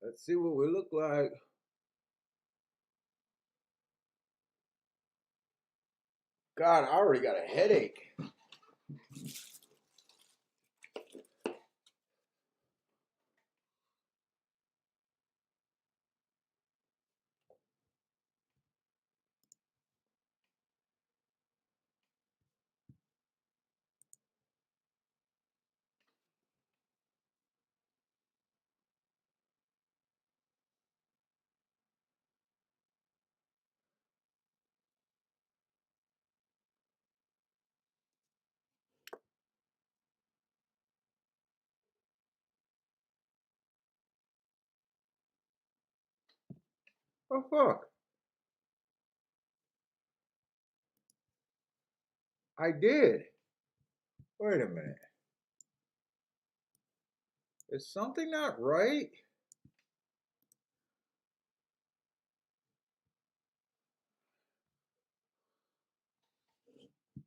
Let's see what we look like. God, I already got a headache. Oh, fuck. I did. Wait a minute. Is something not right?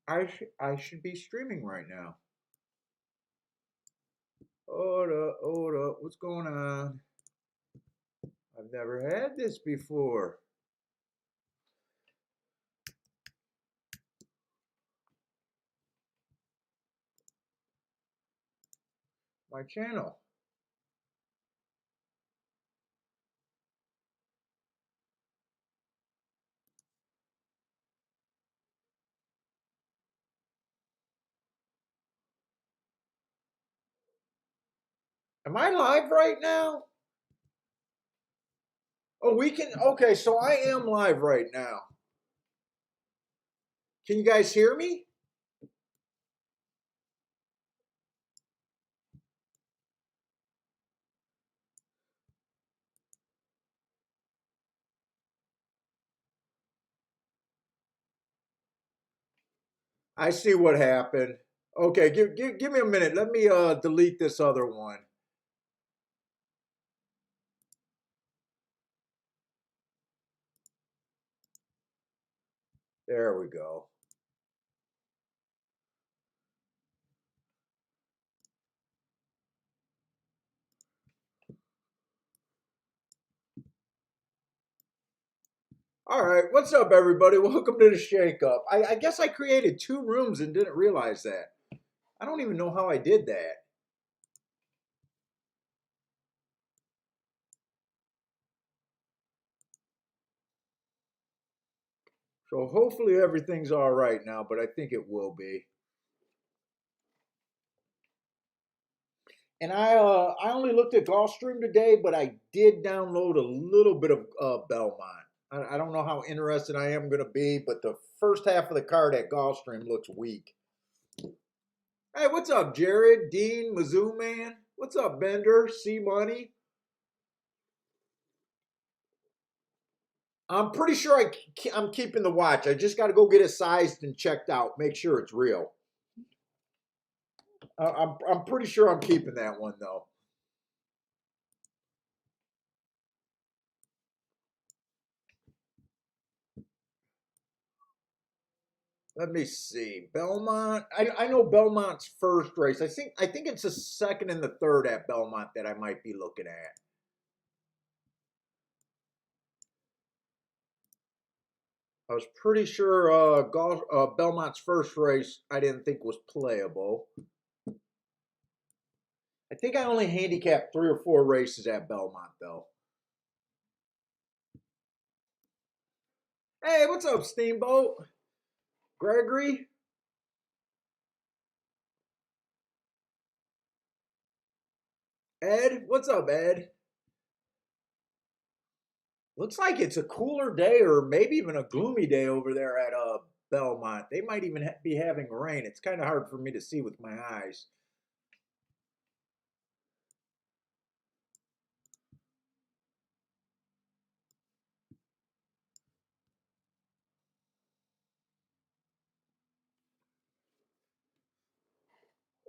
I should be streaming right now. Hold up. What's going on? I've never had this before. My channel. Am I live right now? Oh, we can. Okay, so I am live right now. Can you guys hear me? I see what happened. Okay, give me a minute. Let me delete this other one. There we go. All right, what's up, everybody? Welcome to the Shake Up. I guess I created two rooms and didn't realize that. I don't even know how I did that. So hopefully everything's all right now, but I think it will be. And I only looked at Gulfstream today, but I did download a little bit of Belmont. I don't know how interested I am going to be, but the first half of the card at Gulfstream looks weak. Hey, what's up, Jared, Dean, Mizzou Man? What's up, Bender, C Money? I'm pretty sure I'm keeping the watch. I just got to go get it sized and checked out, make sure it's real. I'm pretty sure I'm keeping that one though. Let me see. Belmont. I know Belmont's first race. I think it's the second and the third at Belmont that I might be looking at. I was pretty sure Belmont's first race I didn't think was playable. I think I only handicapped 3 or 4 races at Belmont though. Hey, what's up, Steamboat? Gregory? Ed? What's up, Ed? Looks like it's a cooler day or maybe even a gloomy day over there at Belmont. They might even be having rain. It's kind of hard for me to see with my eyes.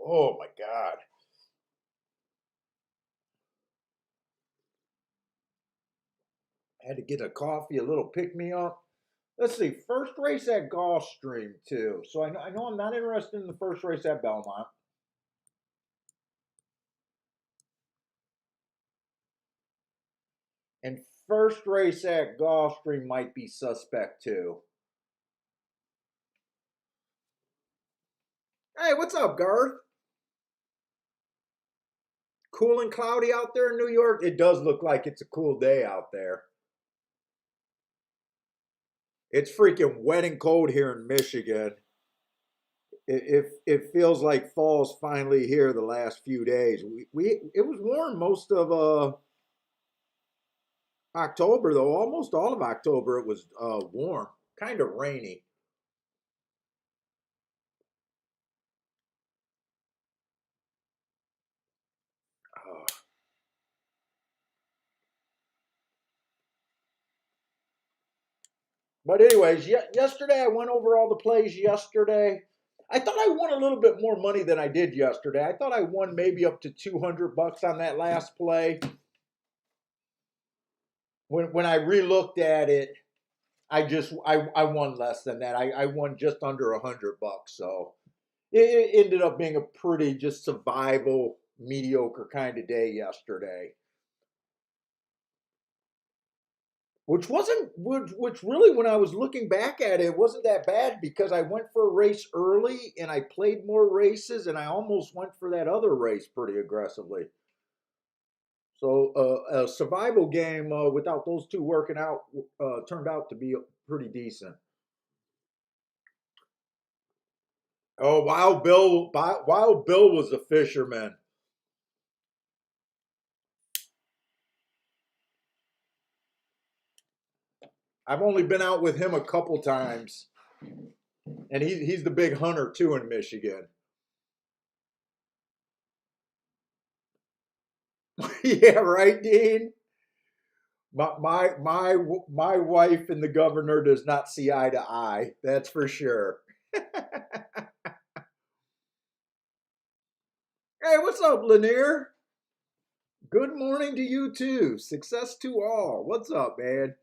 Oh my God. I had to get a coffee, a little pick me up. Let's see. First race at Gulfstream, too. So I know I'm not interested in the first race at Belmont. first race at Gulfstream might be suspect too. Hey, what's up, Garth? Cool and cloudy out there in New York? It does look like it's a cool day out there. It's freaking wet and cold here in Michigan. It feels like fall's finally here the last few days. We it was warm most of October though. Almost all of October it was warm, kind of rainy. Uh, but anyways, yesterday I went over all the plays yesterday. I thought I won a little bit more money than I did yesterday. I thought I won maybe up to $200 on that last play. When I relooked at it, I won less than that. I won just under $100. So it ended up being a pretty just survival mediocre kind of day yesterday. Which really, when I was looking back at it, it wasn't that bad because I went for a race early and I played more races and I almost went for that other race pretty aggressively. So a survival game without those two working out turned out to be pretty decent. Oh, Wild Bill was a fisherman. I've only been out with him a couple times, and he's the big hunter too in Michigan. Yeah, right, Dean. My wife and the governor does not see eye to eye. That's for sure. Hey, what's up, Lanier? Good morning to you too. Success to all. What's up, man?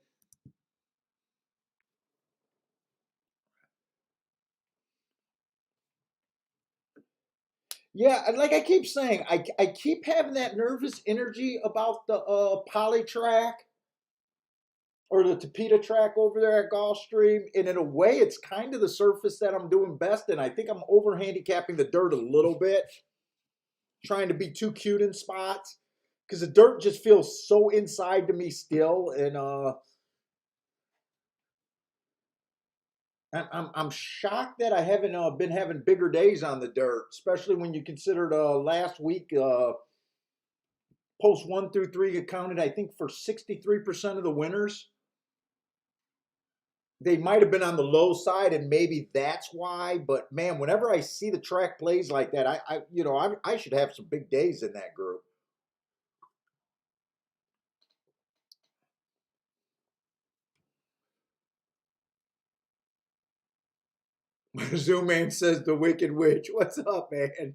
Yeah, like I keep saying, I keep having that nervous energy about the poly track or the Tapeta track over there at Gulfstream. And in a way, it's kind of the surface that I'm doing best. And I think I'm over handicapping the dirt a little bit, trying to be too cute in spots because the dirt just feels so inside to me still. And I'm shocked that I haven't been having bigger days on the dirt, especially when you consider last week. Post 1 through 3 accounted, I think, for 63% of the winners. They might have been on the low side, and maybe that's why. But man, whenever I see the track plays like that, I should have some big days in that group. Zoom Man says the Wicked Witch. What's up, man?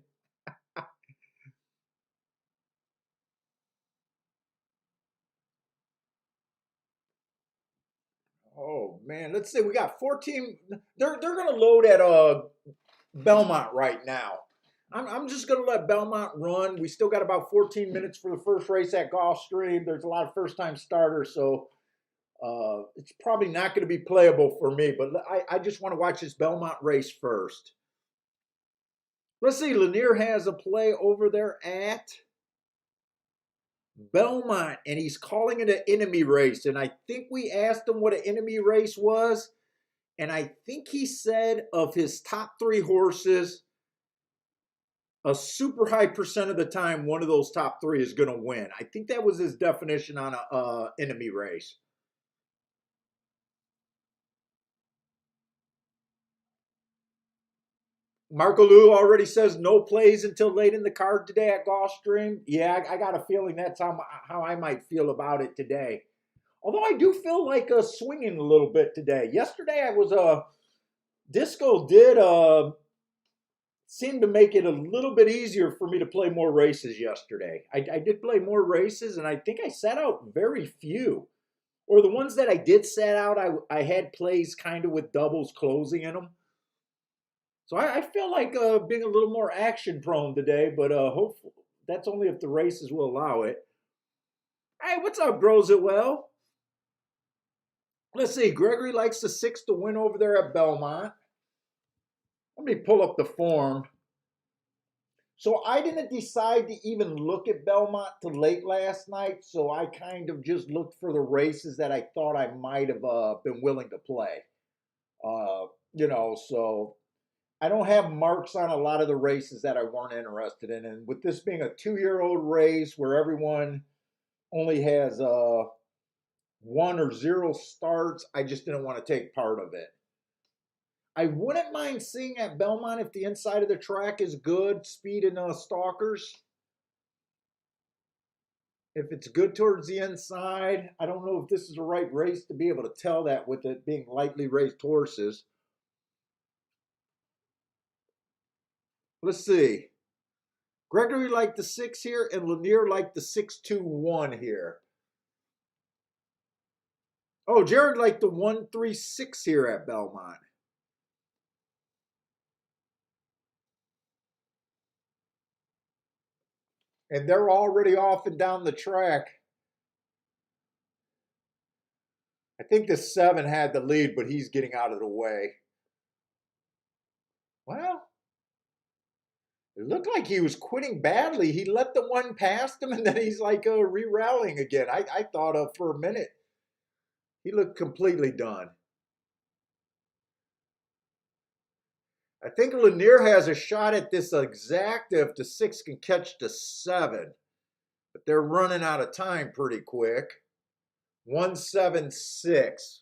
Oh man, let's see. We got 14. They're gonna load at Belmont right now. I'm just gonna let Belmont run. We still got about 14 minutes for the first race at Gulfstream. There's a lot of first time starters, so it's probably not going to be playable for me. But I just want to watch this Belmont race first. Let's see. Lanier has a play over there at Belmont, and he's calling it an enemy race. And I think we asked him what an enemy race was. And I think he said of his top three horses, a super high percent of the time, one of those top three is going to win. I think that was his definition on a enemy race. Marco Lou already says no plays until late in the card today at Gulfstream. Yeah, I got a feeling that's how I might feel about it today. Although I do feel like swinging a little bit today. Yesterday I was Disco did seem to make it a little bit easier for me to play more races yesterday. I did play more races, and I think I set out very few. Or the ones that I did set out, I had plays kind of with doubles closing in them. So I feel like being a little more action prone today, but hopefully that's only if the races will allow it. Hey, what's up, Grows It Well? Let's see. Gregory likes the 6 to win over there at Belmont. Let me pull up the form. So I didn't decide to even look at Belmont till late last night. So I kind of just looked for the races that I thought I might have been willing to play. So I don't have marks on a lot of the races that I weren't interested in. And with this being a 2-year-old race where everyone only has 1 or 0 starts, I just didn't want to take part of it. I wouldn't mind seeing at Belmont if the inside of the track is good, speed and stalkers. If it's good towards the inside, I don't know if this is the right race to be able to tell that with it being lightly raced horses. Let's see. Gregory liked the 6 here, and Lanier liked the 6-2-1 here. Oh, Jared liked the 1-3-6 here at Belmont. And they're already off and down the track. I think the 7 had the lead, but he's getting out of the way. Well, it looked like he was quitting badly. He let the 1 past him, and then he's like re-rallying again. I thought for a minute he looked completely done. I think Lanier has a shot at this exact if the 6 can catch the 7. But they're running out of time pretty quick. 1-7-6.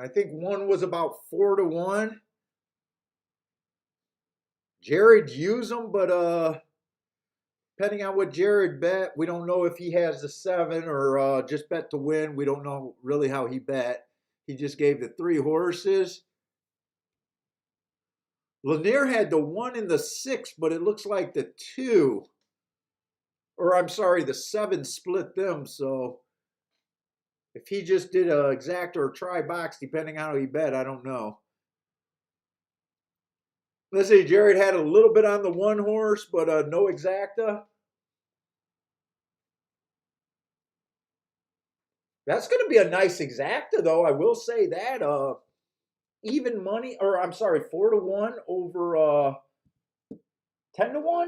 I think 1 was about 4-1. Jared used them, but depending on what Jared bet, we don't know if he has the 7 or just bet to win. We don't know really how he bet. He just gave the 3 horses. Lanier had the 1 and the 6, but it looks like the 2, or I'm sorry, the 7 split them. So if he just did a exact or a try box, depending on how he bet, I don't know. Let's see, Jared had a little bit on the 1 horse, but no exacta. That's going to be a nice exacta, though. I will say that. Even money, or I'm sorry, 4-1 over 10-1.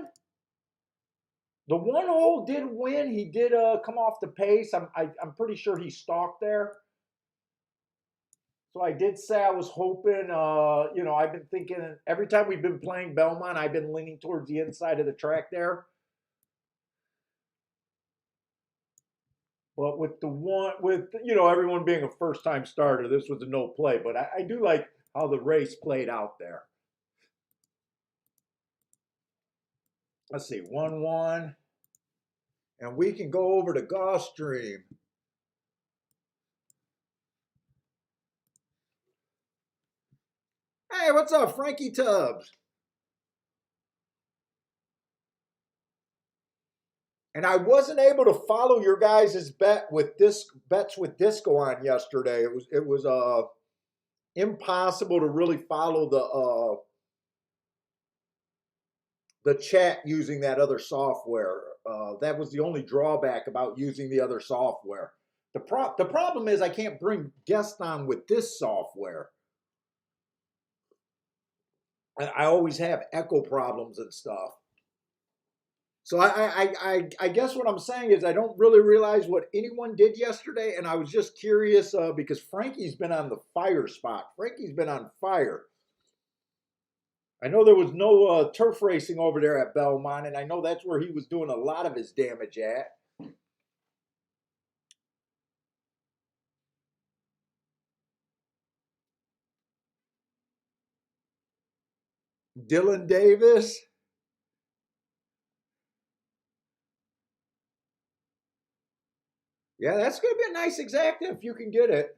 The 1 hole did win. He did come off the pace. I'm pretty sure he stalked there. So I did say I was hoping. I've been thinking every time we've been playing Belmont, I've been leaning towards the inside of the track there. But with the 1, everyone being a first time starter, this was a no play. But I do like how the race played out there. Let's see, 1-1. And we can go over to Gulfstream. Hey, what's up, Frankie Tubbs? And I wasn't able to follow your guys' bets with Disco on yesterday. It was impossible to really follow the chat using that other software. That was the only drawback about using the other software. The problem is I can't bring guests on with this software. I always have echo problems and stuff. So I guess what I'm saying is I don't really realize what anyone did yesterday, and I was just curious because Frankie's been on the fire spot. Frankie's been on fire. I know there was no turf racing over there at Belmont, and I know that's where he was doing a lot of his damage at. Dylan Davis. Yeah, that's going to be a nice exacta if you can get it.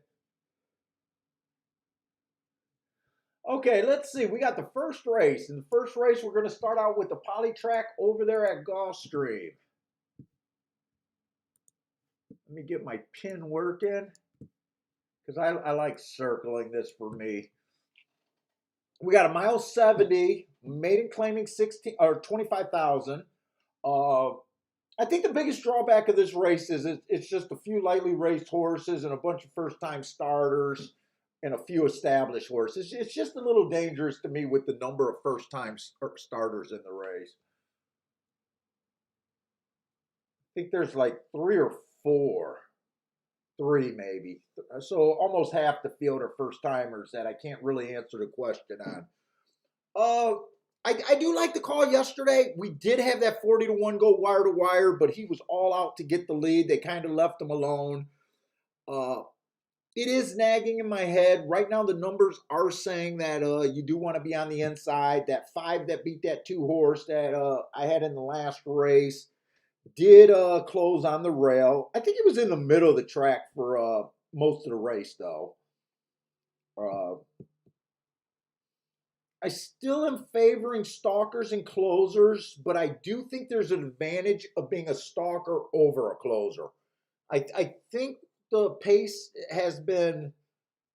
Okay, let's see. We got the first race. In the first race, we're going to start out with the poly track over there at Gulfstream. Let me get my pin working because I like circling this for me. We got a mile 70, maiden claiming 16 or 25,000. Uh, I think the biggest drawback of this race is it's just a few lightly raced horses and a bunch of first time starters and a few established horses. It's just a little dangerous to me with the number of first time starters in the race. I think there's like three or four, three maybe. So almost half the field are first timers that I can't really answer the question on. Uh, I do like the call yesterday. We did have that 40-1 go wire to wire, but he was all out to get the lead. They kind of left him alone. Uh, it is nagging in my head. Right now, the numbers are saying that you do want to be on the inside. That 5 that beat that 2 horse that I had in the last race did close on the rail. I think it was in the middle of the track for most of the race, though. Uh, I still am favoring stalkers and closers, but I do think there's an advantage of being a stalker over a closer. I think the pace has been,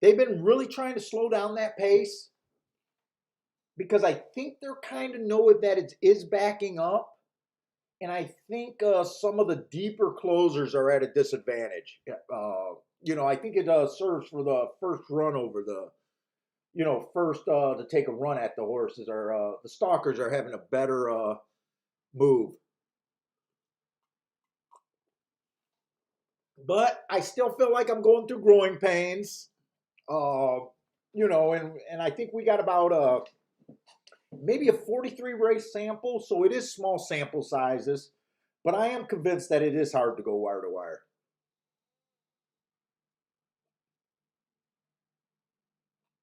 they've been really trying to slow down that pace because I think they're kind of know that it is backing up. And I think some of the deeper closers are at a disadvantage. I think it serves for the first run over the first to take a run at the horses are the stalkers are having a better move. But I still feel like I'm going through growing pains. Uh, and I think we got about maybe a 43 race sample, so it is small sample sizes. But I am convinced that it is hard to go wire to wire.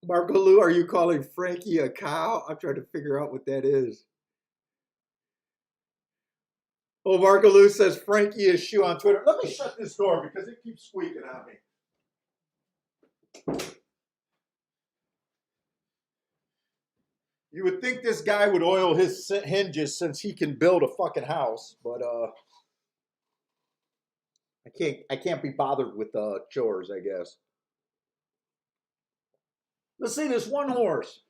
Marco Lou, are you calling Frankie a cow? I'm trying to figure out what that is. Oh, Marco Lou says Frankie is shoe on Twitter. Let me shut this door because it keeps squeaking on me. You would think this guy would oil his hinges since he can build a fucking house, but I can't be bothered with chores, I guess. Let's see this one horse.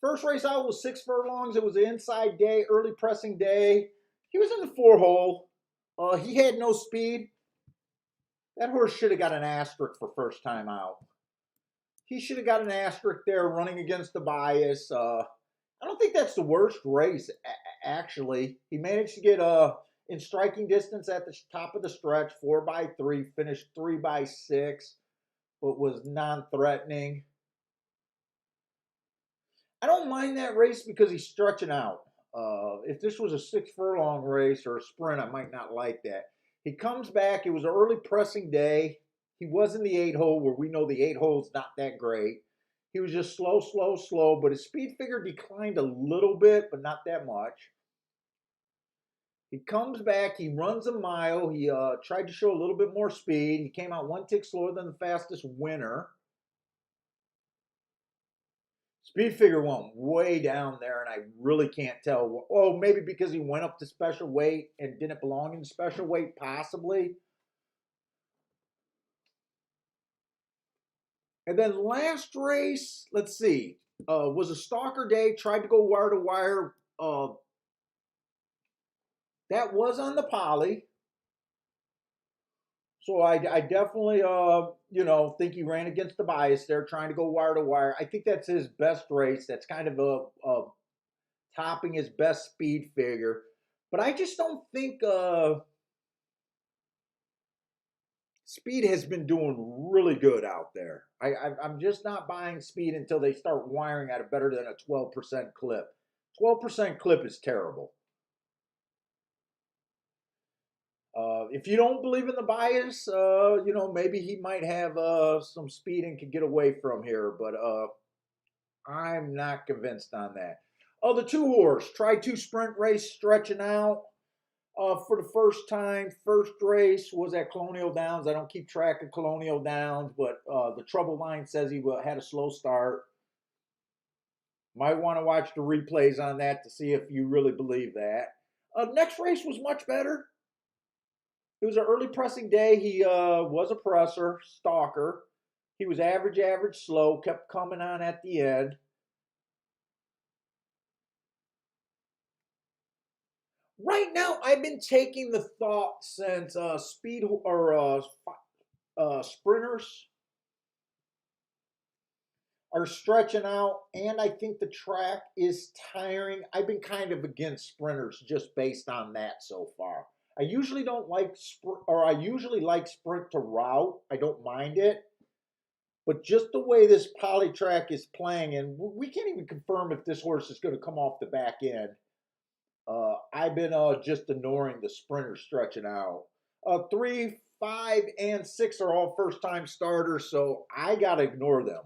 First race out was 6 furlongs. It was an inside day, early pressing day. He was in the 4 hole. He had no speed. That horse should have got an asterisk for first time out. He should have got an asterisk there running against the bias. I don't think that's the worst race, actually. He managed to get in striking distance at the top of the stretch, 4x3, finished 3x6, but was non-threatening. I don't mind that race because he's stretching out. If this was a 6 furlong race or a sprint, I might not like that. He comes back. It was an early pressing day. He was in the 8 hole where we know the 8 hole's not that great. He was just slow, slow, slow, but his speed figure declined a little bit, but not that much. He comes back. He runs a mile. He tried to show a little bit more speed. He came out 1 tick slower than the fastest winner. Speed figure went way down there, and I really can't tell. Oh, maybe because he went up to special weight and didn't belong in special weight, possibly. And then last race, let's see, was a stalker day. Tried to go wire to wire. That was on the poly. So I definitely, think he ran against the bias there, trying to go wire to wire. I think that's his best race. That's kind of a topping his best speed figure. But I just don't think Speed has been doing really good out there. I'm just not buying Speed until they start wiring at a better than a 12% clip. 12% clip is terrible. If you don't believe in the bias, maybe he might have some speed and could get away from here, but I'm not convinced on that. Oh, the 2 horse, Try-2 sprint race stretching out for the first time. First race was at Colonial Downs. I don't keep track of Colonial Downs, but the trouble line says he had a slow start. Might want to watch the replays on that to see if you really believe that. Next race was much better. It was an early pressing day. He was a presser, stalker. He was average, slow, kept coming on at the end. Right now, I've been taking the thought since speed or sprinters are stretching out, and I think the track is tiring. I've been kind of against sprinters just based on that so far. I usually don't like I usually like sprint to route. I don't mind it, but just the way this poly track is playing, and we can't even confirm if this horse is going to come off the back end. I've been just ignoring the sprinter stretching out. 3, 5, and 6 are all first time starters, so I got to ignore them.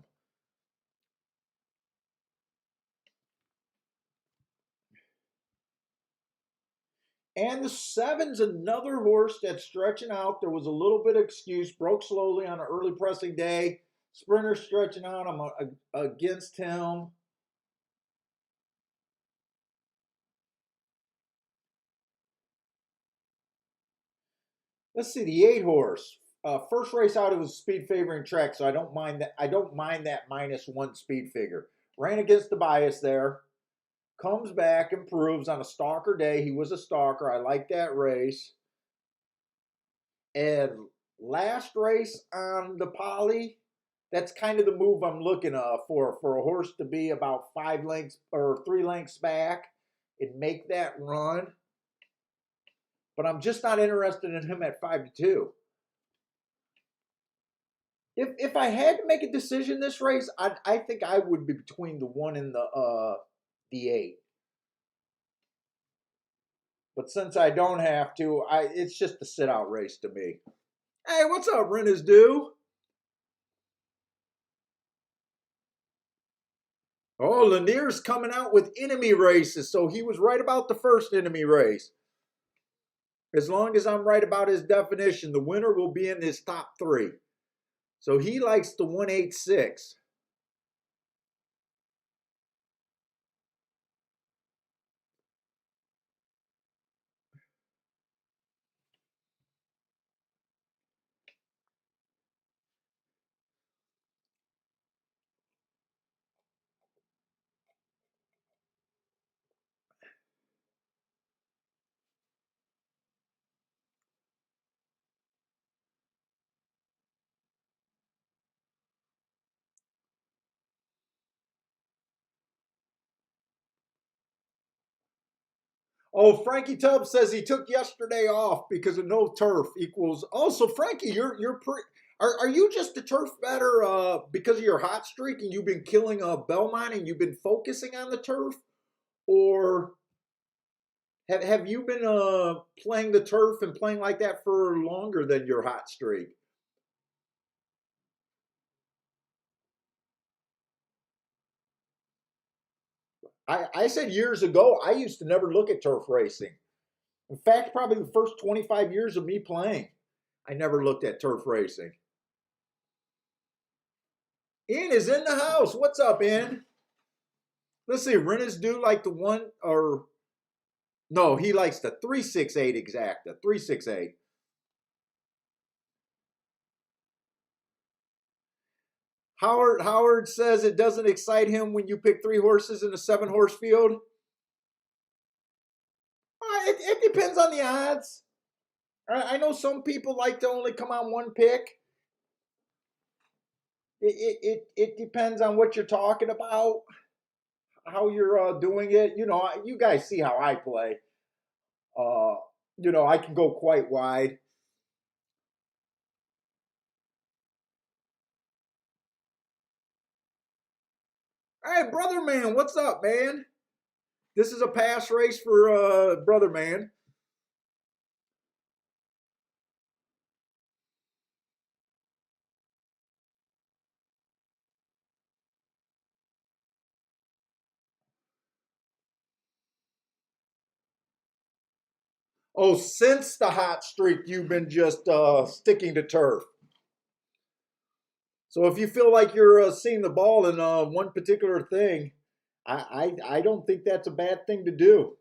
And the 7's another horse that's stretching out. There was a little bit of excuse, broke slowly on an early pressing day. Sprinter stretching out. I'm against him. Let's see, the 8 horse. First race out, it was speed favoring track, so I don't mind that. I don't mind that -1 speed figure. Ran against the bias there. Comes back, improves on a stalker day. He was a stalker. I like that race. And last race on the poly, that's kind of the move I'm looking for a horse to be about 5 lengths or 3 lengths back and make that run. But I'm just not interested in him at 5-2. If I had to make a decision this race, I think I would be between the 1 and the 8. But since I don't have to, it's just a sit out race to me. Hey, what's up, Renner's Due? Oh, Lanier's coming out with enemy races, so he was right about the first enemy race. As long as I'm right about his definition, the winner will be in his top 3. So he likes the 186. Oh, Frankie Tubbs says he took yesterday off because of no turf equals. Oh, so Frankie, are you just a turf better because of your hot streak and you've been killing Belmont and you've been focusing on the turf, or have you been playing the turf and playing like that for longer than your hot streak? I said years ago I used to never look at turf racing. In fact, probably the first 25 years of me playing, I never looked at turf racing. Ian is in the house. What's up, Ian? Let's see. Rennes do like the one or no? He likes the 368 exacta. 368. Howard says it doesn't excite him when you pick 3 horses in a 7-horse field. It depends on the odds. I know some people like to only come on one pick. It depends on what you're talking about, how you're doing it. You know, you guys see how I play. Uh, you know, I can go quite wide. Hey, brother man, what's up, man? This is a pass race for brother man. Oh, since the hot streak, you've been just sticking to turf. So if you feel like you're seeing the ball in one particular thing, I don't think that's a bad thing to do.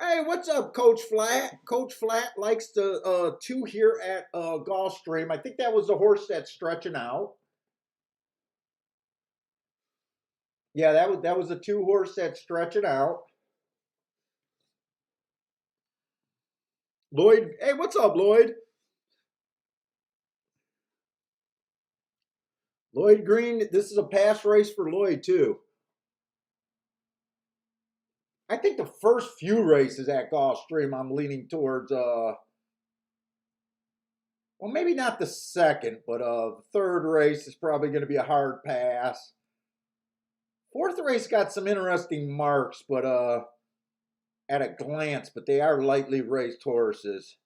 Hey, what's up, Coach Flat? Coach Flat likes to two here at Gulfstream. I think that was the horse that's stretching out. Yeah, that was a two horse that's stretching out. Lloyd, hey, what's up, Lloyd? Lloyd Green, this is a pass race for Lloyd too. I think the first few races at Gulfstream, I'm leaning towards well, maybe not the second, but the third race is probably going to be a hard pass. Fourth race got some interesting marks, but at a glance, but they are lightly raced horses.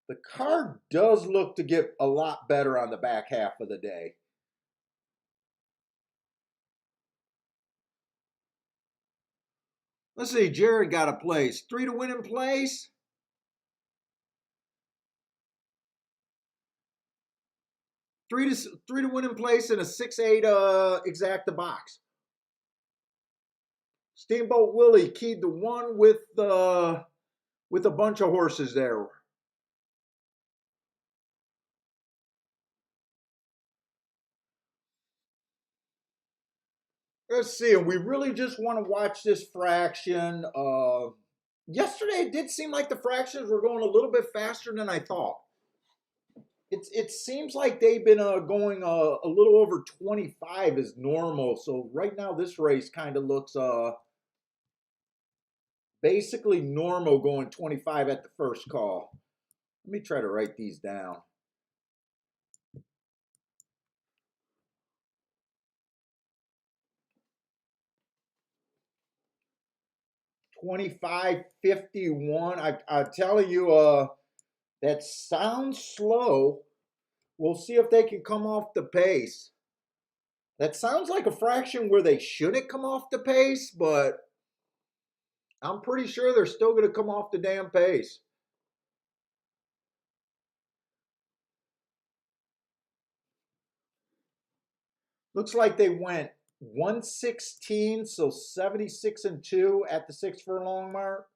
The card does look to get a lot better on the back half of the day. Let's see, Jared got a place. 3 to win in place. Three to win in place in a 6-8 exacta box. Steamboat Willie keyed the one with a bunch of horses there. Let's see. We really just want to watch this fraction. Yesterday, it did seem like the fractions were going a little bit faster than I thought. It seems like they've been going a little over 25 is normal. So right now, this race kind of looks basically normal going 25 at the first call. Let me try to write these down. 25.51. I'm telling you, that sounds slow. We'll see if they can come off the pace. That sounds like a fraction where they shouldn't come off the pace, but I'm pretty sure they're still going to come off the damn pace. Looks like they went 116, so 76 and 2 at the 6 furlong mark.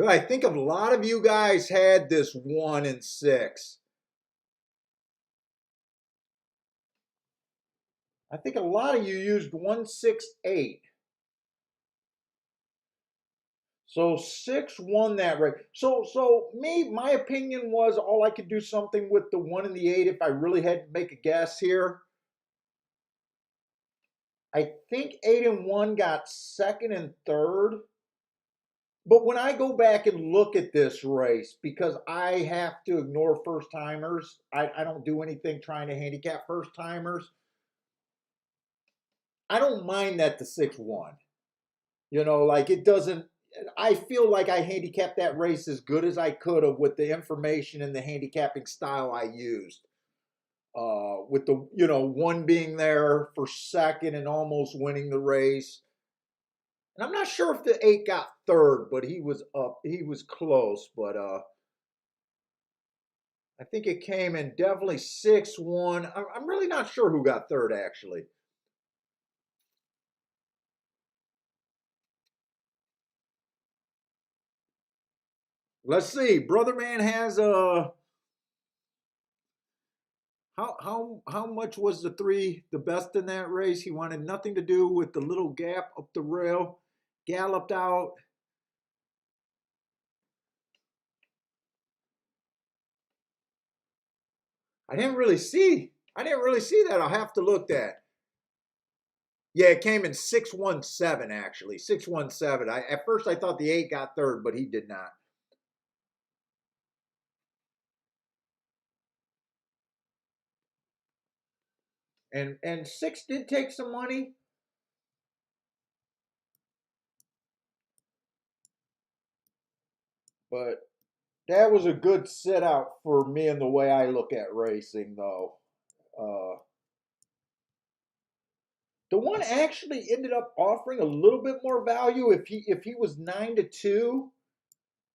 I think a lot of you guys had this 1 and 6. I think a lot of you used 168. So 6 won that race. So my opinion was all I could do something with the 1 and the 8 if I really had to make a guess here. I think 8 and 1 got second and third. But when I go back and look at this race, because I have to ignore first timers, I don't do anything trying to handicap first timers. I don't mind that the 6 won. Like it doesn't. I feel like I handicapped that race as good as I could have with the information and the handicapping style I used. With the one being there for second and almost winning the race. And I'm not sure if the 8 got third, but he was up. He was close, but I think it came in definitely 6-1. I'm really not sure who got third actually. Let's see. Brother Man has a how much was the 3 the best in that race? He wanted nothing to do with the little gap up the rail. Galloped out. I didn't really see. That. I'll have to look at. Yeah, it came in 617 actually. 617. At first I thought the 8 got third, but he did not. And 6 did take some money. But that was a good sit out for me and the way I look at racing though. The one actually ended up offering a little bit more value if he was 9-2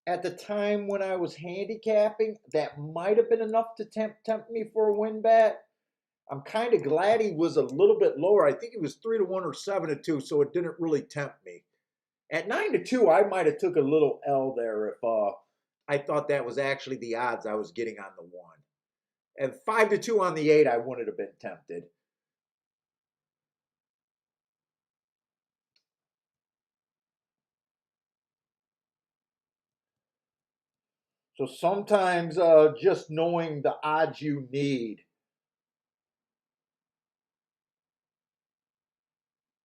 at the time when I was handicapping. That might have been enough to tempt me for a win bet. I'm kind of glad he was a little bit lower. I think he was 3-1 or 7-2, so it didn't really tempt me. At 9-2, I might have took a little L there if I thought that was actually the odds I was getting on the one. And 5-2 on the 8, I wouldn't have been tempted. So sometimes just knowing the odds you need,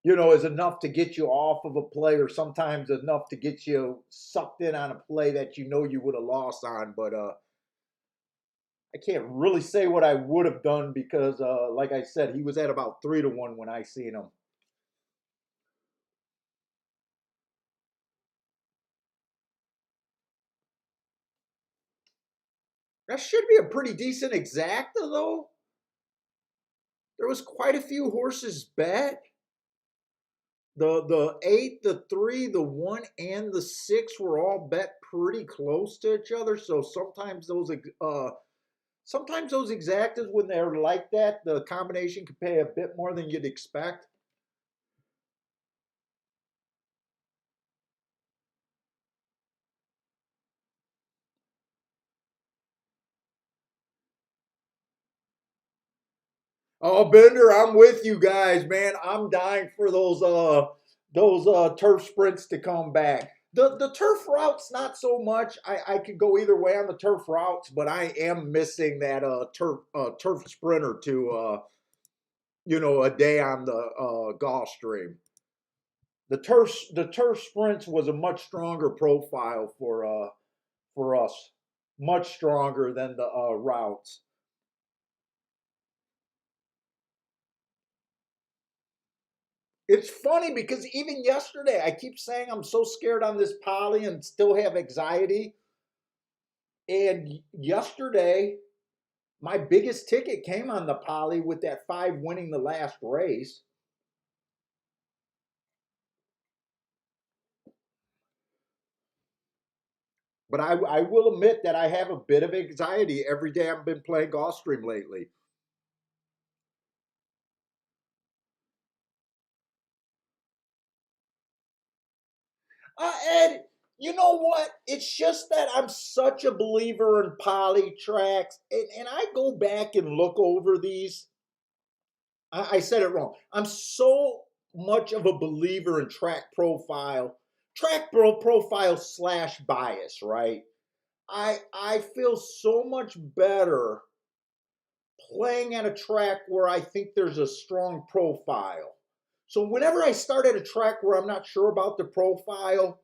is enough to get you off of a play, or sometimes enough to get you sucked in on a play that you would have lost on. But I can't really say what I would have done because, like I said, he was at about 3-1 when I seen him. That should be a pretty decent exacta, though. There was quite a few horses bet. The 8, the 3, the 1, and the 6 were all bet pretty close to each other. So sometimes those exactas, when they're like that, the combination can pay a bit more than you'd expect. Oh, Bender, I'm with you guys, man. I'm dying for those turf sprints to come back. The turf routes not so much. I could go either way on the turf routes, but I am missing that turf sprinter to a day on the Gulfstream. The turf sprints was a much stronger profile for us, much stronger than the routes. It's funny because even yesterday, I keep saying I'm so scared on this poly and still have anxiety. And yesterday, my biggest ticket came on the poly with that 5 winning the last race. But I will admit that I have a bit of anxiety every day I've been playing Gulfstream lately. Ed, you know what? It's just that I'm such a believer in poly tracks, and I go back and look over these. I said it wrong. I'm so much of a believer in track profile slash bias, right? I feel so much better playing at a track where I think there's a strong profile. So whenever I start at a track where I'm not sure about the profile,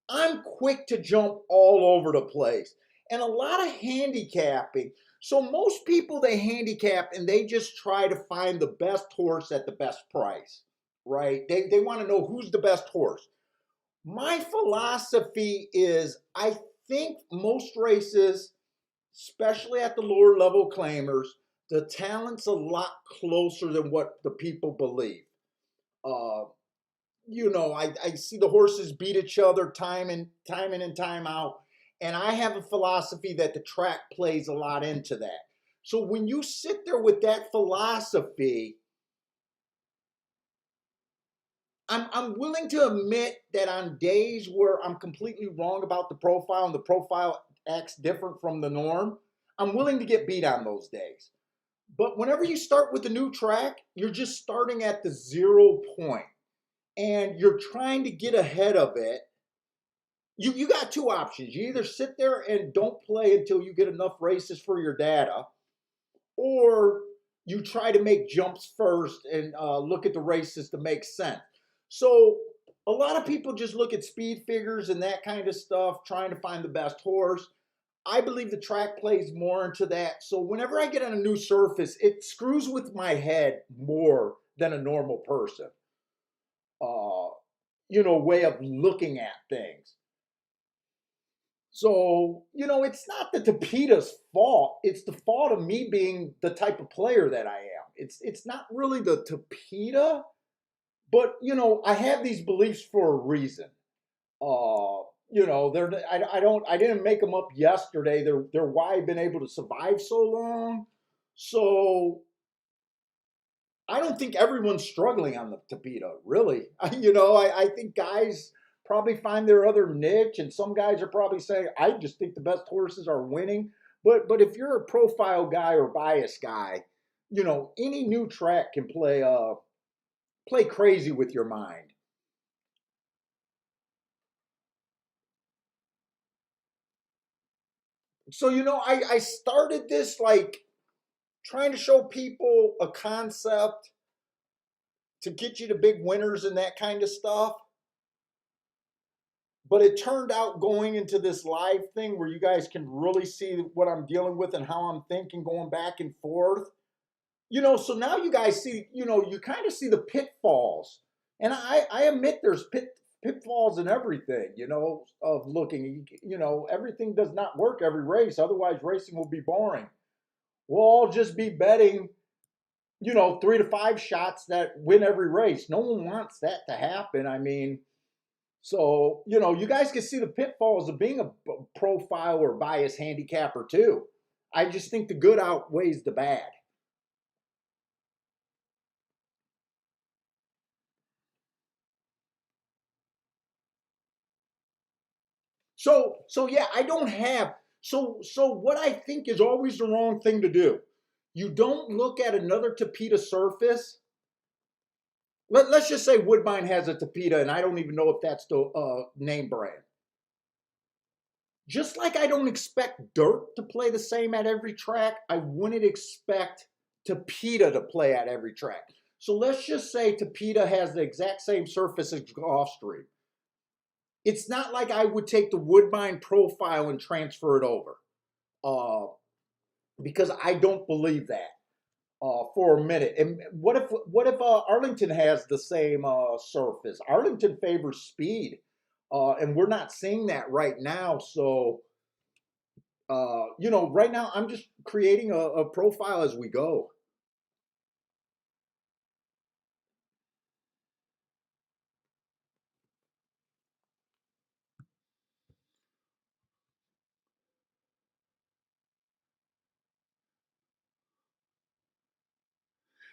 I'm quick to jump all over the place. And a lot of handicapping. So most people, they handicap and they just try to find the best horse at the best price, right? They want to know who's the best horse. My philosophy is I think most races, especially at the lower level claimers, the talent's a lot closer than what the people believe. Uh, I see the horses beat each other time in and time out. And I have a philosophy that the track plays a lot into that. So when you sit there with that philosophy, I'm willing to admit that on days where I'm completely wrong about the profile and the profile acts different from the norm, I'm willing to get beat on those days. But whenever you start with a new track, you're just starting at the 0 point and you're trying to get ahead of it. You got two options. You either sit there and don't play until you get enough races for your data, or you try to make jumps first and look at the races to make sense. So a lot of people just look at speed figures and that kind of stuff, trying to find the best horse. I believe the track plays more into that. So whenever I get on a new surface, it screws with my head more than a normal person. Uh, way of looking at things. So, it's not the Tapita's fault. It's the fault of me being the type of player that I am. It's not really the Tapita, but I have these beliefs for a reason. They're I didn't make them up yesterday. They're why I've been able to survive so long. So I don't think everyone's struggling on the Tapeta, really. I think guys probably find their other niche, and some guys are probably saying, I just think the best horses are winning. But if you're a profile guy or bias guy, any new track can play crazy with your mind. So I started this like trying to show people a concept to get you to big winners and that kind of stuff. But it turned out going into this live thing where you guys can really see what I'm dealing with and how I'm thinking going back and forth. So now you guys see, you kind of see the pitfalls. And I admit there's pitfalls in everything, of looking, everything does not work every race. Otherwise, racing will be boring. We'll all just be betting, 3 to 5 shots that win every race. No one wants that to happen. I mean, so, you guys can see the pitfalls of being a profile or bias handicapper too. I just think the good outweighs the bad. So yeah, I don't have so what I think is always the wrong thing to do. You don't look at another Tapeta surface. Let's just say Woodbine has a Tapeta, and I don't even know if that's the name brand. Just like I don't expect dirt to play the same at every track, I wouldn't expect Tapeta to play at every track. So let's just say Tapeta has the exact same surface as Gulfstream. It's not like I would take the Woodbine profile and transfer it over, uh, because I don't believe that for a minute. And what if Arlington has the same surface? Arlington favors speed, and we're not seeing that right now. So right now I'm just creating a profile as we go.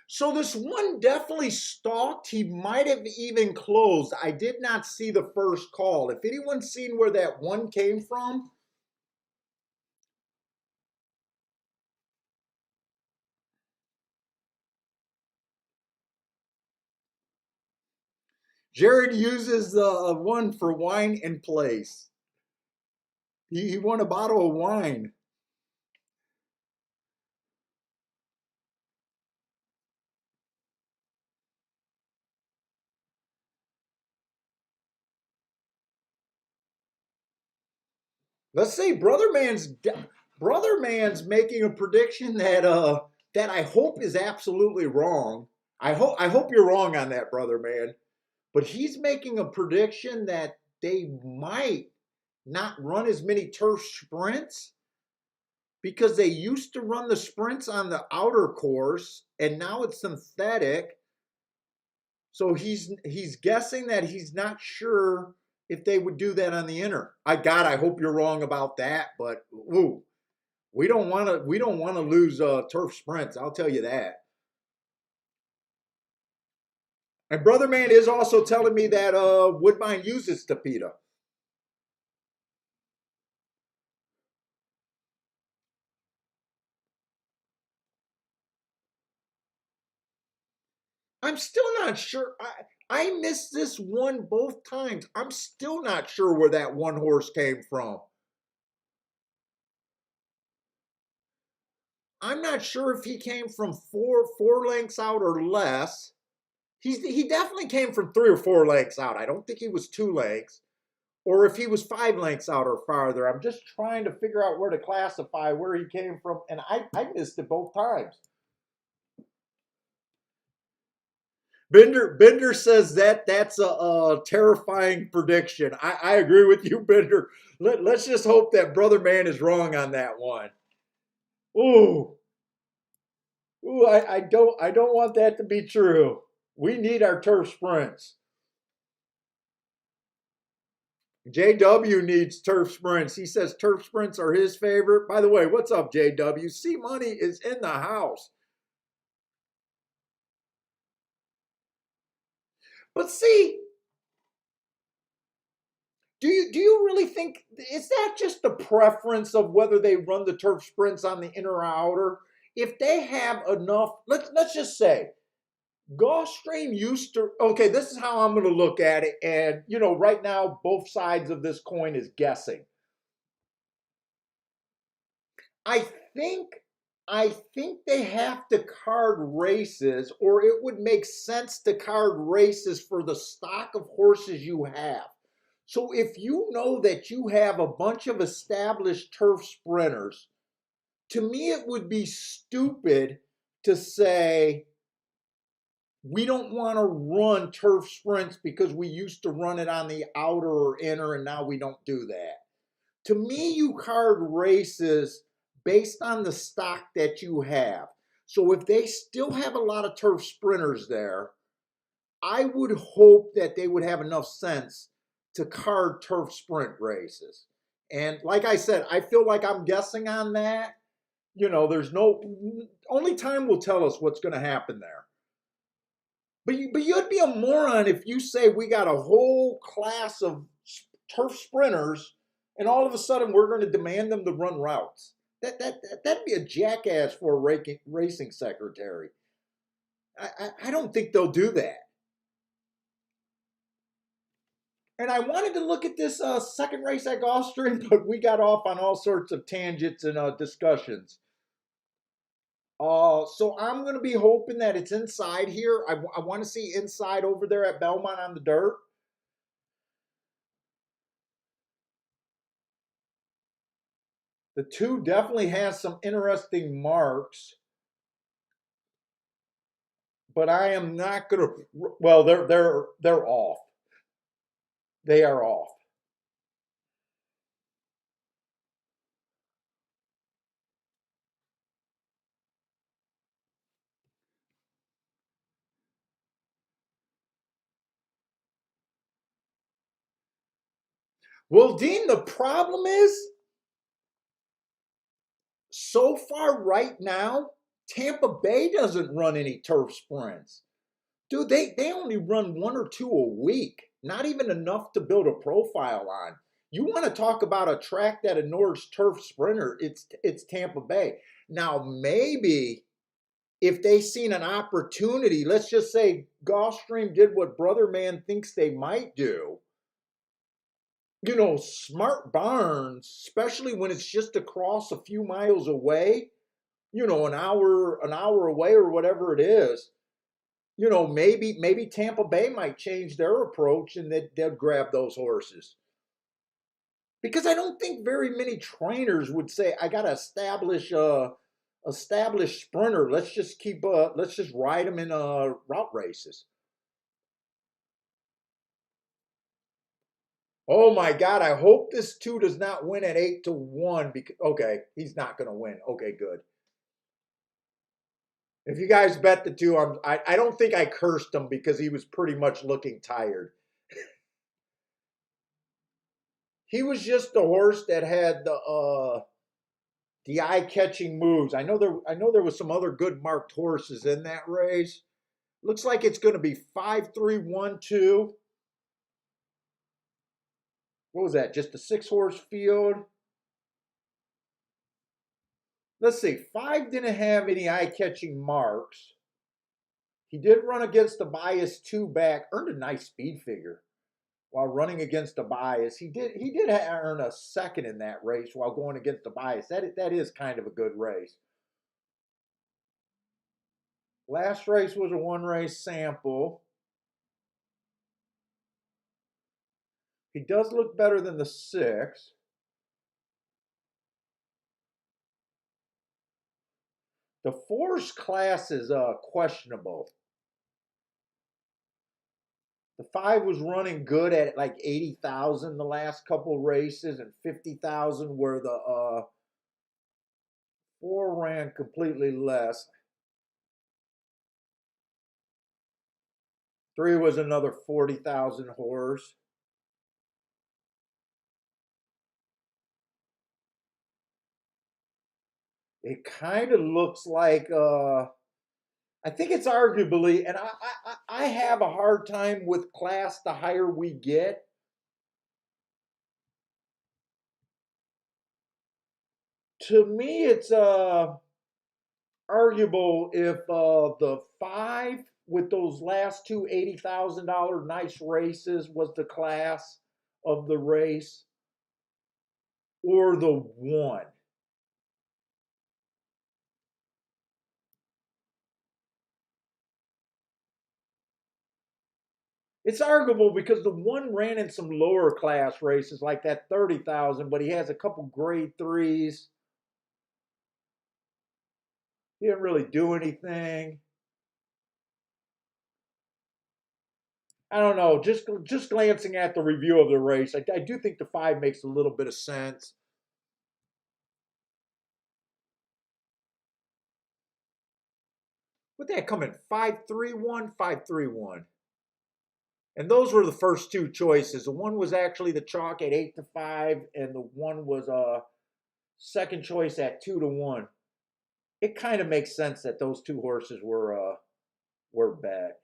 So this one definitely stalked. He might have even closed. I did not see the first call. If anyone's seen where that one came from, Jared uses the one for wine in place. He won a bottle of wine. Let's see, Brother Man's making a prediction that I hope is absolutely wrong. I hope you're wrong on that, Brother Man. But he's making a prediction that they might not run as many turf sprints because they used to run the sprints on the outer course and now it's synthetic. So he's guessing that he's not sure if they would do that on the inner. I hope you're wrong about that, but ooh, we don't want to lose turf sprints. I'll tell you that. And Brother Man is also telling me that Woodbine uses Tapeta. I'm still not sure. I missed this one both times. I'm still not sure where that one horse came from. I'm not sure if he came from four lengths out or less. He definitely came from 3 or 4 lengths out. I don't think he was 2 lengths, or if he was 5 lengths out or farther. I'm just trying to figure out where to classify where he came from, and I missed it both times. Bender says that's a terrifying prediction. I agree with you, Bender. Let's just hope that Brother Man is wrong on that one. Ooh, ooh, I don't want that to be true. We need our turf sprints. JW needs turf sprints. He says turf sprints are his favorite. By the way, what's up, JW? C Money is in the house. But see, do you really think is that just the preference of whether they run the turf sprints on the inner or outer? If they have enough, let's just say Gulfstream used to. Okay, this is how I'm going to look at it, and right now both sides of this coin is guessing. I think I think they have to card races, or it would make sense to card races for the stock of horses you have. So if you know that you have a bunch of established turf sprinters, to me it would be stupid to say we don't want to run turf sprints because we used to run it on the outer or inner and now we don't do that. To me, you card races based on the stock that you have. So if they still have a lot of turf sprinters there, I would hope that they would have enough sense to card turf sprint races. And like I said, I feel like I'm guessing on that. There's only time will tell us what's going to happen there. But you'd be a moron if you say we got a whole class of turf sprinters and all of a sudden we're going to demand them to run routes. That'd be a jackass for a racing secretary. I don't think they'll do that. And I wanted to look at this second race at Gulfstream, but we got off on all sorts of tangents and discussions. So I'm going to be hoping that it's inside here. I want to see inside over there at Belmont on the dirt. The 2 definitely has some interesting marks, but I am not going to. Well, they're off. They are off. Well, Dean, the problem is so far right now, Tampa Bay doesn't run any turf sprints. Dude, they only run 1 or 2 a week. Not even enough to build a profile on. You want to talk about a track that ignores turf sprinter, it's Tampa Bay. Now maybe if they seen an opportunity, let's just say Gulfstream did what Brother Man thinks they might do. Smart Barns, especially when it's just across a few miles away, an hour away or whatever it is. Maybe Tampa Bay might change their approach and they'll grab those horses. Because I don't think very many trainers would say, I gotta establish a established sprinter. Let's just ride them in route races. Oh my God! I hope this 2 does not win at 8-1. Because okay, he's not going to win. Okay, good. If you guys bet the 2, I don't think I cursed him because he was pretty much looking tired. He was just a horse that had the eye catching moves. I know there was some other good marked horses in that race. Looks like it's going to be 5-3-1-2. What was that? Just a 6-horse field. Let's see. 5 didn't have any eye catching marks. He did run against the bias 2 back, earned a nice speed figure while running against the bias. He did earn a second in that race while going against the bias. That is kind of a good race. Last race was a 1-race sample. He does look better than the 6. The 4's class is questionable. The 5 was running good at like 80,000 the last couple races and 50,000 where the 4 ran completely less. 3 was another 40,000 horse. It kind of looks like I think it's arguably, and I have a hard time with class the higher we get. To me, it's arguable if the five with those last two $80,000 nice races was the class of the race, or the one. It's arguable because the one ran in some lower class races like that 30,000, but he has a couple grade threes. He didn't really do anything. I don't know. Just glancing at the review of the race, I do think the five makes a little bit of sense. What that come in 5-3-1, 5-3-1, and those were the first two choices. The one was actually the chalk at 8-5, and the one was second choice at 2-1. It kind of makes sense that those two horses were bet.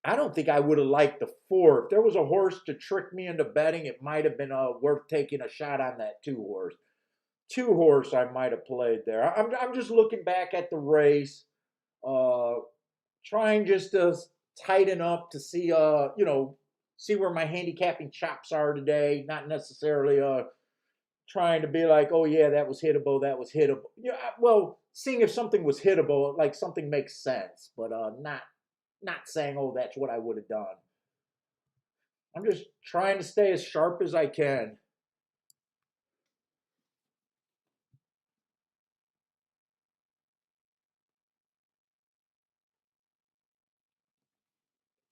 I don't think I would have liked the four. If there was a horse to trick me into betting, it might have been worth taking a shot on that two horse. Two horse, I might have played there. I'm just looking back at the race, uh, trying just to tighten up to see, see where my handicapping chops are today. Not necessarily trying to be like, oh yeah, that was hittable, that was hittable. Yeah, well, seeing if something was hittable, like something makes sense, but not saying, oh, that's what I would have done. I'm just trying to stay as sharp as I can.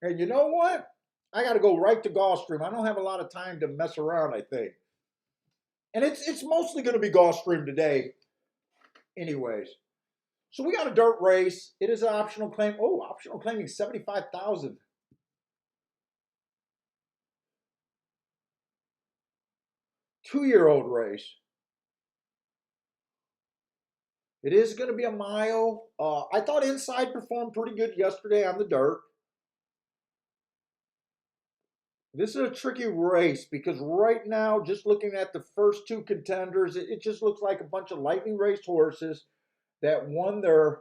And you know what? I got to go right to Gulfstream. I don't have a lot of time to mess around, I think. And it's mostly going to be Gulfstream today, anyways. So we got a dirt race. It is an optional claim. Oh, optional claiming 75,000. 2-year-old race. It is going to be a mile. I thought Inside performed pretty good yesterday on the dirt. This is a tricky race because right now, just looking at the first two contenders, it just looks like a bunch of lightly raced horses that won their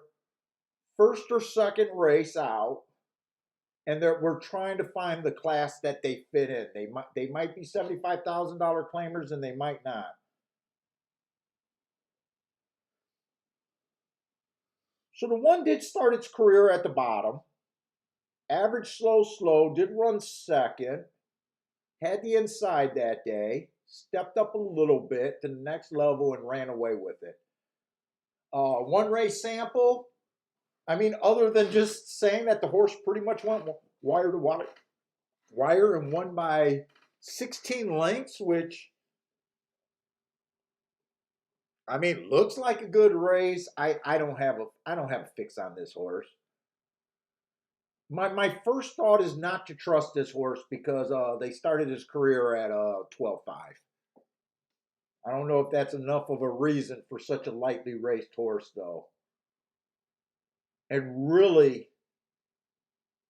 first or second race out, and we're trying to find the class that they fit in. They might be $75,000 claimers, and they might not. So the one did start its career at the bottom. Average slow, slow, did run second. Had the Inside that day. Stepped up a little bit to the next level and ran away with it. One race sample. I mean, other than just saying that the horse pretty much went wire to wire and won by 16 lengths, which I mean looks like a good race. I don't have a fix on this horse. My first thought is not to trust this horse because they started his career at 12-5. I don't know if that's enough of a reason for such a lightly raced horse, though. And really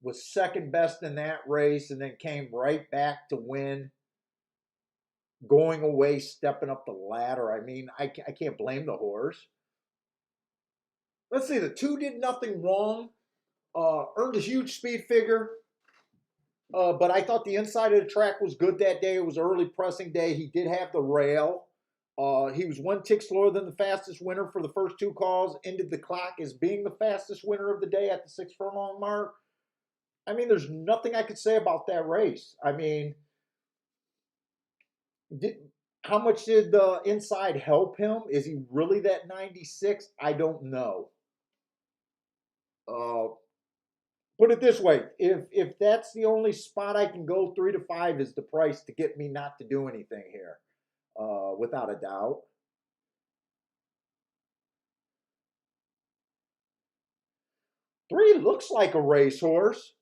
was second best in that race and then came right back to win, going away, stepping up the ladder. I mean, I can't blame the horse. Let's see, the two did nothing wrong, earned a huge speed figure, but I thought the inside of the track was good that day. It was early pressing day. He did have the rail. He was one tick slower than the fastest winner for the first two calls, ended the clock as being the fastest winner of the day at the 6 furlong mark. I mean, there's nothing I could say about that race. I mean, did, how much did the inside help him? Is he really that 96? I don't know. Uh, put it this way: if that's the only spot I can go 3-5 is the price to get me not to do anything here, without a doubt. Three looks like a racehorse.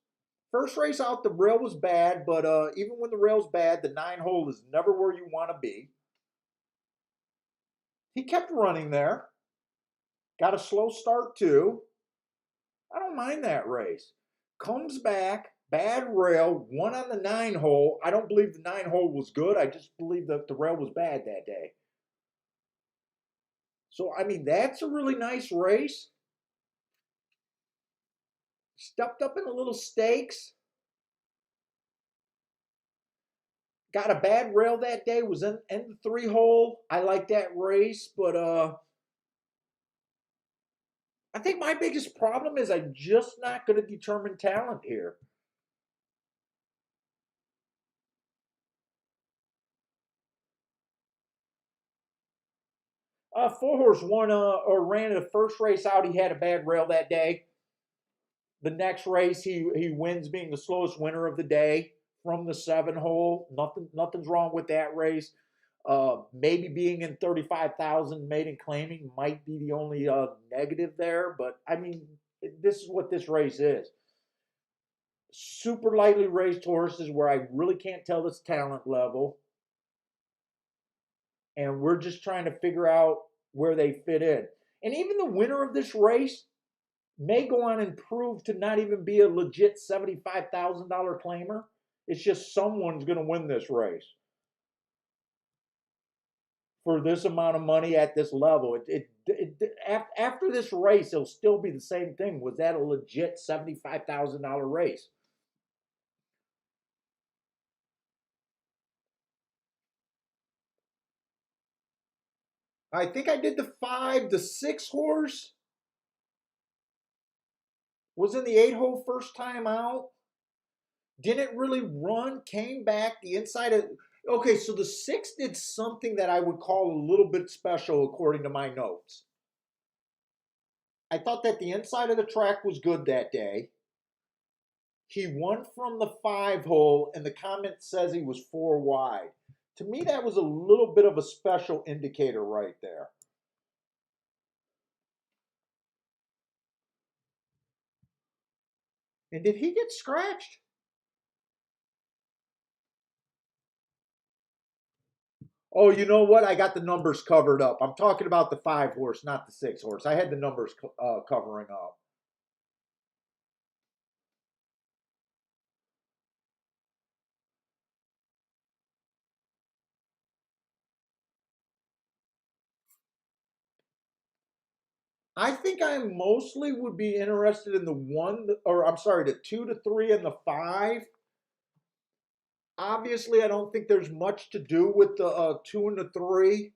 First race out, the rail was bad, but even when the rail's bad, the 9 hole is never where you want to be. He kept running there. Got a slow start too. I don't mind that race. Comes back, bad rail, won on the 9 hole. I don't believe the 9 hole was good. I just believe that the rail was bad that day. So, I mean, that's a really nice race. Stepped up in the little stakes. Got a bad rail that day, was in the 3 hole. I like that race, but I think my biggest problem is I'm just not going to determine talent here. 4 horse won or ran the first race out. He had a bad rail that day. The next race he wins, being the slowest winner of the day from the 7 hole. Nothing's wrong with that race. Maybe being in 35,000 maiden claiming might be the only negative there, but I mean, this is what this race is. Super lightly raced horses where I really can't tell this talent level, and we're just trying to figure out where they fit in. And even the winner of this race may go on and prove to not even be a legit $75,000 claimer. It's just someone's going to win this race for this amount of money at this level. After this race, it'll still be the same thing. Was that a legit $75,000 race? I think I did the 5 to 6 horse. Was in the 8 hole first time out. Didn't really run. Came back the inside of. Okay, so the 6 did something that I would call a little bit special according to my notes. I thought that the inside of the track was good that day. He won from the 5 hole, and the comment says he was 4 wide. To me, that was a little bit of a special indicator right there. And did he get scratched? Oh, you know what? I got the numbers covered up. I'm talking about the 5 horse, not the 6 horse. I had the numbers covering up. I think I mostly would be interested in the one, or I'm sorry, the 2 to 3 and the 5. Obviously, I don't think there's much to do with the 2 and the 3.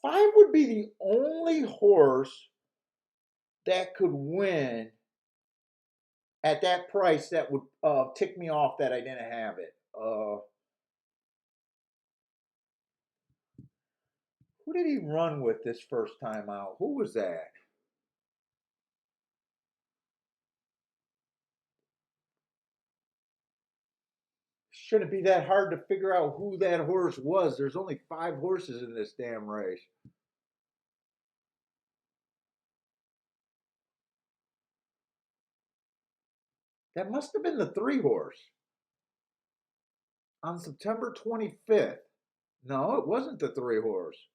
5 would be the only horse that could win at that price that would tick me off that I didn't have it. Who did he run with this first time out? Who was that? Shouldn't be that hard to figure out who that horse was. There's only 5 horses in this damn race. That must have been the 3 horse on September 25th. No, it wasn't the 3 horse.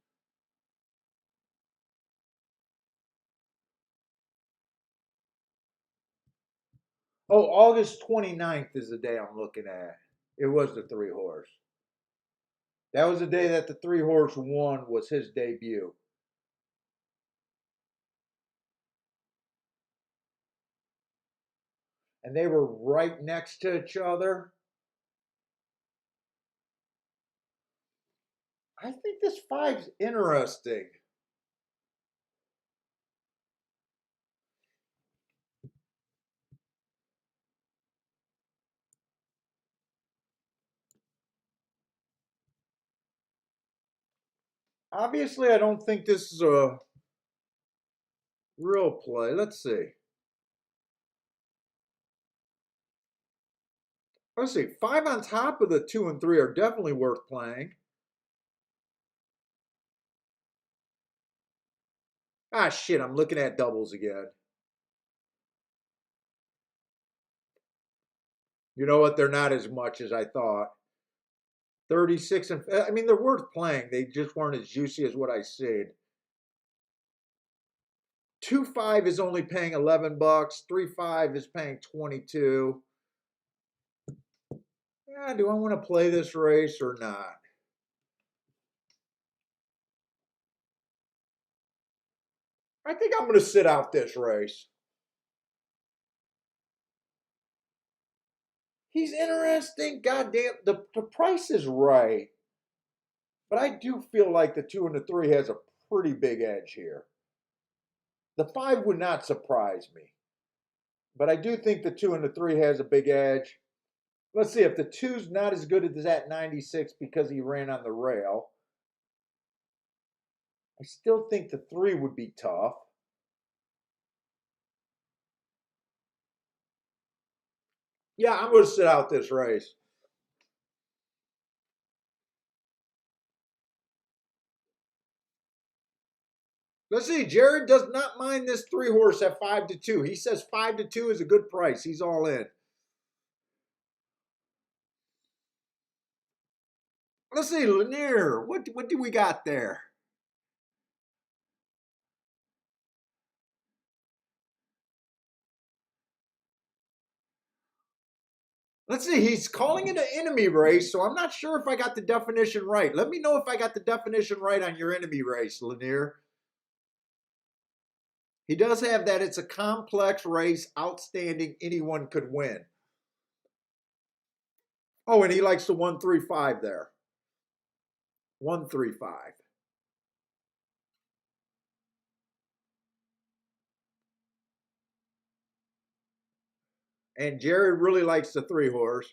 Oh, August 29th is the day I'm looking at. It was the 3 horse. That was the day that the 3 horse won, was his debut. And they were right next to each other. I think this 5's interesting. Obviously, I don't think this is a real play. Let's see. Let's see. 5 on top of the 2 and 3 are definitely worth playing. Ah, shit. I'm looking at doubles again. You know what? They're not as much as I thought. 36 and I mean they're worth playing. They just weren't as juicy as what I said. 2.5 is only paying 11 bucks. 3.5 is paying 22. Yeah, do I want to play this race or not? I think I'm going to sit out this race. He's interesting. Goddamn, the price is right. But I do feel like the 2 and the 3 has a pretty big edge here. The 5 would not surprise me. But I do think the 2 and the 3 has a big edge. Let's see if the 2's not as good as that 96 because he ran on the rail. I still think the 3 would be tough. Yeah, I'm going to sit out this race. Let's see. Jared does not mind this 3 horse at 5-2. He says 5-2 is a good price. He's all in. Let's see, Lanier. What do we got there? Let's see. He's calling it an enemy race, so I'm not sure if I got the definition right. Let me know if I got the definition right on your enemy race, Lanier. He does have that. It's a complex race, outstanding. Anyone could win. Oh, and he likes the 135 there. 135. And Jared really likes the 3 horse.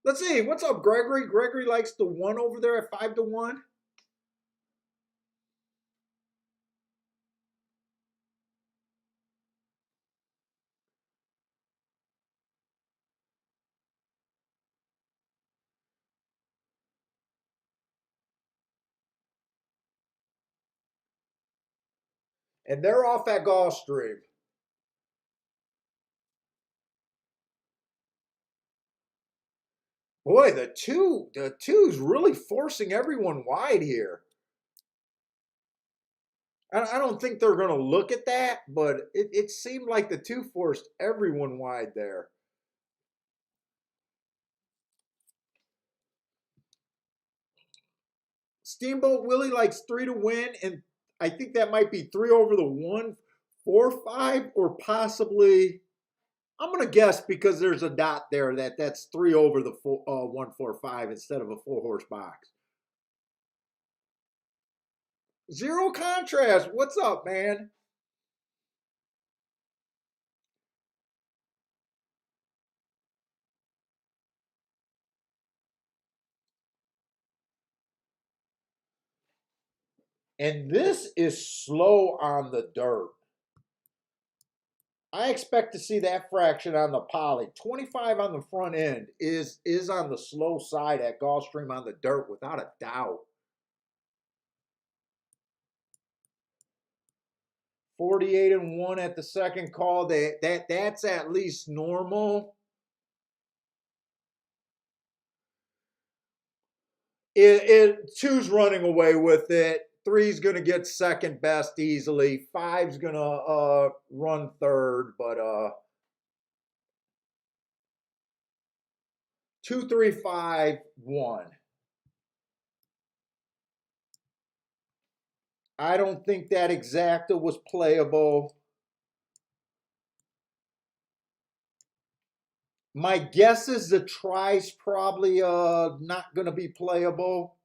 Let's see. What's up, Gregory? Gregory likes the 1 over there at 5-1. And they're off at Gulfstream. Boy, the two's really forcing everyone wide here. I don't think they're going to look at that, but it seemed like the 2 forced everyone wide there. Steamboat Willie likes 3 to win, and I think that might be 3 over the 145, or possibly. I'm going to guess because there's a dot there that's 3 over the 145 instead of a 4 horse box. Zero Contrast, what's up, man? And this is slow on the dirt. I expect to see that fraction on the poly. 25 on the front end is on the slow side at Gulfstream on the dirt, without a doubt. 48 and 1 at the second call. That's at least normal. Two's running away with it. Three's going to get second best easily. Five's going to run third, but 2, 3, 5, 1. I don't think that exacta was playable. My guess is the try's probably not going to be playable.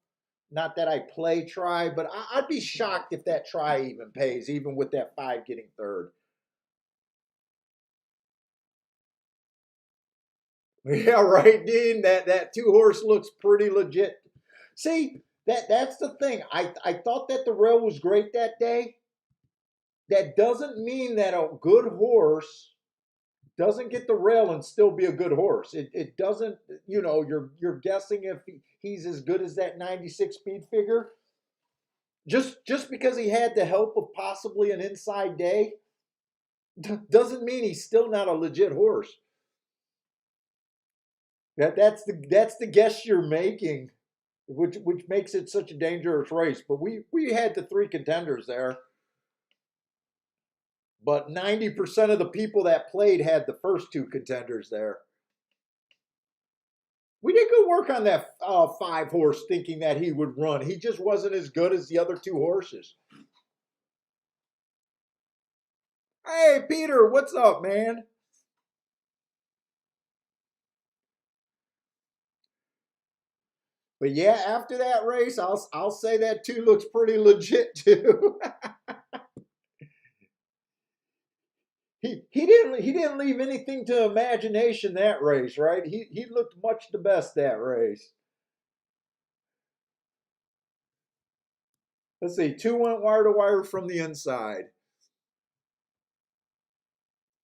Not that I play try, but I'd be shocked if that try even pays, even with that 5 getting third. Yeah, right, Dean. That 2 horse looks pretty legit. See, that's the thing. I thought that the rail was great that day. That doesn't mean that a good horse doesn't get the rail and still be a good horse. It doesn't, you're guessing if he's as good as that 96 speed figure. Just because he had the help of possibly an inside day doesn't mean he's still not a legit horse. That's the guess you're making, which makes it such a dangerous race. But we had the three contenders there, but 90% of the people that played had the first two contenders there. We did good work on that 5 horse, thinking that he would run. He just wasn't as good as the other 2 horses. Hey, Peter, what's up, man? But yeah, after that race, I'll say that 2 looks pretty legit too. he didn't leave anything to imagination that race, right? He looked much the best that race. Let's see, 2 went wire to wire from the inside,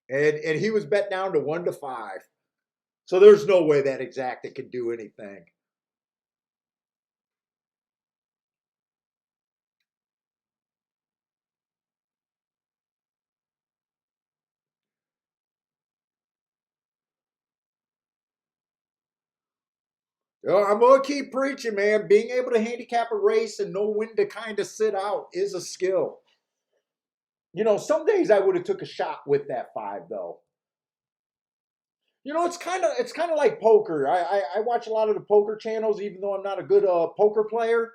and he was bet down to 1-5. So there's no way that exacta could do anything. I'm gonna keep preaching, man. Being able to handicap a race and know when to kind of sit out is a skill. Some days I would have took a shot with that 5 though. It's kind of like poker. I watch a lot of the poker channels, even though I'm not a good poker player,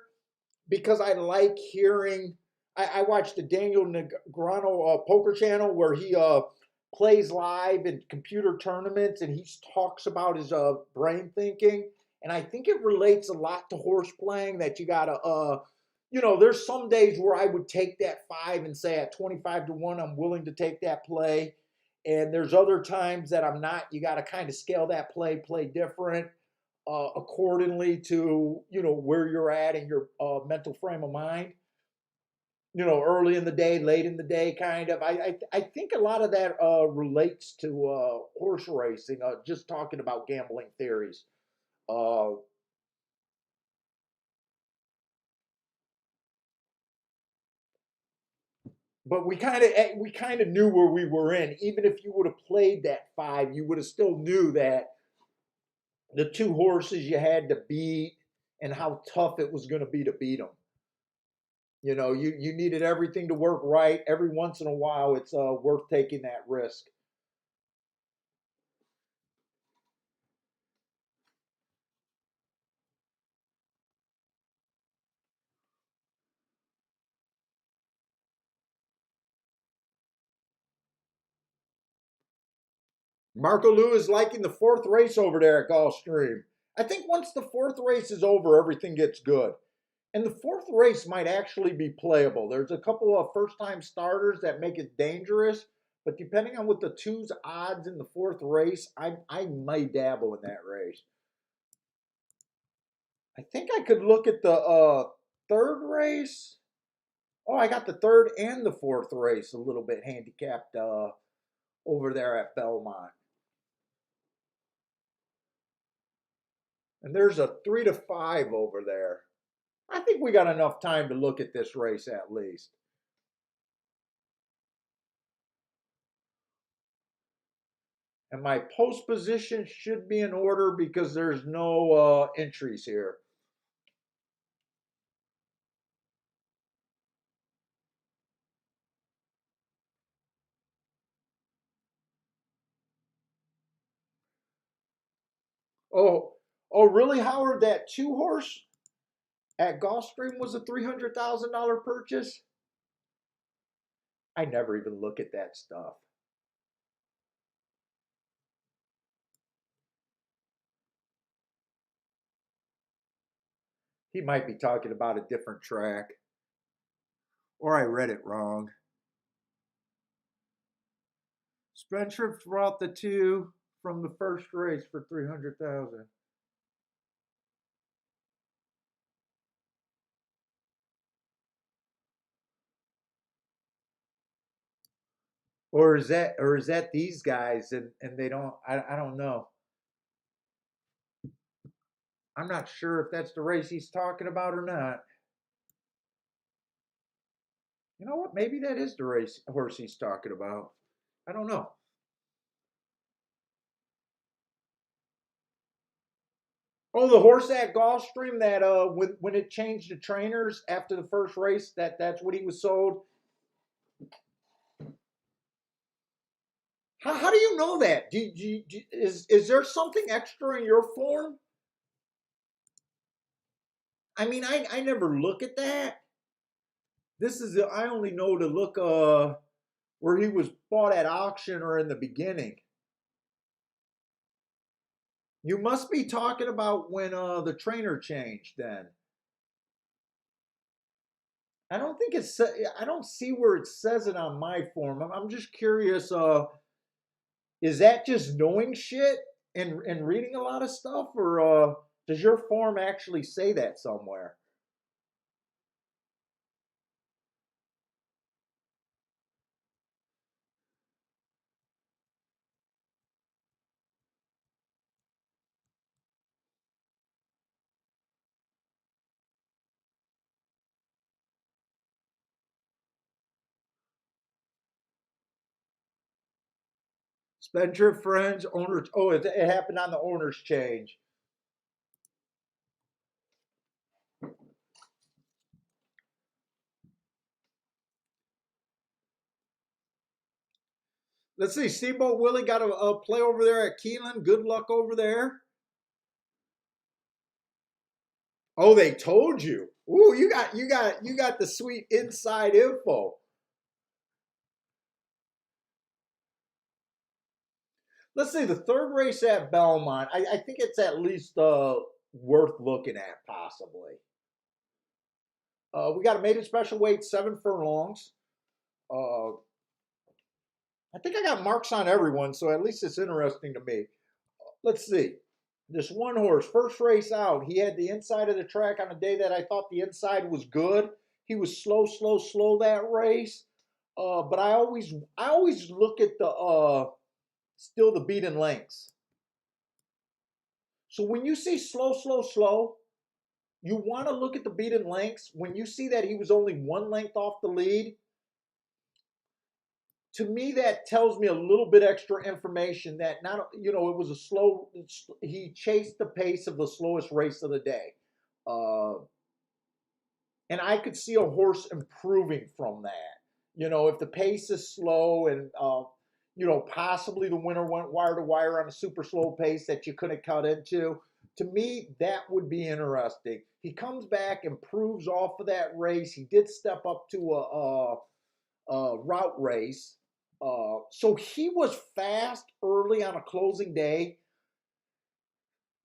because I like hearing. I watch the Daniel Negreanu poker channel where he plays live in computer tournaments, and he talks about his brain thinking, and I think it relates a lot to horse playing. That you gotta there's some days where I would take that 5 and say at 25-1, I'm willing to take that play. And there's other times that I'm not. You got to kind of scale that play different accordingly to, where you're at in your mental frame of mind. Early in the day, late in the day, kind of. I think a lot of that relates to horse racing, just talking about gambling theories. Uh, but we kind of knew where we were in. Even if you would have played that 5, you would have still knew that the 2 horses you had to beat and how tough it was going to be to beat them. You needed everything to work right. Every once in a while, it's worth taking that risk. Marco Lewis liking the 4th race over there at Gulfstream. I think once the 4th race is over, everything gets good. And the 4th race might actually be playable. There's a couple of first-time starters that make it dangerous, but depending on what the two's odds in the 4th race, I might dabble in that race. I think I could look at the 3rd race. Oh, I got the 3rd and the 4th race a little bit handicapped over there at Belmont. And there's a 3-5 over there. I think we got enough time to look at this race at least. And my post position should be in order because there's no entries here. Oh, oh, really, Howard? That 2 horse at Gulfstream was a $300,000 purchase? I never even look at that stuff. He might be talking about a different track, or I read it wrong. Spencer brought the 2 from the first race for 300,000. Or is that these guys and they don't I don't know. I'm not sure if that's the race he's talking about or not. You know what? Maybe that is the race horse he's talking about. I don't know. Oh, the horse at Gulfstream that when it changed the trainers after the first race, that's what he was sold. How do you know that? Is there something extra in your form? I mean, I never look at that. I only know to look where he was bought at auction or in the beginning. You must be talking about when the trainer changed then. I don't think I don't see where it says it on my form. I'm just curious is that just knowing shit and reading a lot of stuff or does your form actually say that somewhere? Spencer Friends, owners. Oh, it happened on the owner's change. Let's see. Steamboat Willie got a play over there at Keeneland. Good luck over there. Oh, they told you. Ooh, you got the sweet inside info. Let's see the third race at Belmont. I think it's at least worth looking at possibly. We got a maiden special weight 7 furlongs. Uh, I think I got marks on everyone, so at least it's interesting to me. Let's see. This one horse, first race out, he had the inside of the track on a day that I thought the inside was good. He was slow, slow, slow that race. But I always look at the still the beaten lengths. So when you see slow, slow, slow, you want to look at the beaten lengths. When you see that he was only 1 length off the lead, to me that tells me a little bit extra information that not it was a slow. He chased the pace of the slowest race of the day, uh, and I could see a horse improving from that. If the pace is slow and possibly the winner went wire to wire on a super slow pace that you couldn't cut into. To me, that would be interesting. He comes back, improves off of that race. He did step up to a route race. So he was fast early on a closing day.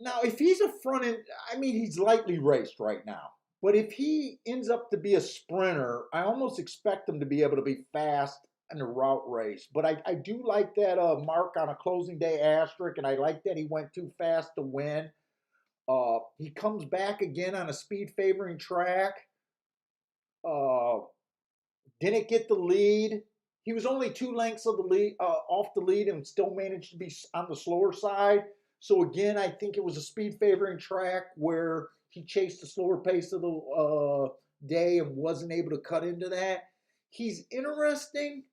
Now, if he's a front end, I mean, he's lightly raced right now. But if he ends up to be a sprinter, I almost expect him to be able to be fast in a route race. But I do like that mark on a closing day asterisk, and I like that he went too fast to win. He comes back again on a speed favoring track. Uh, didn't get the lead. He was only 2 lengths of the lead off the lead and still managed to be on the slower side. So again, I think it was a speed favoring track where he chased the slower pace of the day and wasn't able to cut into that. He's interesting.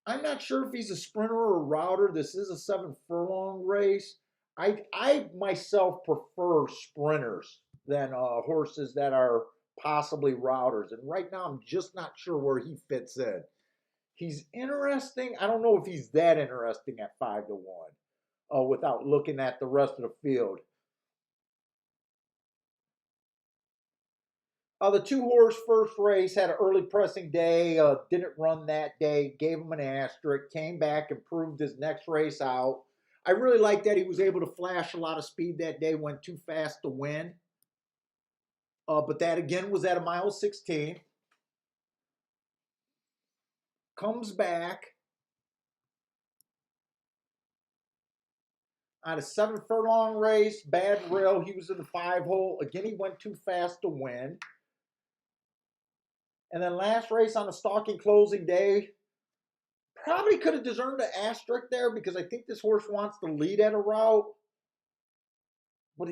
I'm not sure if he's a sprinter or a router. This is a 7 furlong race. I myself prefer sprinters than horses that are possibly routers. And right now, I'm just not sure where he fits in. He's interesting. I don't know if he's that interesting at 5 to 1 without looking at the rest of the field. The 2 horse first race had an early pressing day, didn't run that day, gave him an asterisk, came back, improved his next race out. I really like that he was able to flash a lot of speed that day, went too fast to win. But that again was at a mile 16. Comes back on a 7 furlong race, bad rail. He was in the 5 hole. Again, he went too fast to win. And then last race on a stalking closing day, probably could have deserved an asterisk there because I think this horse wants to lead at a route. But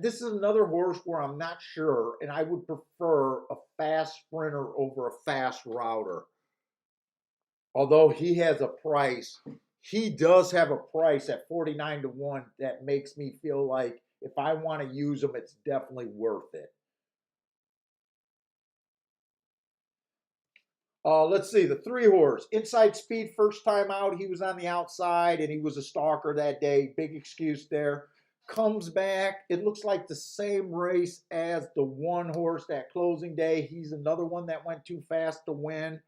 this is another horse where I'm not sure, and I would prefer a fast sprinter over a fast router. Although he has a price, he does have a price at 49 to 1 that makes me feel like if I want to use them, it's definitely worth it. Let's see, the 3-horse. Inside Speed, first time out, he was on the outside and he was a stalker that day. Big excuse there. Comes back. It looks like the same race as the 1-horse that closing day. He's another one that went too fast to win.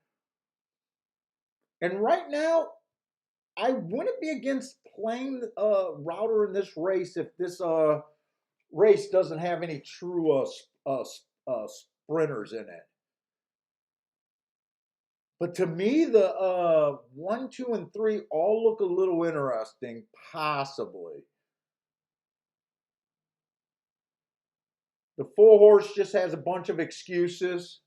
And right now, I wouldn't be against playing Router in this race if this race doesn't have any true sprinters in it. But to me, the 1, 2, and 3 all look a little interesting, possibly. The 4-horse just has a bunch of excuses.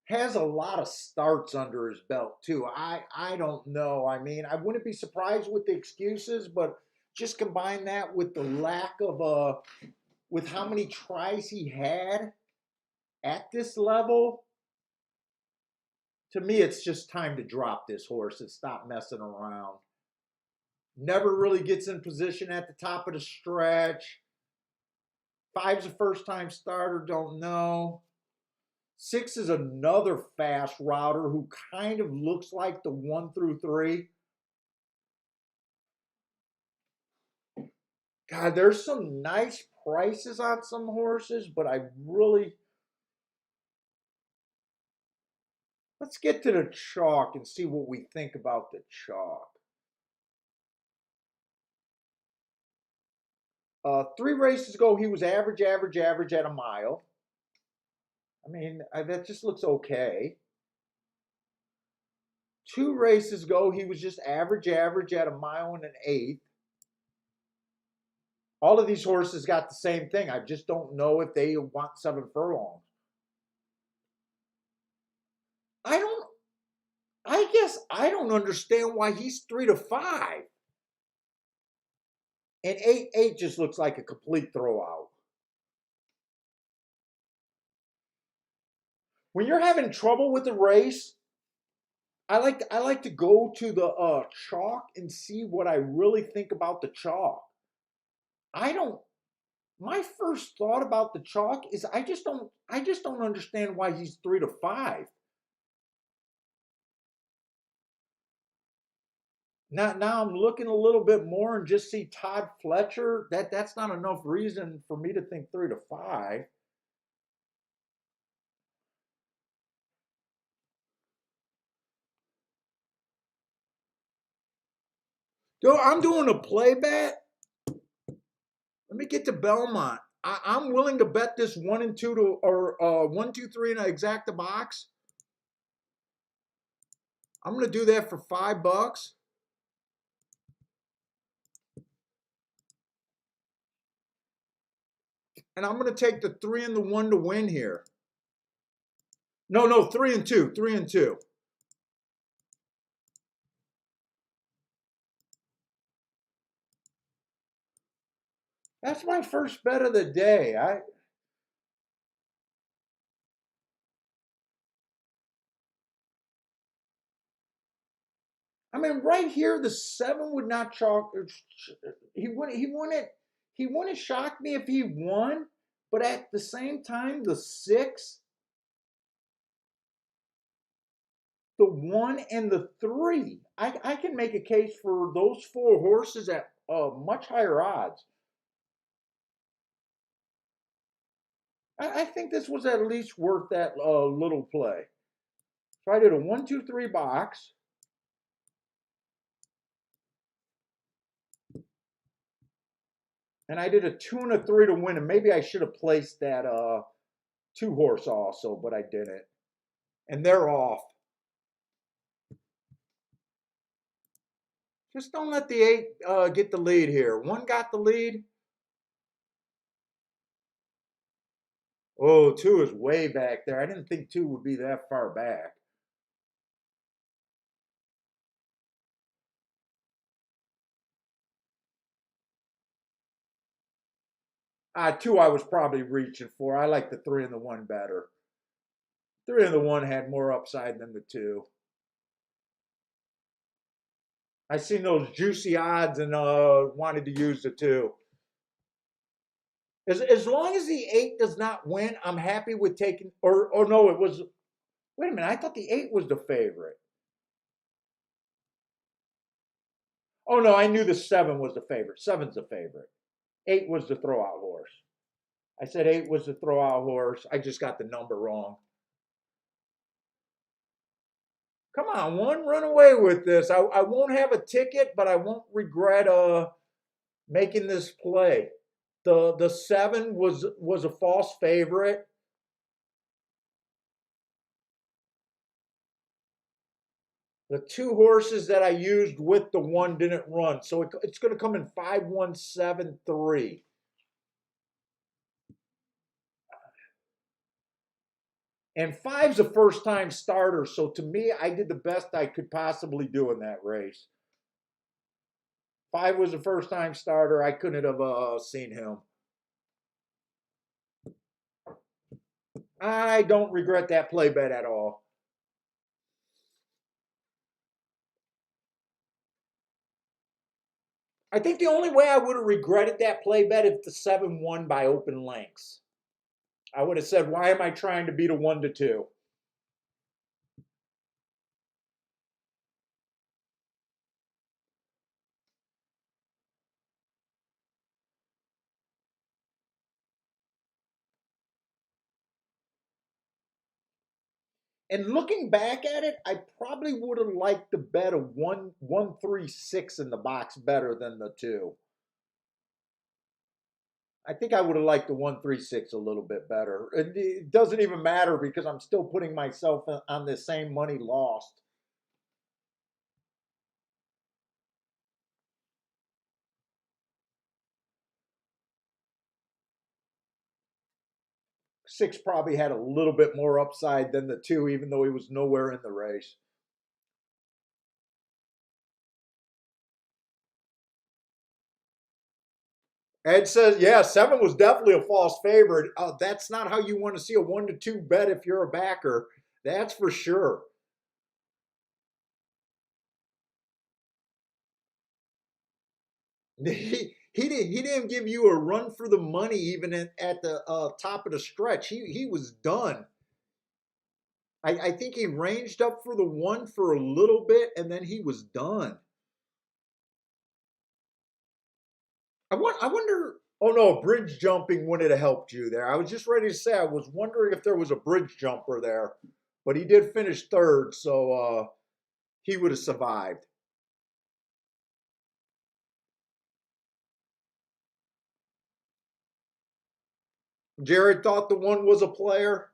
Has a lot of starts under his belt, too. I don't know. I mean, I wouldn't be surprised with the excuses, but just combine that with the lack of, with how many tries he had at this level. To me, it's just time to drop this horse and stop messing around. Never really gets in position at the top of the stretch. 5's a first-time starter, don't know. 6 is another fast router who kind of looks like the 1 through 3. God, there's some nice prices on some horses, but I really... Let's get to the chalk and see what we think about the chalk. 3 races ago, he was average at a mile. I mean, that just looks okay. 2 races ago, he was just average at a mile and an eighth. All of these horses got the same thing. I just don't know if they want 7 furlongs. I guess I don't understand why he's 3 to 5. And 8 just looks like a complete throwout. When you're having trouble with the race, I like to go to the chalk and see what I really think about the chalk. My first thought about the chalk is I just don't understand why he's 3 to 5. Now I'm looking a little bit more and just see Todd Fletcher. That's not enough reason for me to think 3 to 5. I'm doing a play bet. Let me get to Belmont. I'm willing to bet this 1 and 2 to or 1, 2, 3 in an exacta box. I'm gonna do that for $5. And I'm gonna take the 3 and the 1 to win here. No, 3 and 2. 3 and 2. That's my first bet of the day. I mean, right here, the 7 would not chalk. He wouldn't shock me if he won. But at the same time, the 6, the 1, and the 3, I can make a case for those 4 horses at much higher odds. I think this was at least worth that little play. So I did a 1, 2, 3 box. And I did a 2 and a 3 to win. And maybe I should have placed that 2-horse also, but I didn't. And they're off. Just don't let the 8 get the lead here. 1 got the lead. Oh, 2 is way back there. I didn't think 2 would be that far back. Two I was probably reaching for. I like the 3 and the 1 better. 3 and the 1 had more upside than the 2. I seen those juicy odds and wanted to use the 2. As long as the 8 does not win, I'm happy with taking. Or no, it was. Wait a minute. I thought the 8 was the favorite. Oh no, I knew the 7 was the favorite. Seven's the favorite. 8 was the throwout horse. I said 8 was the throwout horse. I just got the number wrong. Come on, one, run away with this. I won't have a ticket, but I won't regret making this play. The 7 was a false favorite. The 2 horses that I used with the 1 didn't run, so it's going to come in 5173. And 5's a first time starter, so to me, I did the best I could possibly do in that race. 5 was a first time starter. I couldn't have seen him. I don't regret that play bet at all. I think the only way I would have regretted that play bet if the 7 won by open lengths. I would have said, why am I trying to beat a 1-2? And looking back at it, I probably would have liked to bet a 1-3-6 in the box better than the 2. I think I would have liked the 1-3-6 a little bit better. It doesn't even matter because I'm still putting myself on the same money lost. Six probably had a little bit more upside than the 2, even though he was nowhere in the race. Ed says, yeah, 7 was definitely a false favorite. That's not how you want to see a 1-2 bet if you're a backer. That's for sure. He didn't give you a run for the money even at the top of the stretch. He was done. I think he ranged up for the 1 for a little bit and then he was done. I wonder. Oh no, bridge jumping wouldn't have helped you there. I was just ready to say I was wondering if there was a bridge jumper there, but he did finish third, so he would have survived. Jared thought the 1 was a player.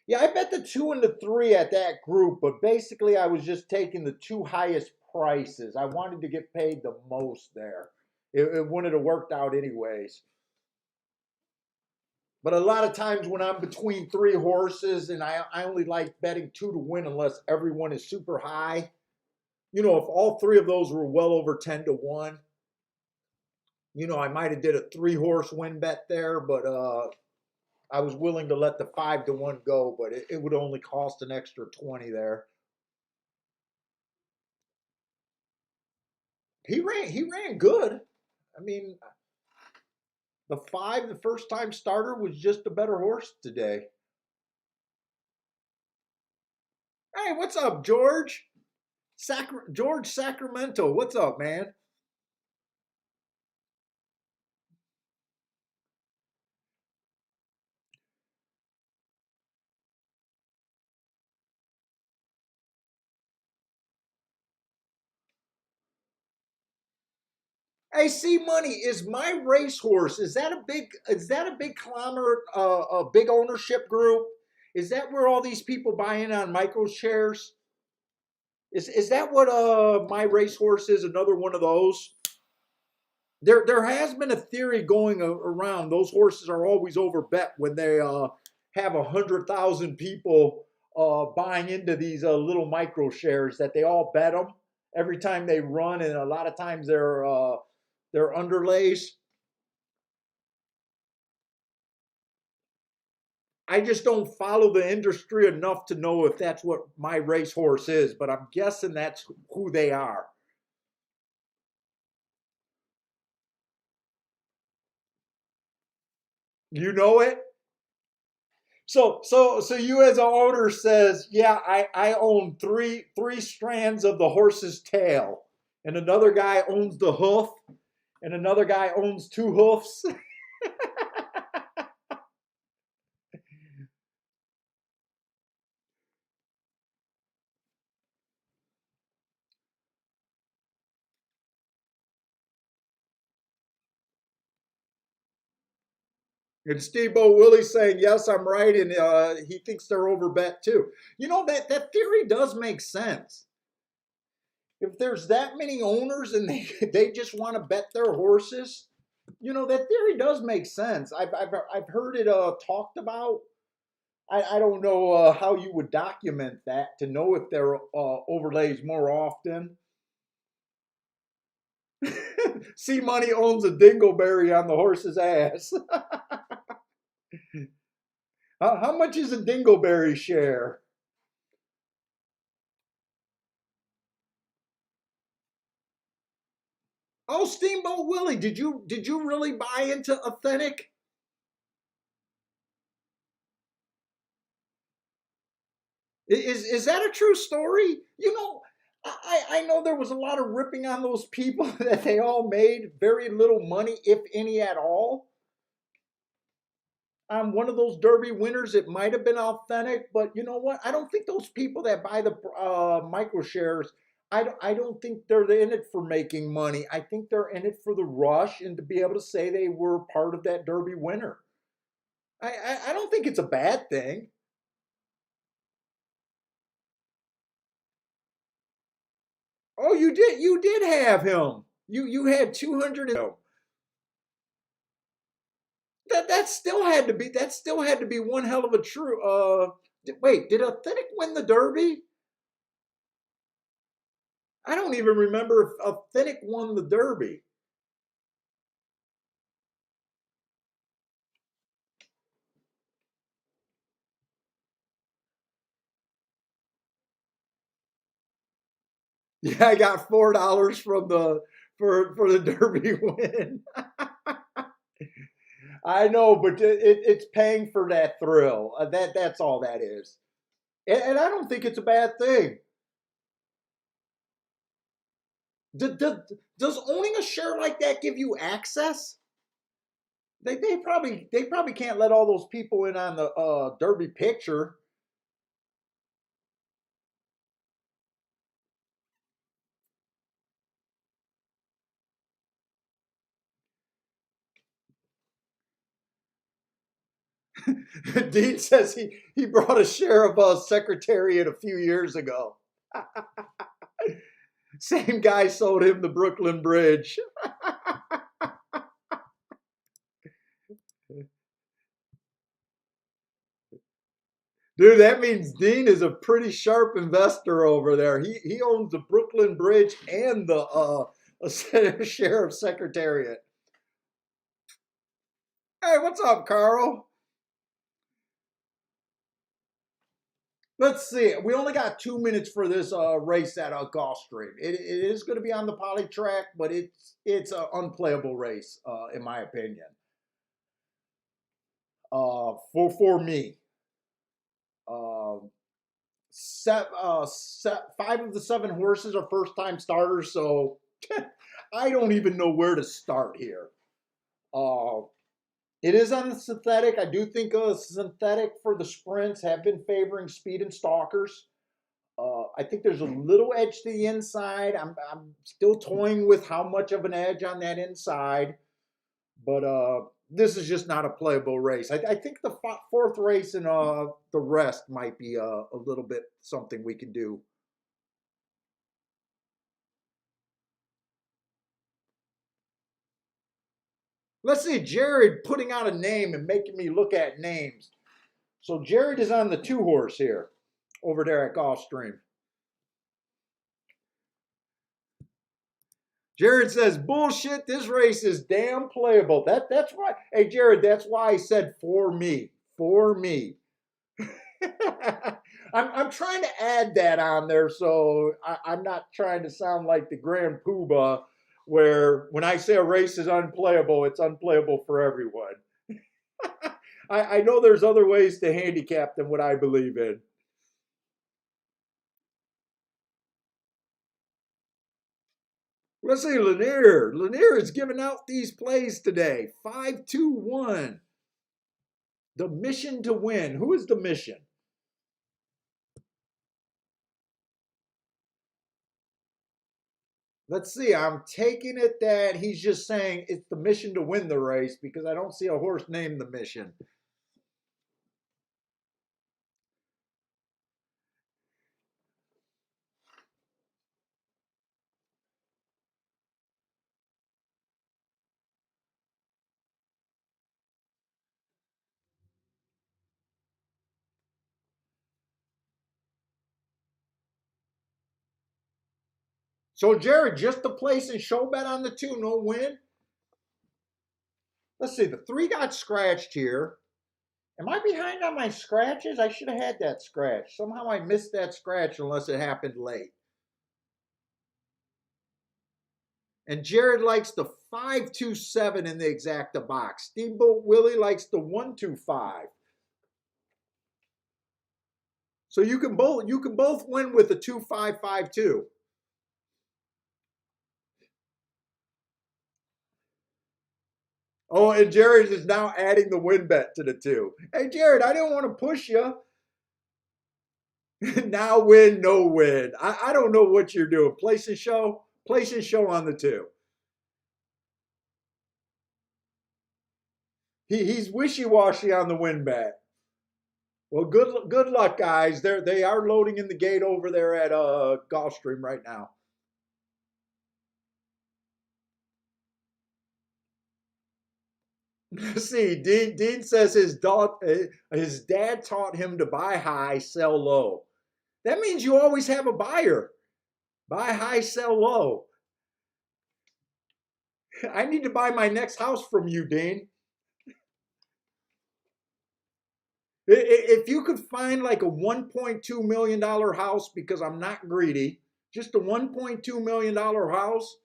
Yeah, I bet the 2 and the 3 at that group, but basically I was just taking the 2 highest prices. I wanted to get paid the most there. It wouldn't have worked out anyways. But a lot of times when I'm between 3 horses and I only like betting 2 to win unless everyone is super high. You know, if all 3 of those were well over 10 to 1, you know, I might have did a 3 horse win bet there, but I was willing to let the 5 to 1 go, but it would only cost an extra 20 there. He ran good. I mean, the 5, the first time starter, was just a better horse today. Hey, what's up, George? George Sacramento, what's up, man? Hey, C Money, is my racehorse? Is that a big conglomerate, a big ownership group? Is that where all these people buy in on micro shares? Is that what my racehorse is? Another one of those? There has been a theory going around. Those horses are always overbet when they have 100,000 people buying into these little micro shares. That they all bet them every time they run, and a lot of times they're underlays. I just don't follow the industry enough to know if that's what my racehorse is, but I'm guessing that's who they are. You know it? So you as an owner says, yeah, I own three strands of the horse's tail, and another guy owns the hoof, and another guy owns two hoofs. And Steamboat Willie's saying, yes, I'm right, and he thinks they're overbet too. You know, that theory does make sense. If there's that many owners and they just want to bet their horses, you know, that theory does make sense. I've heard it talked about. I don't know how you would document that to know if there are overlays more often. C Money owns a dingleberry on the horse's ass. How much is a dingleberry share? Oh, Steamboat Willie, did you really buy into Authentic? Is that a true story? You know, I know there was a lot of ripping on those people that they all made very little money, if any at all. One of those Derby winners, it might have been Authentic, but you know what? I don't think those people that buy the micro shares, I don't think they're in it for making money. I think they're in it for the rush and to be able to say they were part of that Derby winner. I don't think it's a bad thing. Oh, you did have him. You had 200 him. That still had to be one hell of a true. Wait, did Authentic win the Derby? I don't even remember if Authentic won the Derby. Yeah, I got $4 from the for the Derby win. I know, but it's paying for that thrill. That's all that is, and I don't think it's a bad thing. Does owning a share like that give you access? They probably can't let all those people in on the Derby picture. Dean says he brought a share of Secretariat a few years ago. Same guy sold him the Brooklyn Bridge. Dude, that means Dean is a pretty sharp investor over there. He owns the Brooklyn Bridge and the share of Secretariat. Hey, what's up, Carl? Let's see. We only got 2 minutes for this race at Gulfstream. It is going to be on the poly track, but it's an unplayable race, in my opinion. For me, uh, five of the seven horses are first time starters, so I don't even know where to start here. Uh, it is on the synthetic. I do think synthetic for the sprints have been favoring speed and stalkers. I think there's a little edge to the inside. I'm still toying with how much of an edge on that inside, but this is just not a playable race. I think the fourth race and the rest might be a little bit something we can do. Let's see, Jared putting out a name and making me look at names. So Jared is on the two horse here over there at Gulfstream. Jared says, bullshit, this race is damn playable. That's why. Hey, Jared, that's why I said for me. For me. I'm trying to add that on there so I'm not trying to sound like the Grand Poobah where when I say a race is unplayable, it's unplayable for everyone. I know there's other ways to handicap than what I believe in. Let's see, Lanier. Lanier is giving out these plays today. 5-2-1. The mission to win. Who is the mission? Let's see. I'm taking it that he's just saying it's the mission to win the race because I don't see a horse named the mission. So, Jared, just the place and show bet on the 2, no win? Let's see. The 3 got scratched here. Am I behind on my scratches? I should have had that scratch. Somehow I missed that scratch unless it happened late. And Jared likes the 5-2-7 in the exacta box. Steamboat Willie likes the 1-2-5. So you can both win with the 2-5-5-2. Oh, and Jared is now adding the win bet to the 2. Hey, Jared, I didn't want to push you. Now win, no win. I don't know what you're doing. Place and show on the 2. He's wishy-washy on the win bet. Well, good luck, guys. They are loading in the gate over there at Gulfstream right now. See, Dean says his dad taught him to buy high, sell low. That means you always have a buyer. Buy high, sell low. I need to buy my next house from you, Dean. If you could find like a $1.2 million house, because I'm not greedy, just a $1.2 million house,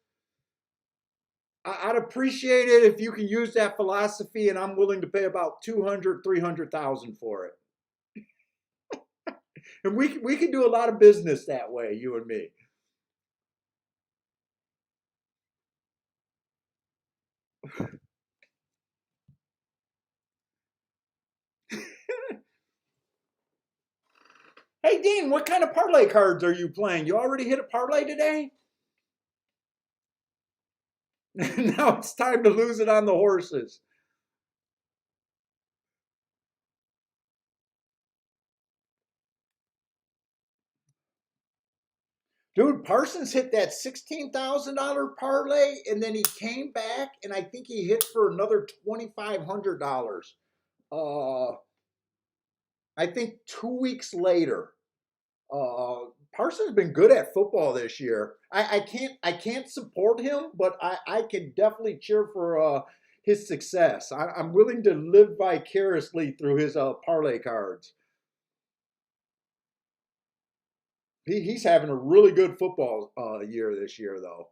I'd appreciate it if you can use that philosophy, and I'm willing to pay about $200,000, $300,000 for it. And we can do a lot of business that way, you and me. Hey, Dean, what kind of parlay cards are you playing? You already hit a parlay today? Now it's time to lose it on the horses. Dude, Parsons hit that $16,000 parlay, and then he came back, and I think he hit for another $2,500. I think 2 weeks later. Parsons been good at football this year. I can't support him, but I can definitely cheer for his success. I'm willing to live vicariously through his parlay cards. He's having a really good football year this year, though.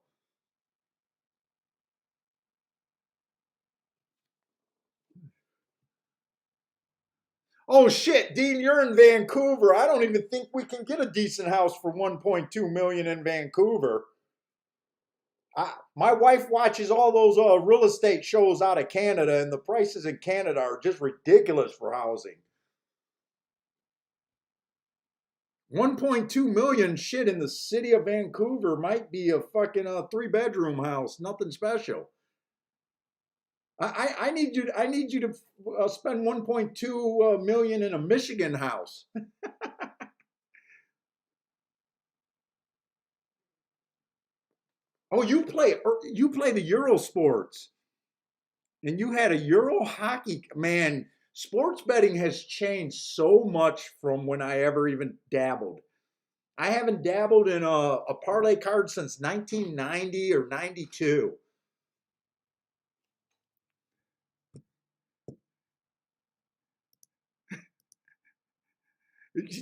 Oh shit, Dean, you're in Vancouver. I don't even think we can get a decent house for 1.2 million in Vancouver. My wife watches all those real estate shows out of Canada, and the prices in Canada are just ridiculous for housing. 1.2 million shit in the city of Vancouver might be a fucking 3-bedroom house, nothing special. I need you to spend 1.2 million in a Michigan house. Oh, you play the Euro sports, and you had a Euro hockey. Man, sports betting has changed so much from when I ever even dabbled. I haven't dabbled in a parlay card since 1990 or 92.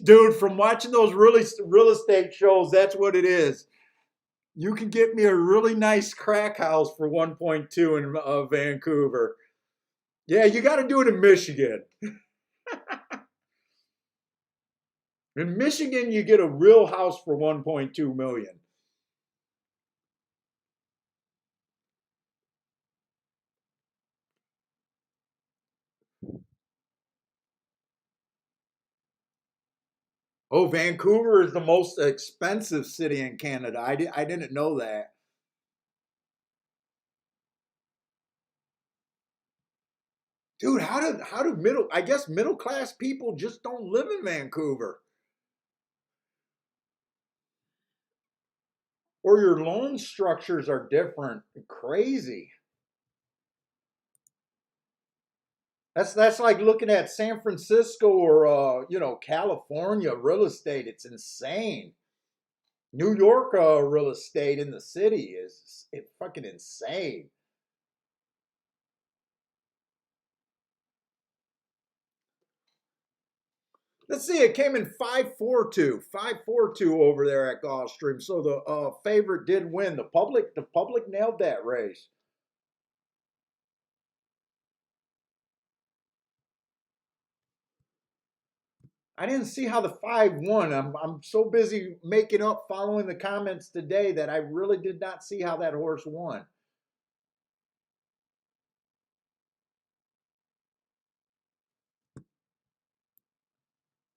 Dude, from watching those really real estate shows, that's what it is. You can get me a really nice crack house for 1.2 in Vancouver. Yeah, you got to do it in Michigan. In Michigan, you get a real house for 1.2 million. Oh, Vancouver is the most expensive city in Canada. I didn't know that. Dude, how do middle I guess middle class people just don't live in Vancouver. Or your loan structures are different. Crazy. That's like looking at San Francisco or California real estate. It's insane. New York real estate in the city is fucking insane. Let's see, it came in 542, 542 over there at Gulfstream. So the favorite did win. The public nailed that race. I didn't see how the 5 won. I'm so busy making up following the comments today that I really did not see how that horse won.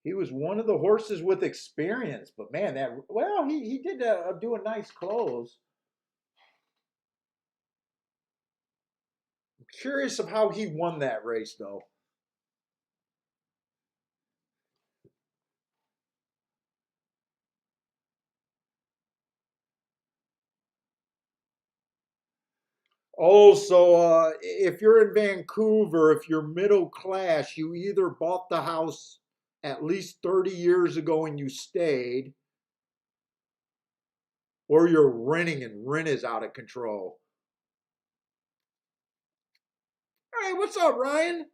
He was one of the horses with experience, but man, he did do a nice close. I'm curious of how he won that race though. Oh, so if you're in Vancouver, if you're middle class, you either bought the house at least 30 years ago and you stayed, or you're renting and rent is out of control. Hey, what's up, Ryan?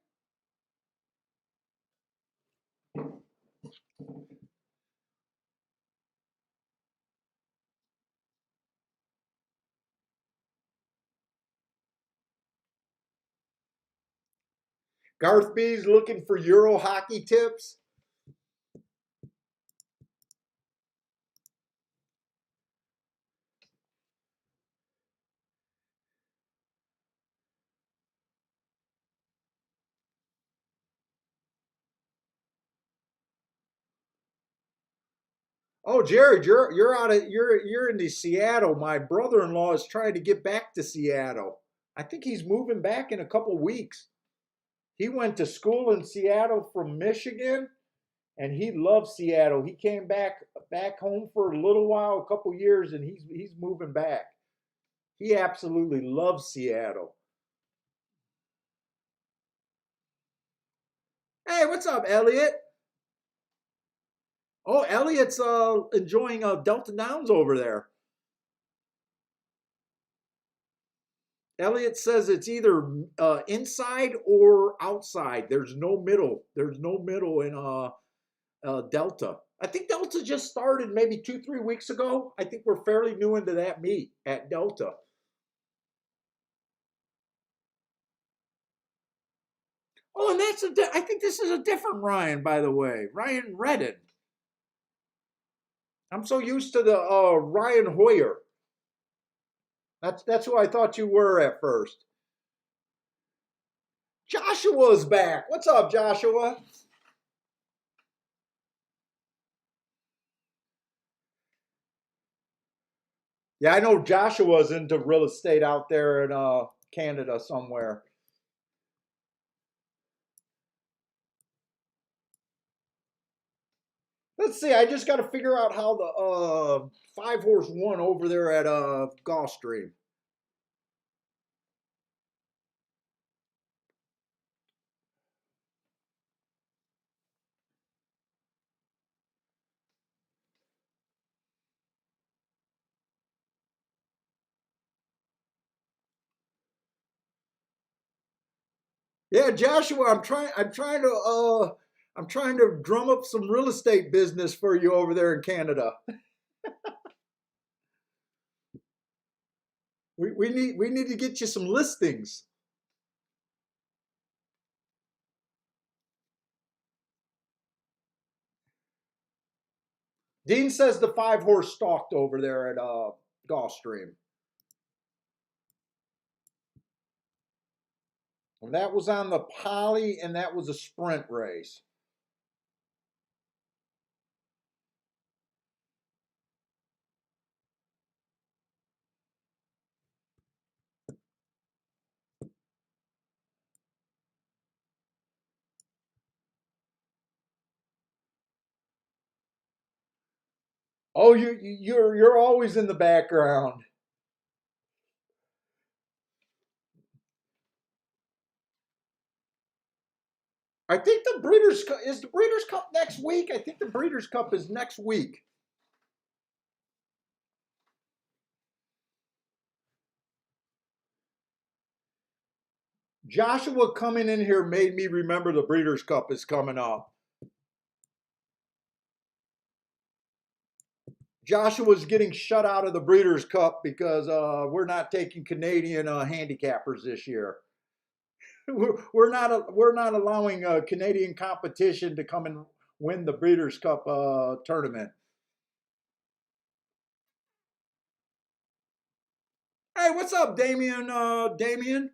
Garth B's looking for Euro hockey tips. Oh, Jared, you're in the Seattle. My brother-in-law is trying to get back to Seattle. I think he's moving back in a couple weeks. He went to school in Seattle from Michigan, and he loves Seattle. He came back home for a little while, a couple years, and he's moving back. He absolutely loves Seattle. Hey, what's up, Elliot? Oh, Elliot's enjoying Delta Downs over there. Elliot says it's either inside or outside. There's no middle. There's no middle in Delta. I think Delta just started maybe 2, 3 weeks ago. I think we're fairly new into that meet at Delta. Oh, and I think this is a different Ryan, by the way. Ryan Redden. I'm so used to the Ryan Hoyer. That's who I thought you were at first. Joshua's back. What's up, Joshua? Yeah, I know Joshua's into real estate out there in Canada somewhere. Let's see. I just got to figure out how the 5 horse won over there at Gulfstream. Yeah, Joshua, I'm trying to drum up some real estate business for you over there in Canada. We need to get you some listings. Dean says the 5-horse stalked over there at Gulfstream. And that was on the Poly, and that was a sprint race. Oh, you're always in the background. I think the Breeders' Cup is the Breeders' Cup next week. I think the Breeders' Cup is next week. Joshua coming in here made me remember the Breeders' Cup is coming up. Joshua's getting shut out of the Breeders' Cup because we're not taking Canadian handicappers this year. We're not allowing Canadian competition to come and win the Breeders' Cup tournament. Hey, what's up, Damien? Damien?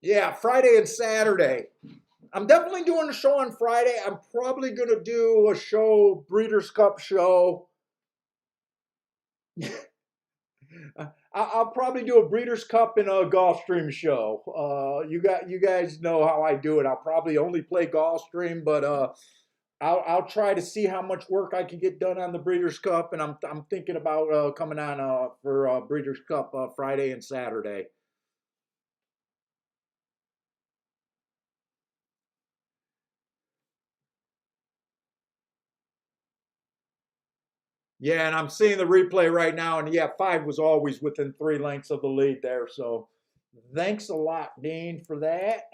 Yeah, Friday and Saturday. I'm definitely doing a show on Friday. I'm probably gonna do a show, Breeders' Cup show. I'll probably do a Breeders' Cup and a Gulfstream show. You guys know how I do it. I'll probably only play Gulfstream, but I'll try to see how much work I can get done on the Breeders' Cup, and I'm thinking about coming on for Breeders' Cup Friday and Saturday. Yeah, and I'm seeing the replay right now, and yeah, 5 was always within 3 lengths of the lead there. So thanks a lot, Dean, for that.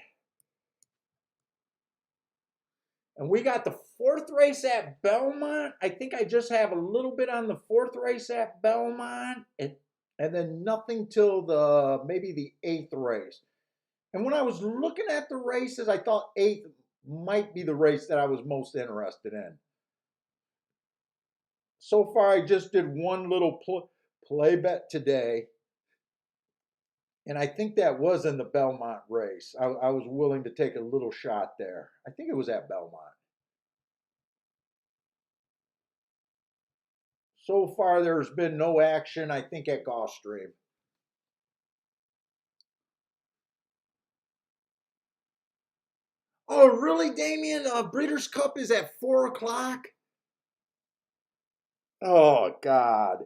And we got the 4th race at Belmont. I think I just have a little bit on the 4th race at Belmont, and then nothing till the maybe the 8th race. And when I was looking at the races, I thought 8th might be the race that I was most interested in. So far, I just did one little play bet today, and I think that was in the Belmont race. I was willing to take a little shot there. I think it was at Belmont. So far, there's been no action, I think, at Gulfstream. Oh, really, Damien? Breeders' Cup is at 4 o'clock? Oh, God.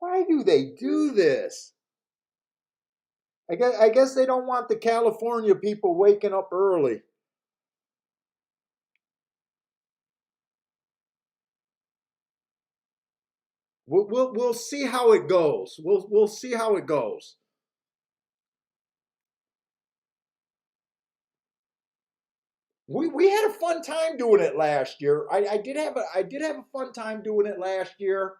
Why do they do this? I guess they don't want the California people waking up early. We'll see how it goes. We'll see how it goes. We had a fun time doing it last year. I did have a fun time doing it last year.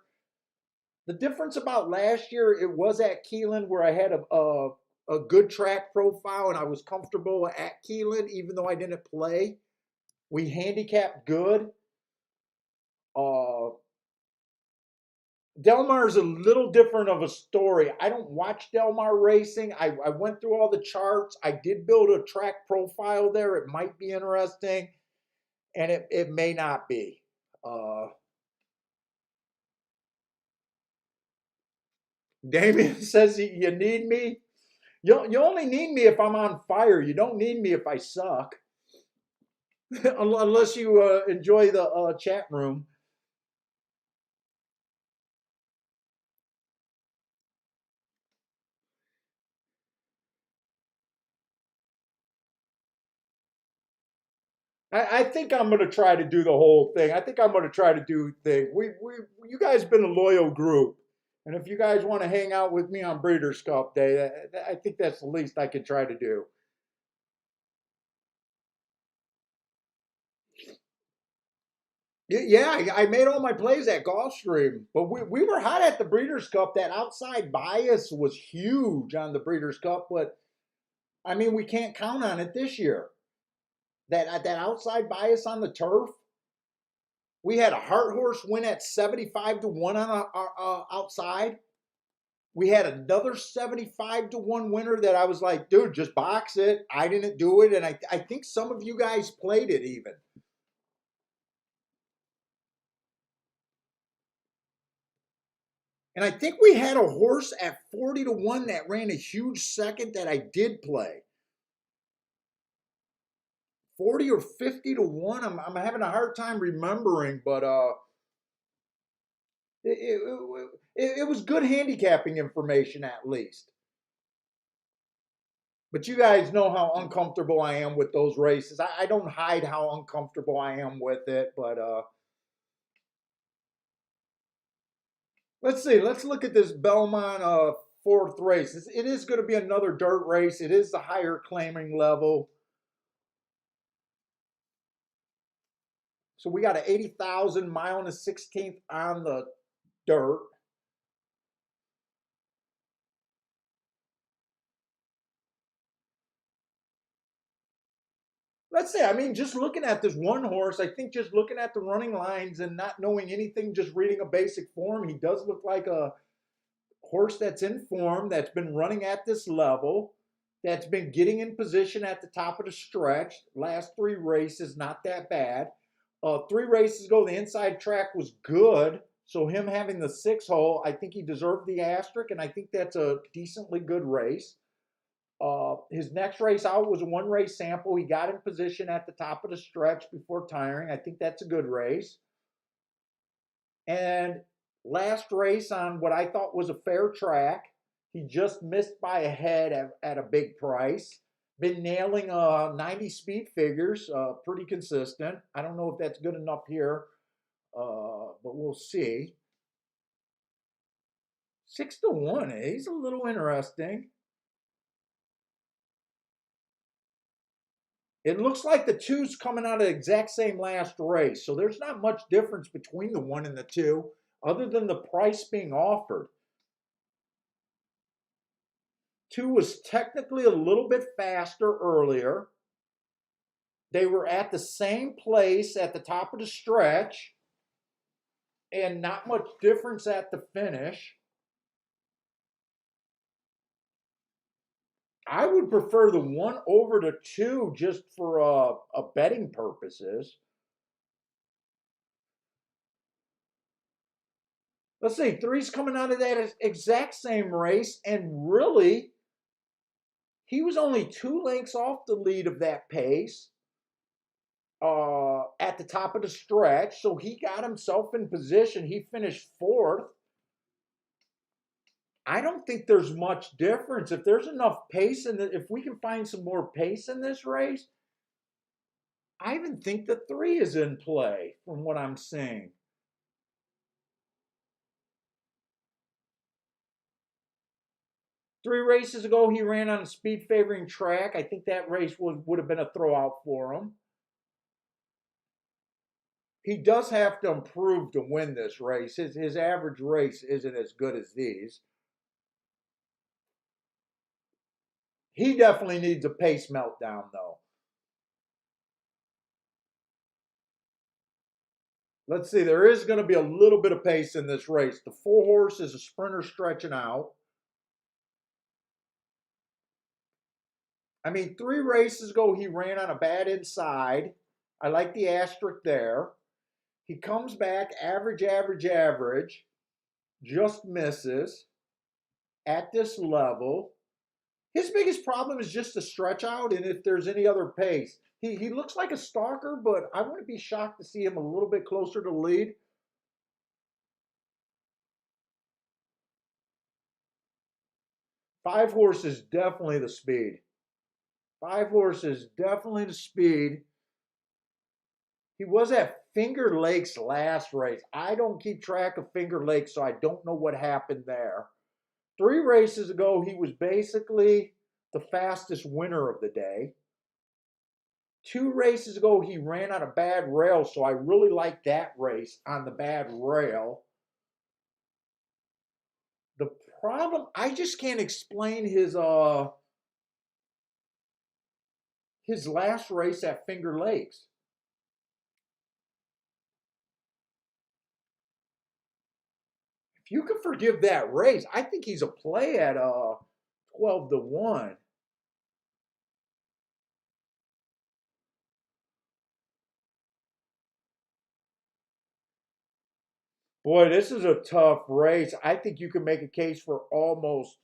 The difference about last year, it was at Keeneland where I had a good track profile and I was comfortable at Keeneland, even though I didn't play. We handicapped good. Uh, Del Mar is a little different of a story. I don't watch Del Mar racing. I went through all the charts. I did build a track profile there. It might be interesting, and it may not be. Uh, Damien says you need me. You only need me if I'm on fire. You don't need me if I suck, unless you enjoy the chat room. I think I'm going to try to do the whole thing. I think I'm going to try to do the thing. You guys been a loyal group, and if you guys want to hang out with me on Breeders' Cup Day, I think that's the least I can try to do. Yeah, I made all my plays at Gulfstream, but we were hot at the Breeders' Cup. That outside bias was huge on the Breeders' Cup, but I mean, we can't count on it this year. That outside bias on the turf. We had a Heart Horse win at 75 to 1 on outside. We had another 75 to 1 winner that I was like, dude, just box it. I didn't do it, and I think some of you guys played it even. And I think we had a horse at 40 to 1 that ran a huge second that I did play. 40 or 50 to 1. I'm having a hard time remembering, but it, it was good handicapping information at least. But you guys know how uncomfortable I am with those races. I don't hide how uncomfortable I am with it, but let's see. Let's look at this Belmont fourth race. It is going to be another dirt race. It is the higher claiming level. So we got an 80,000 mile and a 16th on the dirt. Let's say, I mean, just looking at this one horse, I think just looking at the running lines and not knowing anything, just reading a basic form, he does look like a horse that's in form, that's been running at this level, that's been getting in position at the top of the stretch. Last three races, not that bad. 3 races ago, the inside track was good. So him having the 6 hole, I think he deserved the asterisk, and I think that's a decently good race. His next race out was a 1 race sample. He got in position at the top of the stretch before tiring. I think that's a good race. And last race on what I thought was a fair track, he just missed by a head at a big price. Been nailing 90 speed figures, pretty consistent. I don't know if that's good enough here, but we'll see. 6 to 1, he's a little interesting. It looks like the two's coming out of the exact same last race. So there's not much difference between the 1 and the 2 other than the price being offered. 2 was technically a little bit faster earlier. They were at the same place at the top of the stretch and not much difference at the finish. I would prefer the 1 over the 2 just for betting purposes. Let's see, 3's coming out of that exact same race, and really, he was only 2 lengths off the lead of that pace at the top of the stretch. So he got himself in position. He finished 4th. I don't think there's much difference. If there's enough pace if we can find some more pace in this race, I even think the 3 is in play from what I'm seeing. Three races ago, he ran on a speed favoring track. I think that race would have been a throwout for him. He does have to improve to win this race. His average race isn't as good as these. He definitely needs a pace meltdown, though. Let's see, there is going to be a little bit of pace in this race. The 4 horse is a sprinter stretching out. I mean, 3 races ago, he ran on a bad inside. I like the asterisk there. He comes back average, average, average, just misses at this level. His biggest problem is just the stretch out and if there's any other pace. He looks like a stalker, but I wouldn't be shocked to see him a little bit closer to lead. 5 horse is definitely the speed. 5 horse is definitely the speed. He was at Finger Lakes last race. I don't keep track of Finger Lakes, so I don't know what happened there. 3 races ago, he was basically the fastest winner of the day. 2 races ago, he ran on a bad rail, so I really like that race on the bad rail. The problem, I just can't explain his last race at Finger Lakes. If you can forgive that race, I think he's a play at 12-1. Boy, this is a tough race. I think you can make a case for almost.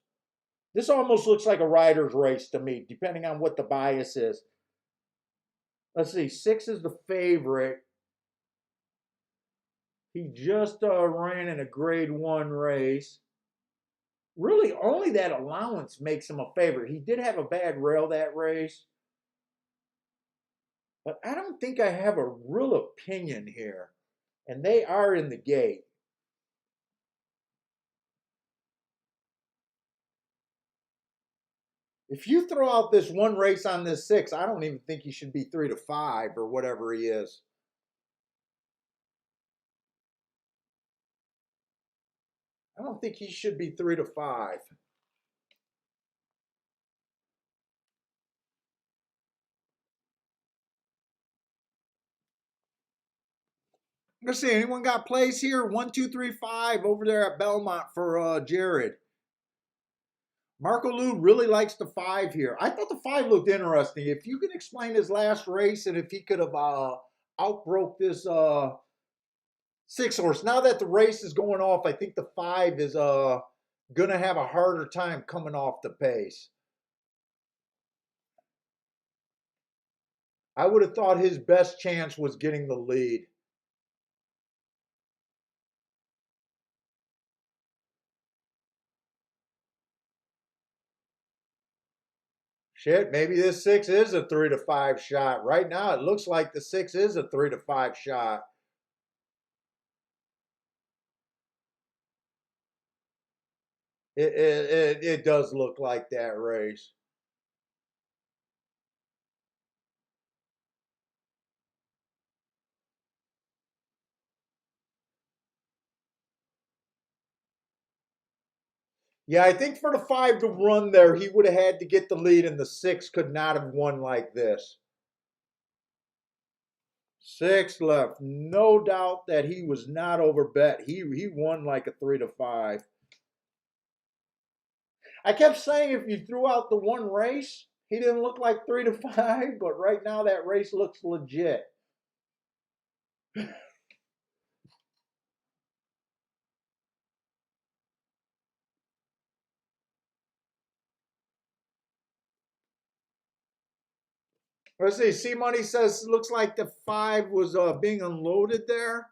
This almost looks like a rider's race to me, depending on what the bias is. Let's see, 6 is the favorite. He just ran in a grade 1 race. Really, only that allowance makes him a favorite. He did have a bad rail that race. But I don't think I have a real opinion here. And they are in the gate. If you throw out this one race on this 6, I don't even think he should be 3-5 or whatever he is. I don't think he should be 3-5. Let's see, anyone got plays here? 1, 2, 3, 5 over there at Belmont for Jared. Marco Lou really likes the 5 here. I thought the 5 looked interesting. If you can explain his last race and if he could have outbroke this 6 horse. Now that the race is going off, I think the 5 is going to have a harder time coming off the pace. I would have thought his best chance was getting the lead. Shit, maybe this 6 is a 3-5 shot. Right now, it looks like the 6 is a 3-5 shot. It does look like that race. Yeah, I think for the 5 to run there, he would have had to get the lead, and the 6 could not have won like this. 6 left. No doubt that he was not overbet. He won like a 3-5. I kept saying if you threw out the one race, he didn't look like 3-5, but right now that race looks legit. Let's see. C Money says looks like the 5 was being unloaded there.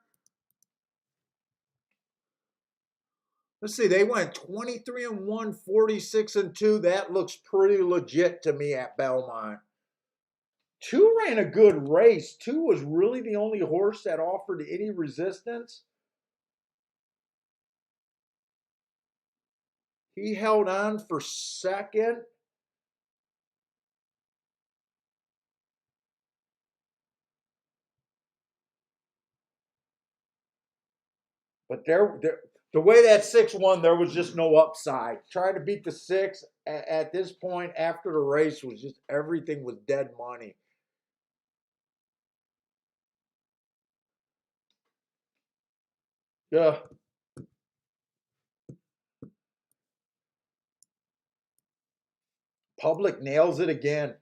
Let's see. They went 23-1, 46-2. That looks pretty legit to me at Belmont. 2 ran a good race. 2 was really the only horse that offered any resistance. He held on for second. But the way that 6 won, there was just no upside. Trying to beat the 6 at this point after the race was just everything was dead money. Yeah. Public nails it again.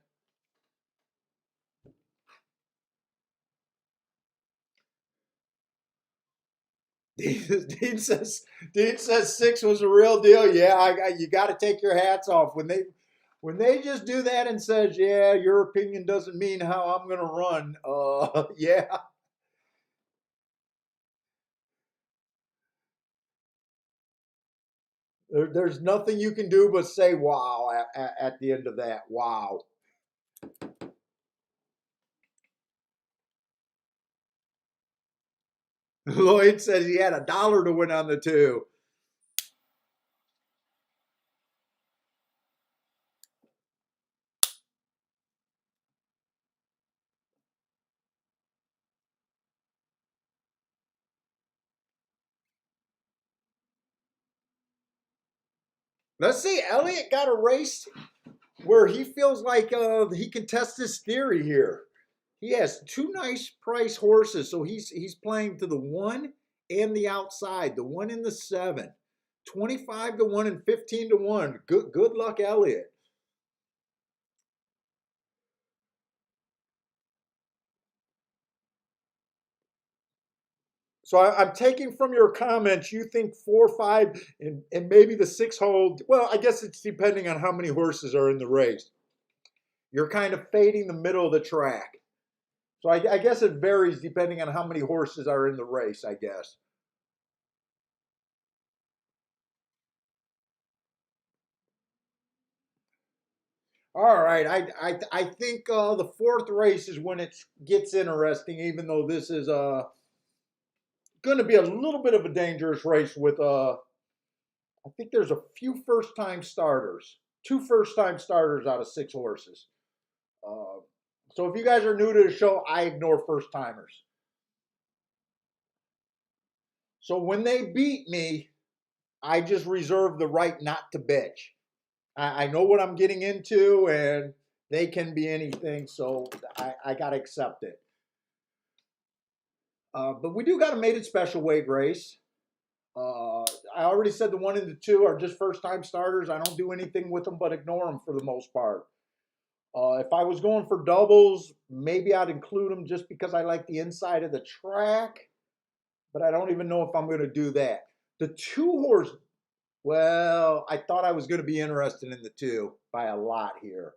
Dean says 6 was a real deal. Yeah, you got to take your hats off when they just do that and says, yeah, your opinion doesn't mean how I'm gonna run. Yeah. There's nothing you can do but say wow at the end of that. Wow. Lloyd says he had $1 to win on the 2. Let's see. Elliott got a race where he feels like he can test his theory here. He has two nice price horses, so he's playing to the 1 and the outside, the 1 and the 7. 25 to 1 and 15 to 1. Good luck, Elliott. So I'm taking from your comments, you think 4, 5, and maybe the 6 hole. Well, I guess it's depending on how many horses are in the race. You're kind of fading the middle of the track. So I guess it varies depending on how many horses are in the race, I guess. All right, I think the fourth race is when it gets interesting. Even though this is going to be a little bit of a dangerous race with I think there's a few first time starters, 2 first time starters out of 6 horses. Uh, so if you guys are new to the show, I ignore first timers. So when they beat me, I just reserve the right not to bitch. I know what I'm getting into, and they can be anything, so I got to accept it. But we do got a maiden special weight race. I already said the 1 and the 2 are just first time starters. I don't do anything with them but ignore them for the most part. If I was going for doubles, maybe I'd include them just because I like the inside of the track, but I don't even know if I'm going to do that. The 2 horse, well, I thought I was going to be interested in the 2 by a lot here.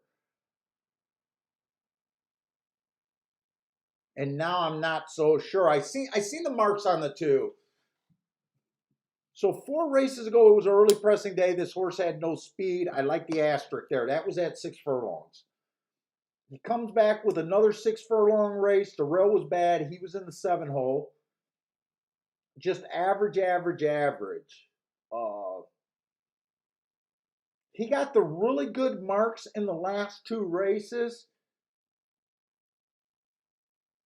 And now I'm not so sure. I seen the marks on the 2. So 4 races ago, it was early pressing day. This horse had no speed. I like the asterisk there. That was at 6 furlongs. He comes back with another 6 furlong race. The rail was bad. He was in the 7 hole. Just average, average, average. He got the really good marks in the last 2 races.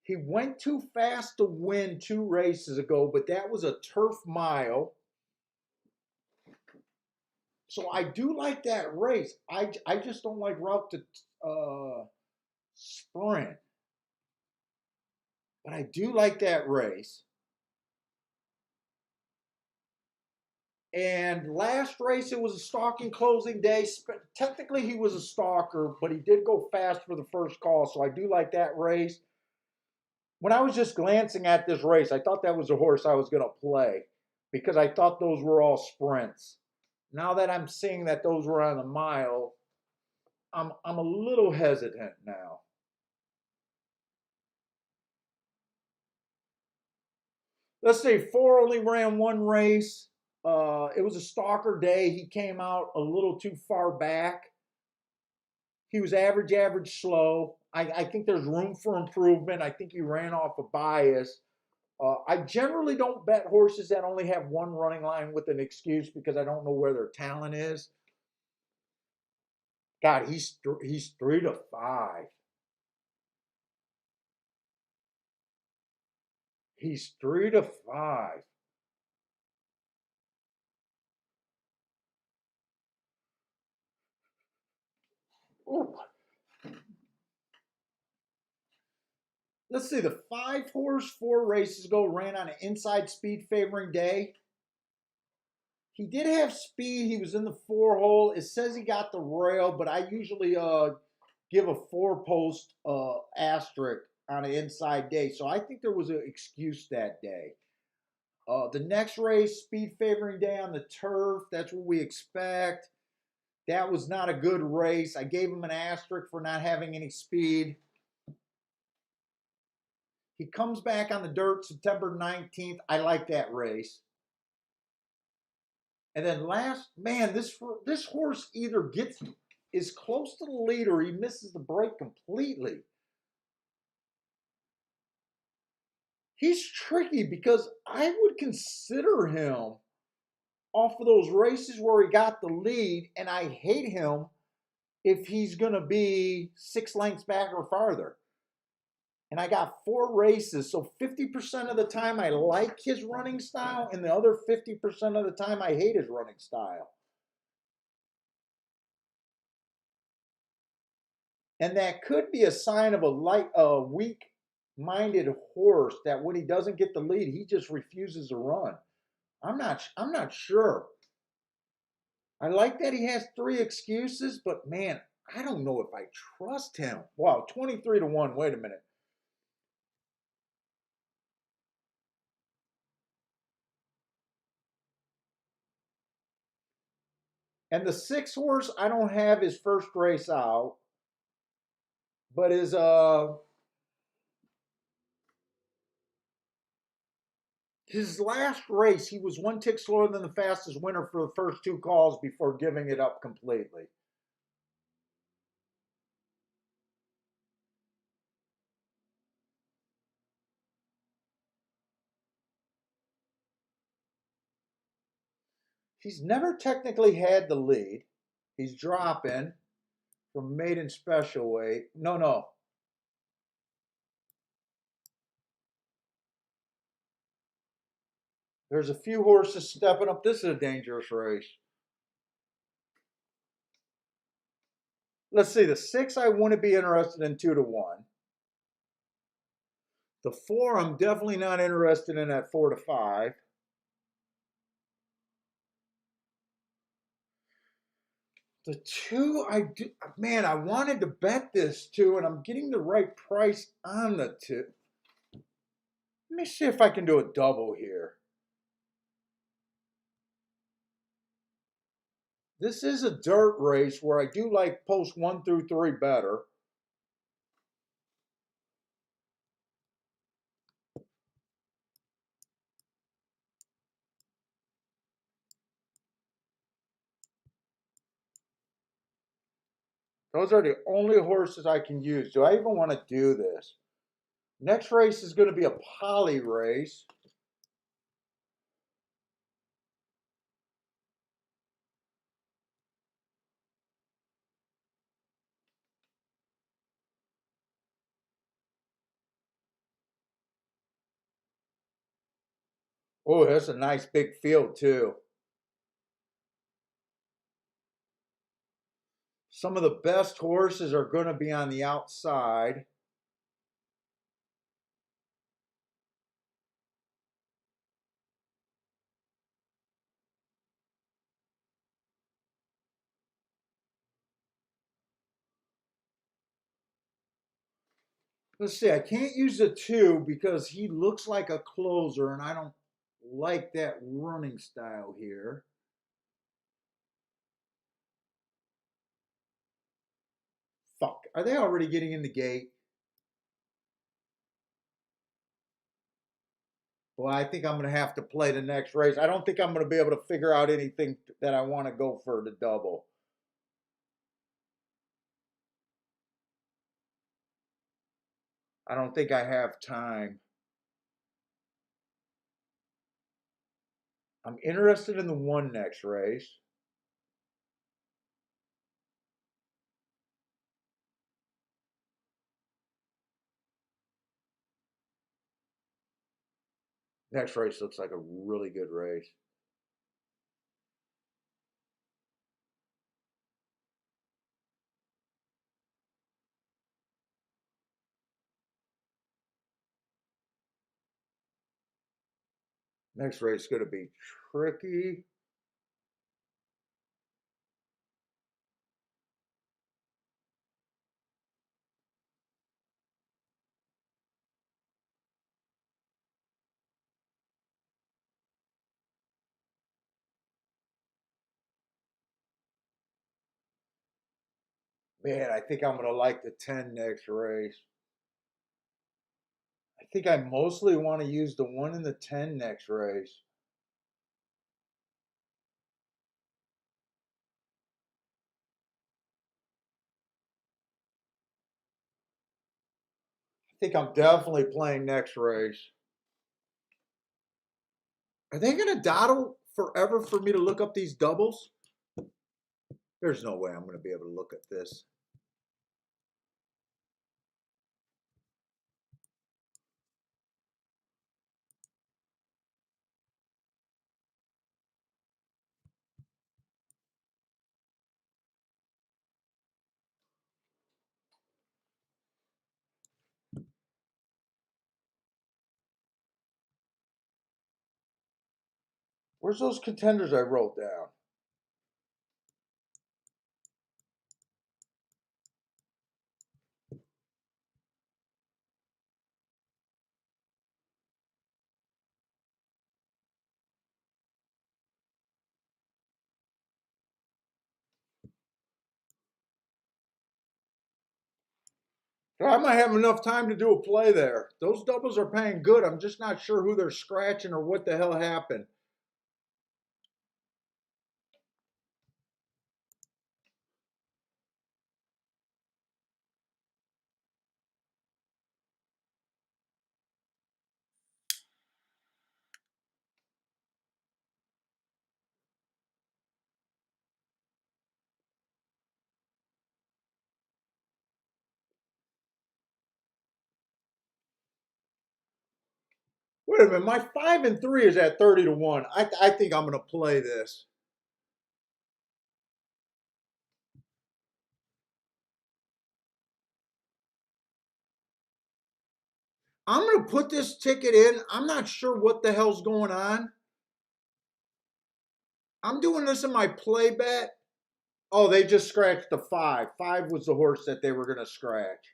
He went too fast to win 2 races ago, but that was a turf mile. So I do like that race. I just don't like route to sprint. But I do like that race. And last race, it was a stalking closing day. Technically, he was a stalker, but he did go fast for the first call. So I do like that race. When I was just glancing at this race, I thought that was a horse I was going to play because I thought those were all sprints. Now that I'm seeing that those were on a mile, I'm a little hesitant now. Let's say 4 only ran 1 race. It was a stalker day. He came out a little too far back. He was average, average, slow. I think there's room for improvement. I think he ran off a bias. I generally don't bet horses that only have 1 running line with an excuse because I don't know where their talent is. God, he's 3 to 5. He's 3 to 5. Ooh. Let's see, the 5 horse 4 races ago ran on an inside speed favoring day. He did have speed. He was in the 4 hole. It says he got the rail, but I usually give a 4 post asterisk on an inside day. So I think there was an excuse that day. The next race, speed favoring day on the turf. That's what we expect. That was not a good race. I gave him an asterisk for not having any speed. He comes back on the dirt September 19th. I like that race. And then last, man, this horse either is close to the lead or he misses the break completely. He's tricky because I would consider him off of those races where he got the lead, and I hate him if he's going to be 6 lengths back or farther. And I got 4 races, so 50% of the time I like his running style, and the other 50% of the time I hate his running style. And that could be a sign of a weak-minded horse that when he doesn't get the lead, he just refuses to run. I'm not sure. I like that he has three excuses, but man, I don't know if I trust him. Wow, 23 to 1. Wait a minute. And the 6 horse, I don't have his first race out, but his last race, he was 1 tick slower than the fastest winner for the first 2 calls before giving it up completely. He's never technically had the lead. He's dropping from maiden special weight. No, no. There's a few horses stepping up. This is a dangerous race. Let's see. The 6, I wouldn't be interested in 2 to 1. The 4, I'm definitely not interested in at 4 to 5. The 2, I do, man, I wanted to bet this 2, and I'm getting the right price on the 2. Let me see if I can do a double here. This is a dirt race where I do like post 1 through 3 better. Those are the only horses I can use. Do I even want to do this? Next race is going to be a poly race. Oh, that's a nice big field too. Some of the best horses are going to be on the outside. Let's see, I can't use the 2 because he looks like a closer and I don't like that running style here. Fuck, are they already getting in the gate? Well, I think I'm going to have to play the next race. I don't think I'm going to be able to figure out anything that I want to go for the double. I don't think I have time. I'm interested in the 1 next race. Next race looks like a really good race. Next race is going to be tricky. Man, I think I'm going to like the 10 next race. I think I mostly want to use the 1 and the 10 next race. I think I'm definitely playing next race. Are they going to dawdle forever for me to look up these doubles? There's no way I'm going to be able to look at this. Where's those contenders I wrote down? I might have enough time to do a play there. Those doubles are paying good. I'm just not sure who they're scratching or what the hell happened. Wait a minute, my 5 and 3 is at 30 to 1. I think I'm going to play this. I'm going to put this ticket in. I'm not sure what the hell's going on. I'm doing this in my play bet. Oh, they just scratched the 5. 5 was the horse that they were going to scratch.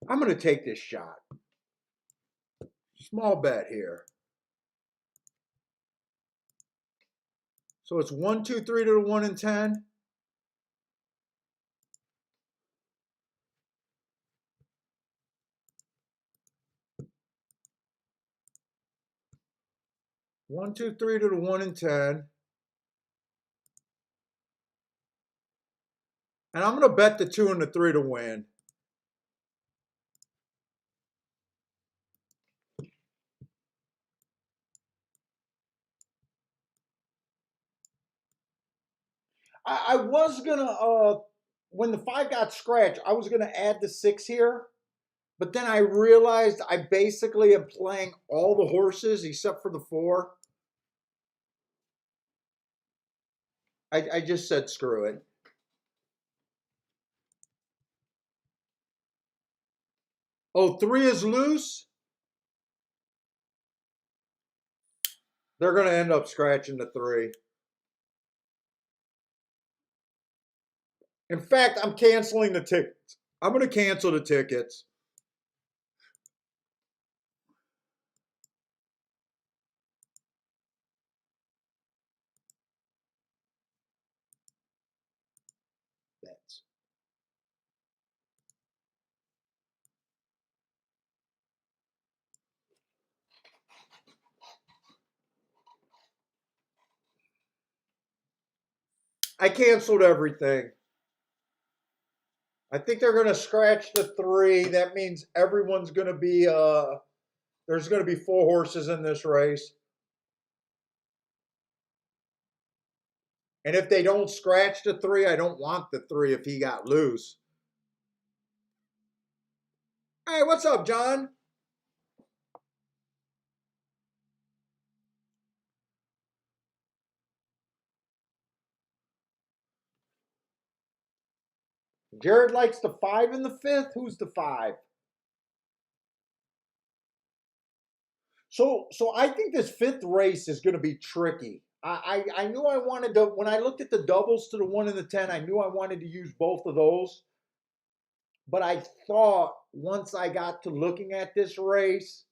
I'm going to take this shot. Small bet here. So it's 1, 2, 3 to the 1 and 10. One, two, three to the 1 and 10. And I'm going to bet the 2 and the 3 to win. I was going to, when the 5 got scratched, I was going to add the 6 here. But then I realized I basically am playing all the horses except for the 4. I just said screw it. Oh, 3 is loose? They're going to end up scratching the 3. In fact, I'm canceling the tickets. I'm going to cancel the tickets. Bets. I canceled everything. I think they're going to scratch the 3. That means everyone's going to be, there's going to be 4 horses in this race. And if they don't scratch the 3, I don't want the 3 if he got loose. Hey, what's up, John? Jared likes the 5 in the 5th. Who's the 5? So I think this 5th race is going to be tricky. I knew I wanted to, when I looked at the doubles to the 1 and the 10, I knew I wanted to use both of those. But I thought once I got to looking at this race,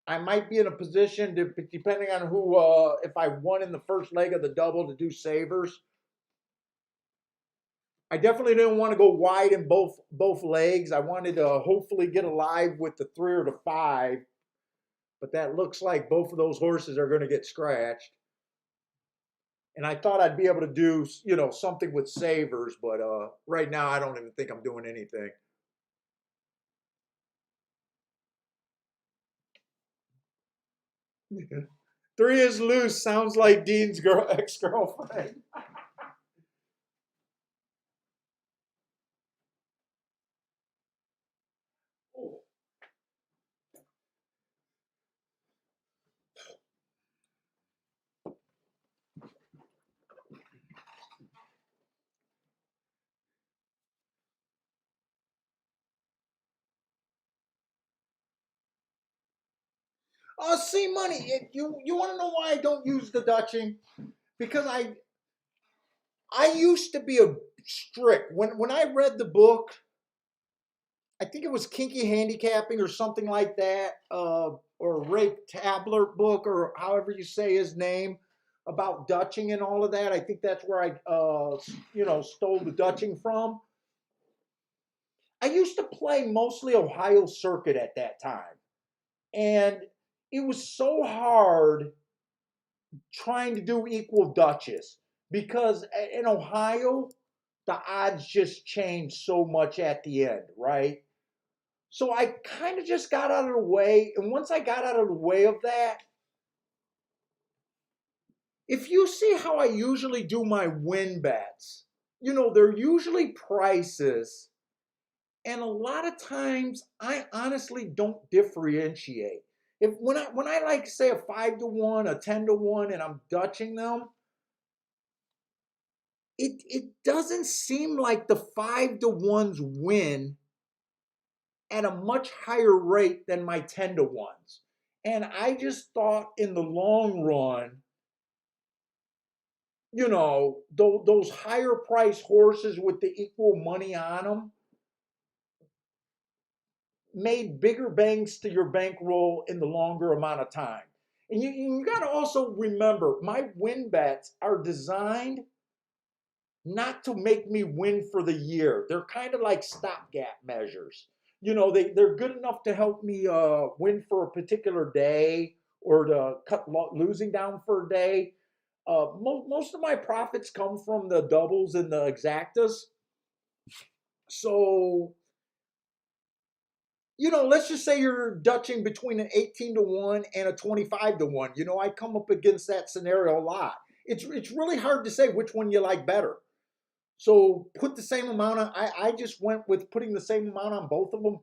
I might be in a position to, depending on who, if I won in the first leg of the double, to do savers. I definitely didn't want to go wide in both legs. I wanted to hopefully get alive with the 3 or the 5, but that looks like both of those horses are going to get scratched. And I thought I'd be able to do, something with savers, but right now I don't even think I'm doing anything. Three is loose. Sounds like Dean's ex-girlfriend. See, money. You want to know why I don't use the Dutching? Because I used to be a strict when I read the book. I think it was Kinky Handicapping or something like that, or Ray Tabler book, or however you say his name, about Dutching and all of that. I think that's where I, stole the Dutching from. I used to play mostly Ohio Circuit at that time, and it was so hard trying to do equal Dutches because in Ohio, the odds just change so much at the end, right? So I kind of just got out of the way. And once I got out of the way of that, if you see how I usually do my win bets, they're usually prices. And a lot of times I honestly don't differentiate. If when I like say a 5 to 1, a 10 to 1, and I'm Dutching them, it doesn't seem like the 5 to 1s win at a much higher rate than my 10 to 1s. And I just thought in the long run, those higher price horses with the equal money on them made bigger bangs to your bankroll in the longer amount of time. And you got to also remember, my win bets are designed not to make me win for the year. They're kind of like stopgap measures. They're good enough to help me win for a particular day or to cut losing down for a day. Most of my profits come from the doubles and the exactas. So, let's just say you're Dutching between an 18 to 1 and a 25 to 1. I come up against that scenario a lot. It's really hard to say which one you like better. So put the same amount on. I just went with putting the same amount on both of them.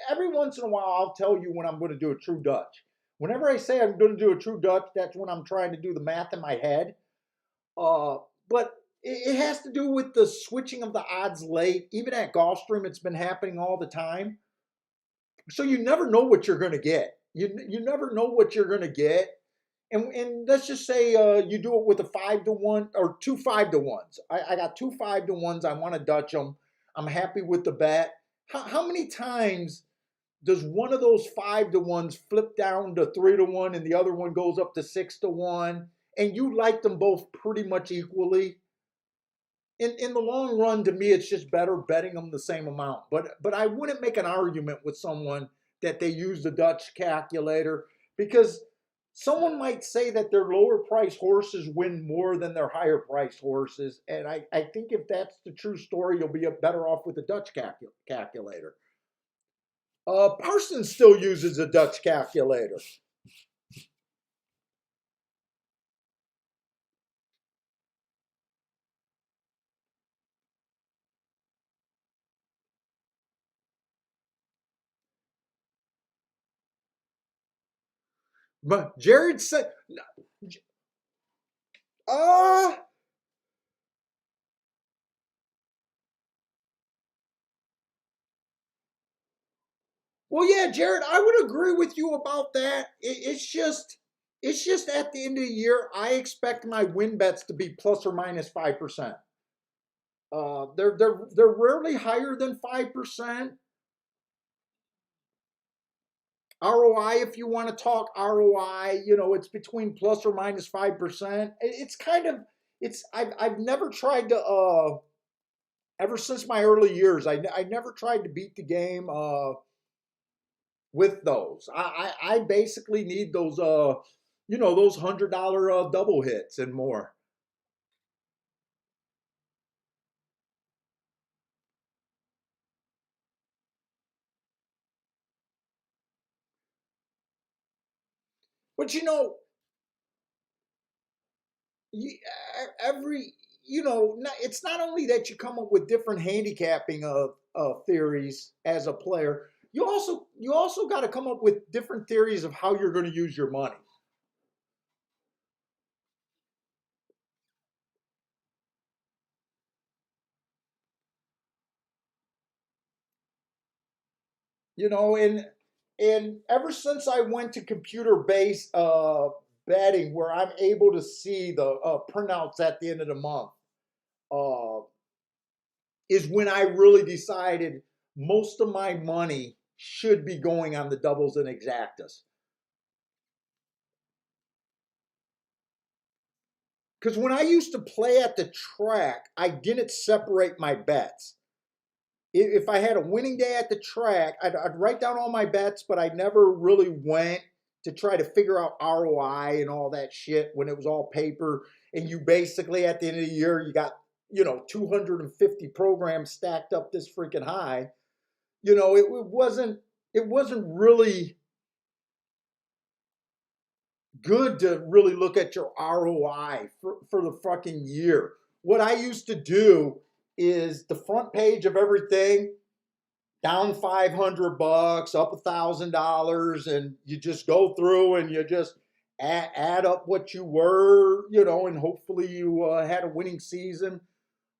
Every once in a while, I'll tell you when I'm going to do a true Dutch. Whenever I say I'm going to do a true Dutch, that's when I'm trying to do the math in my head. Uh, but it has to do with the switching of the odds late. Even at Gulfstream, it's been happening all the time. So you never know what you're going to get. You never know what you're going to get. And let's just say you do it with a 5 to 1 or 2 5 to 1s. I got 2 5 to 1s. I want to Dutch them. I'm happy with the bet. How many times does one of those 5 to 1s flip down to 3 to 1 and the other one goes up to 6 to 1? And you like them both pretty much equally? In the long run, to me, it's just better betting them the same amount. But I wouldn't make an argument with someone that they use the Dutch calculator, because someone might say that their lower price horses win more than their higher price horses. And I think if that's the true story, you'll be better off with the Dutch calculator. Parsons still uses a Dutch calculator. But Jared said, uh, well, yeah, Jared, I would agree with you about that. It's just at the end of the year, I expect my win bets to be plus or minus 5%. They're rarely higher than 5%. ROI, if you want to talk ROI, it's between plus or minus 5%. It's kind of it's I've never tried to ever since my early years. I never tried to beat the game with those. I basically need those those $100 double hits and more. But every it's not only that you come up with different handicapping theories as a player. You also got to come up with different theories of how you're going to use your money. And And ever since I went to computer-based betting, where I'm able to see the printouts at the end of the month, uh, is when I really decided most of my money should be going on the doubles and exactas. Because when I used to play at the track, I didn't separate my bets. If I had a winning day at the track, I'd write down all my bets, but I never really went to try to figure out ROI and all that shit when it was all paper. And you basically, at the end of the year, you got, 250 programs stacked up this freaking high. It wasn't really good to really look at your ROI for the fucking year. What I used to do is the front page of everything, down $500, up $1,000, and you just go through and you just add up what you were, and hopefully you had a winning season.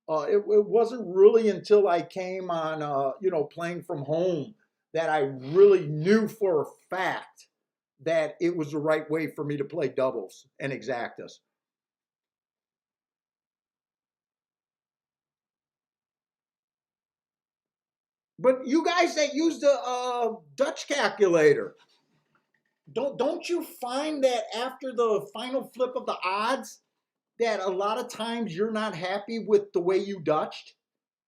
It wasn't really until I came on, playing from home that I really knew for a fact that it was the right way for me to play doubles and exactas. But you guys that use the Dutch calculator, don't you find that after the final flip of the odds, that a lot of times you're not happy with the way you Dutched?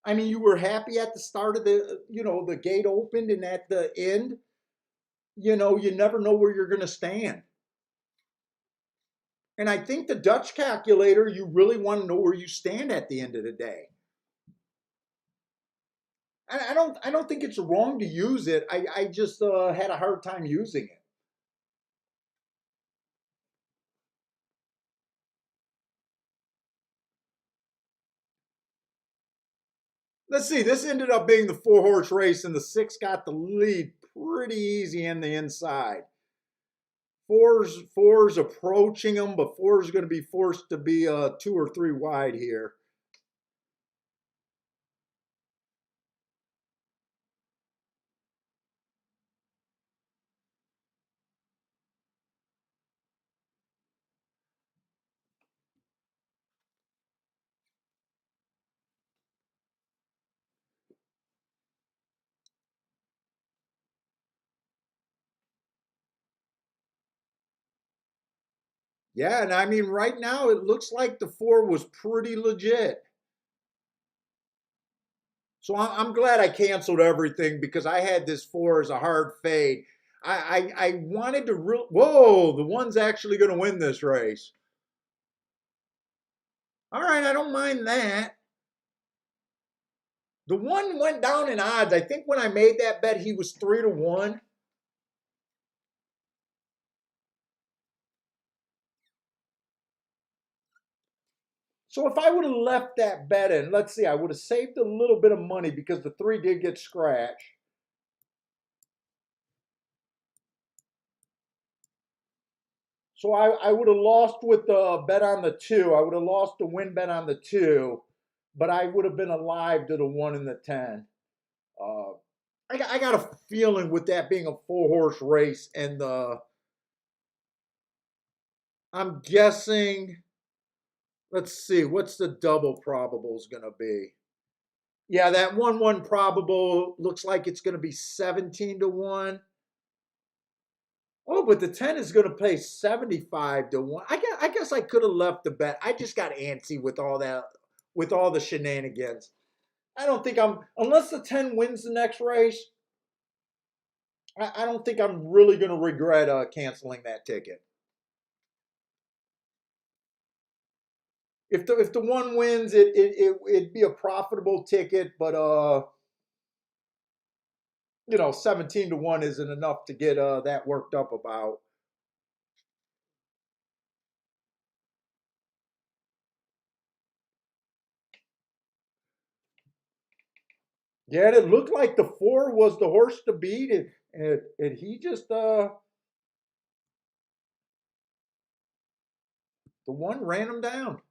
I mean, you were happy at the start of the gate opened, and at the end, you never know where you're going to stand. And I think the Dutch calculator, you really want to know where you stand at the end of the day. I don't think it's wrong to use it. I just had a hard time using it. Let's see. This ended up being the 4-horse race, and the 6 got the lead pretty easy in the inside. Four's approaching them, but four's going to be forced to be 2 or 3 wide here. Yeah, and I mean, right now it looks like the 4 was pretty legit. So I'm glad I canceled everything because I had this 4 as a hard fade. I wanted to whoa, the 1's actually going to win this race. All right, I don't mind that. The 1 went down in odds. I think when I made that bet, he was 3-1. So if I would have left that bet in, let's see, I would have saved a little bit of money because the 3 did get scratched. So I would have lost with the bet on the 2. I would have lost the win bet on the 2, but I would have been alive to the 1 and the 10. Uh, I got a feeling with that being a 4-horse race, and I'm guessing, let's see, what's the double probables going to be? Yeah, that 1-1 probable looks like it's going to be 17-1. Oh, but the 10 is going to pay 75-1. I guess I could have left the bet. I just got antsy with all that, with all the shenanigans. I don't think unless the 10 wins the next race, I don't think I'm really going to regret canceling that ticket. If the 1 wins, it'd be a profitable ticket, but 17-1 isn't enough to get that worked up about. Yeah, and it looked like the 4 was the horse to beat, and he just the 1 ran him down.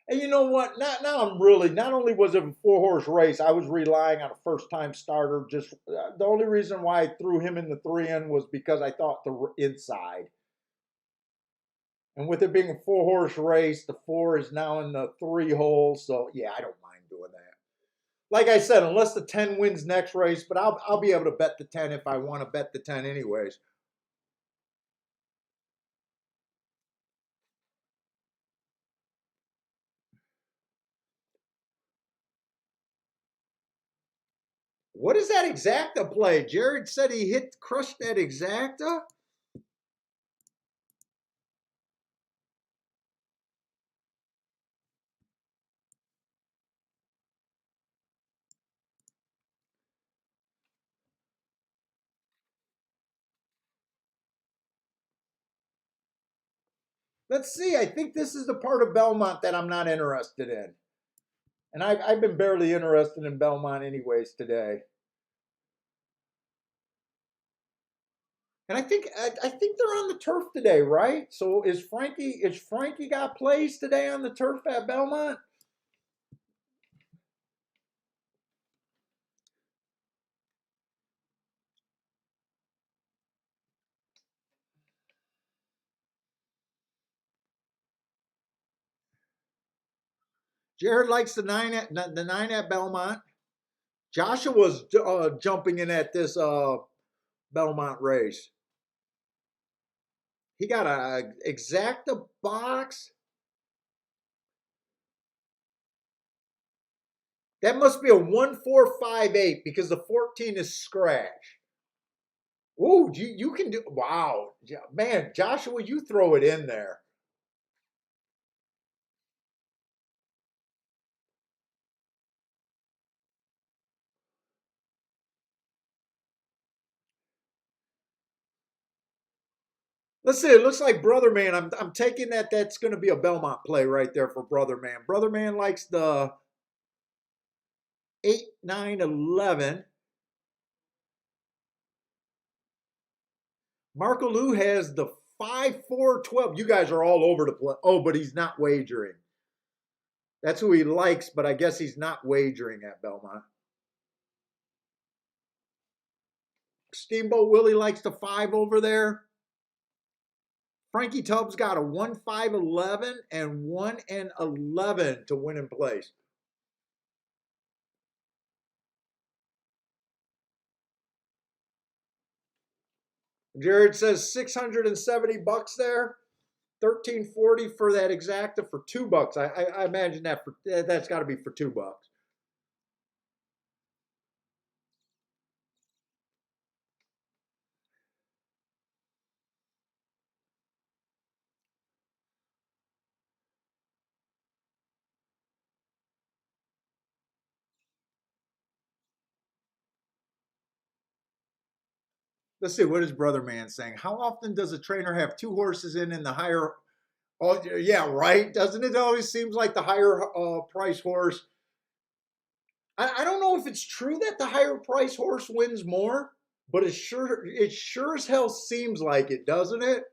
And you know what? Now I'm really, not only was it a 4 horse race, I was relying on a first time starter. Just the only reason why I threw him in the 3 in was because I thought the inside. And with it being a 4 horse race, the 4 is now in the 3 hole. So yeah, I don't mind doing that. Like I said, unless the 10 wins next race, but I'll be able to bet the 10 if I want to bet the 10 anyways. What is that exacta play? Jared said he crushed that exacta. Let's see. I think this is the part of Belmont that I'm not interested in. And I've been barely interested in Belmont anyways today. And I think they're on the turf today, right? So is Frankie got plays today on the turf at Belmont? Jared likes the 9 at Belmont. Joshua was jumping in at this Belmont race. He got a exacta box. That must be a 1458 because the 14 is scratch. Ooh, you can do, wow. Man, Joshua, you throw it in there. Let's see. It looks like Brother Man. I'm taking that's going to be a Belmont play right there for Brother Man. Brother Man likes the 8, 9, 11. Marco Lou has the 5, 4, 12. You guys are all over the place. Oh, but he's not wagering. That's who he likes, but I guess he's not wagering at Belmont. Steamboat Willie likes the 5 over there. Frankie Tubbs got a 1, 5, 11 and 1 and 11 to win in place. Jared says 670 bucks there. 1340 for that exacta for $2. I imagine that's got to be for $2. Let's see, what is Brother Man saying? How often does a trainer have 2 horses in the higher? Oh yeah, right. Doesn't it always seems like the higher price horse? I don't know if it's true that the higher price horse wins more, but it sure as hell seems like it, doesn't it?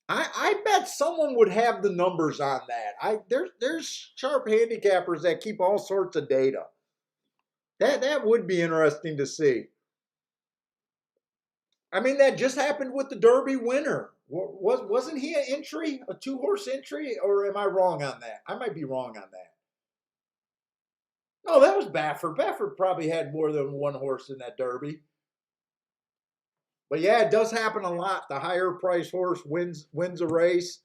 I bet someone would have the numbers on that. There's sharp handicappers that keep all sorts of data. That would be interesting to see. I mean, that just happened with the Derby winner. Wasn't he an entry, a 2 horse entry, or am I wrong on that? I might be wrong on that. Oh, that was Baffert. Baffert probably had more than 1 horse in that Derby. But yeah, it does happen a lot. The higher price horse wins a race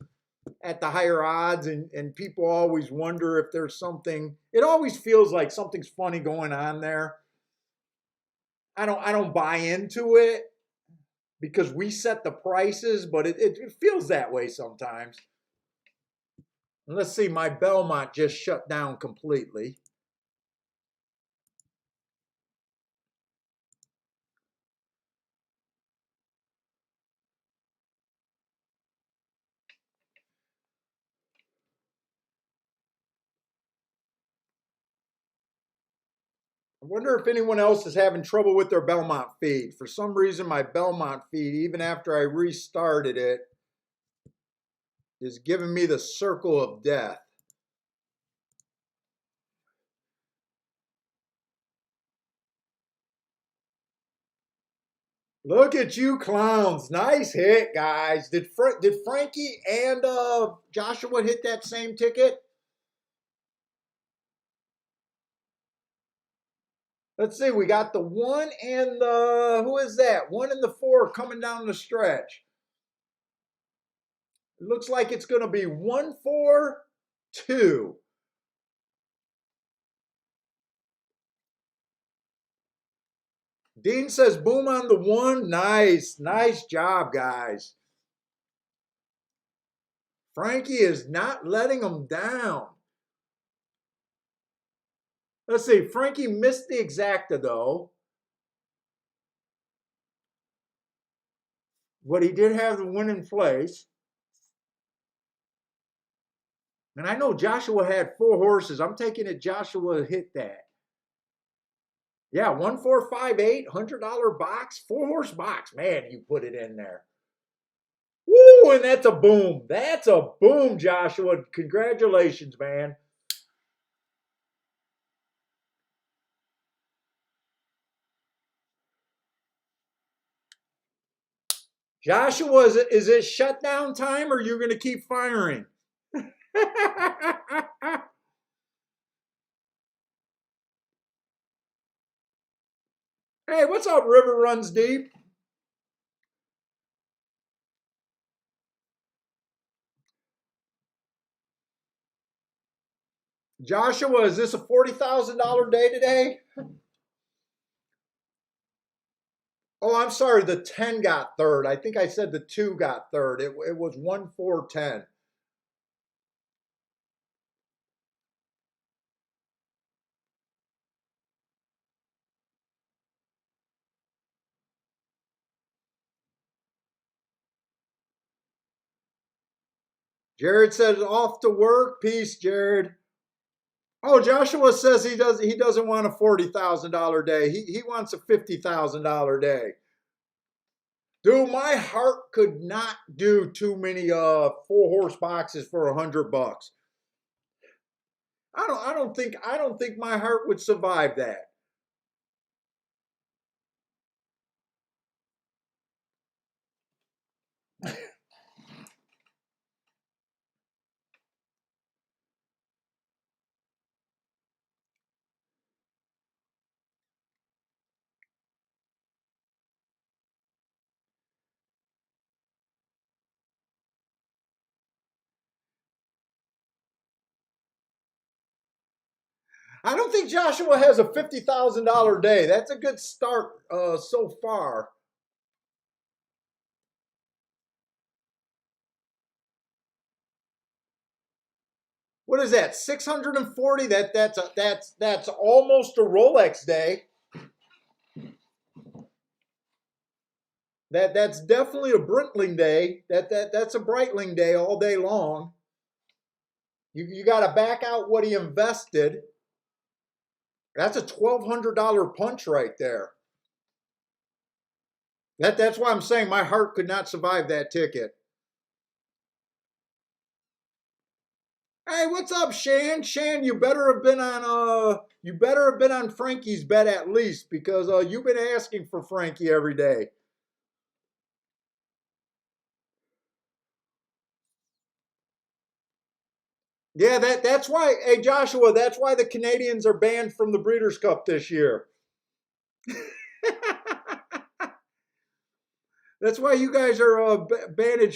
at the higher odds, and people always wonder if there's something. It always feels like something's funny going on there. I don't buy into it because we set the prices, but it feels that way sometimes. And let's see, my Belmont just shut down completely. I wonder if anyone else is having trouble with their Belmont feed. For some reason, my Belmont feed, even after I restarted it, is giving me the circle of death. Look at you clowns. Nice hit, guys. Did Frankie and Joshua hit that same ticket? Let's see. We got the 1 and the, who is that? 1 and the 4 coming down the stretch. It looks like it's going to be 1, 4, 2. Dean says boom on the 1. Nice. Nice job, guys. Frankie is not letting them down. Let's see. Frankie missed the exacta, though. But he did have the win in place. And I know Joshua had 4 horses. I'm taking it Joshua hit that. Yeah, 1458, $100 box, 4-horse box. Man, you put it in there. Woo, and that's a boom. That's a boom, Joshua. Congratulations, man. Joshua, is it shutdown time or are you going to keep firing? Hey, what's up, River Runs Deep? Joshua, is this a $40,000 day today? Oh, I'm sorry. The 10 got third. I think I said the 2 got third. It was 1, 4, 10. Jared says off to work. Peace, Jared. Oh, Joshua says he doesn't want a $40,000 day. He wants a $50,000 day. Dude, my heart could not do too many 4-horse boxes for $100. I don't think my heart would survive that. I don't think Joshua has a $50,000 day. That's a good start so far. What is that? 640? That's almost a Rolex day. That's definitely a Breitling day. That's a Breitling day all day long. You got to back out what he invested. That's a $1,200 punch right there. That's why I'm saying my heart could not survive that ticket. Hey, what's up, Shan? Shan, you better have been on Frankie's bet at least because you've been asking for Frankie every day. Yeah, that's why. Hey, Joshua, that's why the Canadians are banned from the Breeders' Cup this year. That's why you guys are banned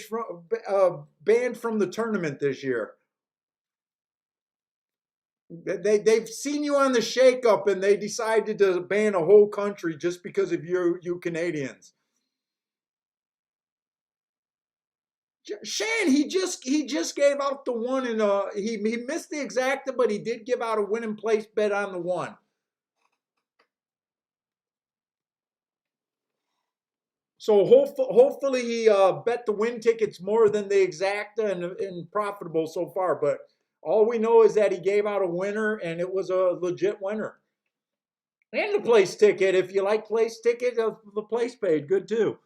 from the tournament this year. They've seen you on the shakeup and they decided to ban a whole country just because of you Canadians. Shan, he just gave out the 1 and he missed the exacta, but he did give out a win in place bet on the 1. So hopefully he bet the win tickets more than the exacta and profitable so far. But all we know is that he gave out a winner and it was a legit winner. And the place ticket, if you like place ticket, the place paid good too.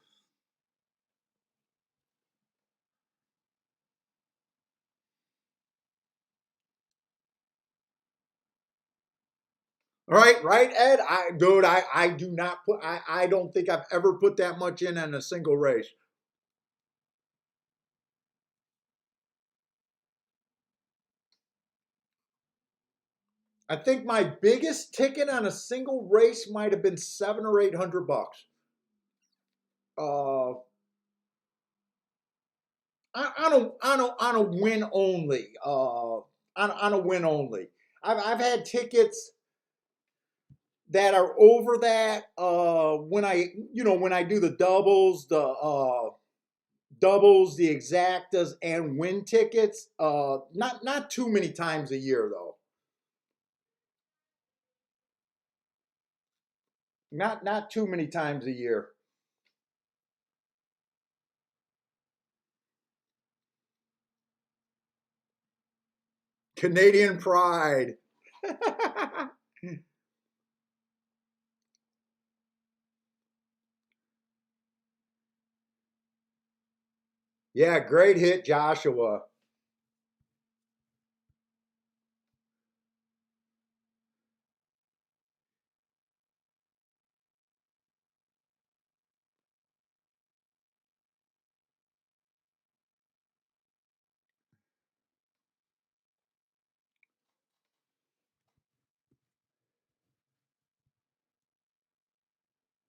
Right, Ed. I do not put. I don't think I've ever put that much in on a single race. I think my biggest ticket on a single race might have been 700 or 800 bucks. Uh, on a win only. On a win only. I've had tickets that are over that. When I do the doubles, the exactas, and win tickets. Not too many times a year though. Not too many times a year. Canadian pride. Yeah, great hit, Joshua.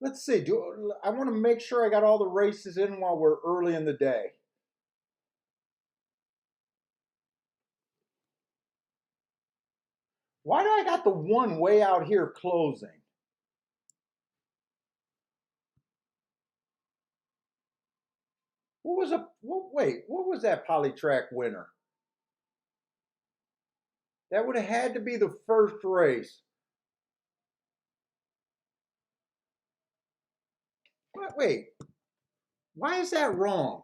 Let's see. Do I want to make sure I got all the races in while we're early in the day? Why do I got the one way out here closing? Wait, what was that Polytrack winner? That would have had to be the first race. Wait, why is that wrong?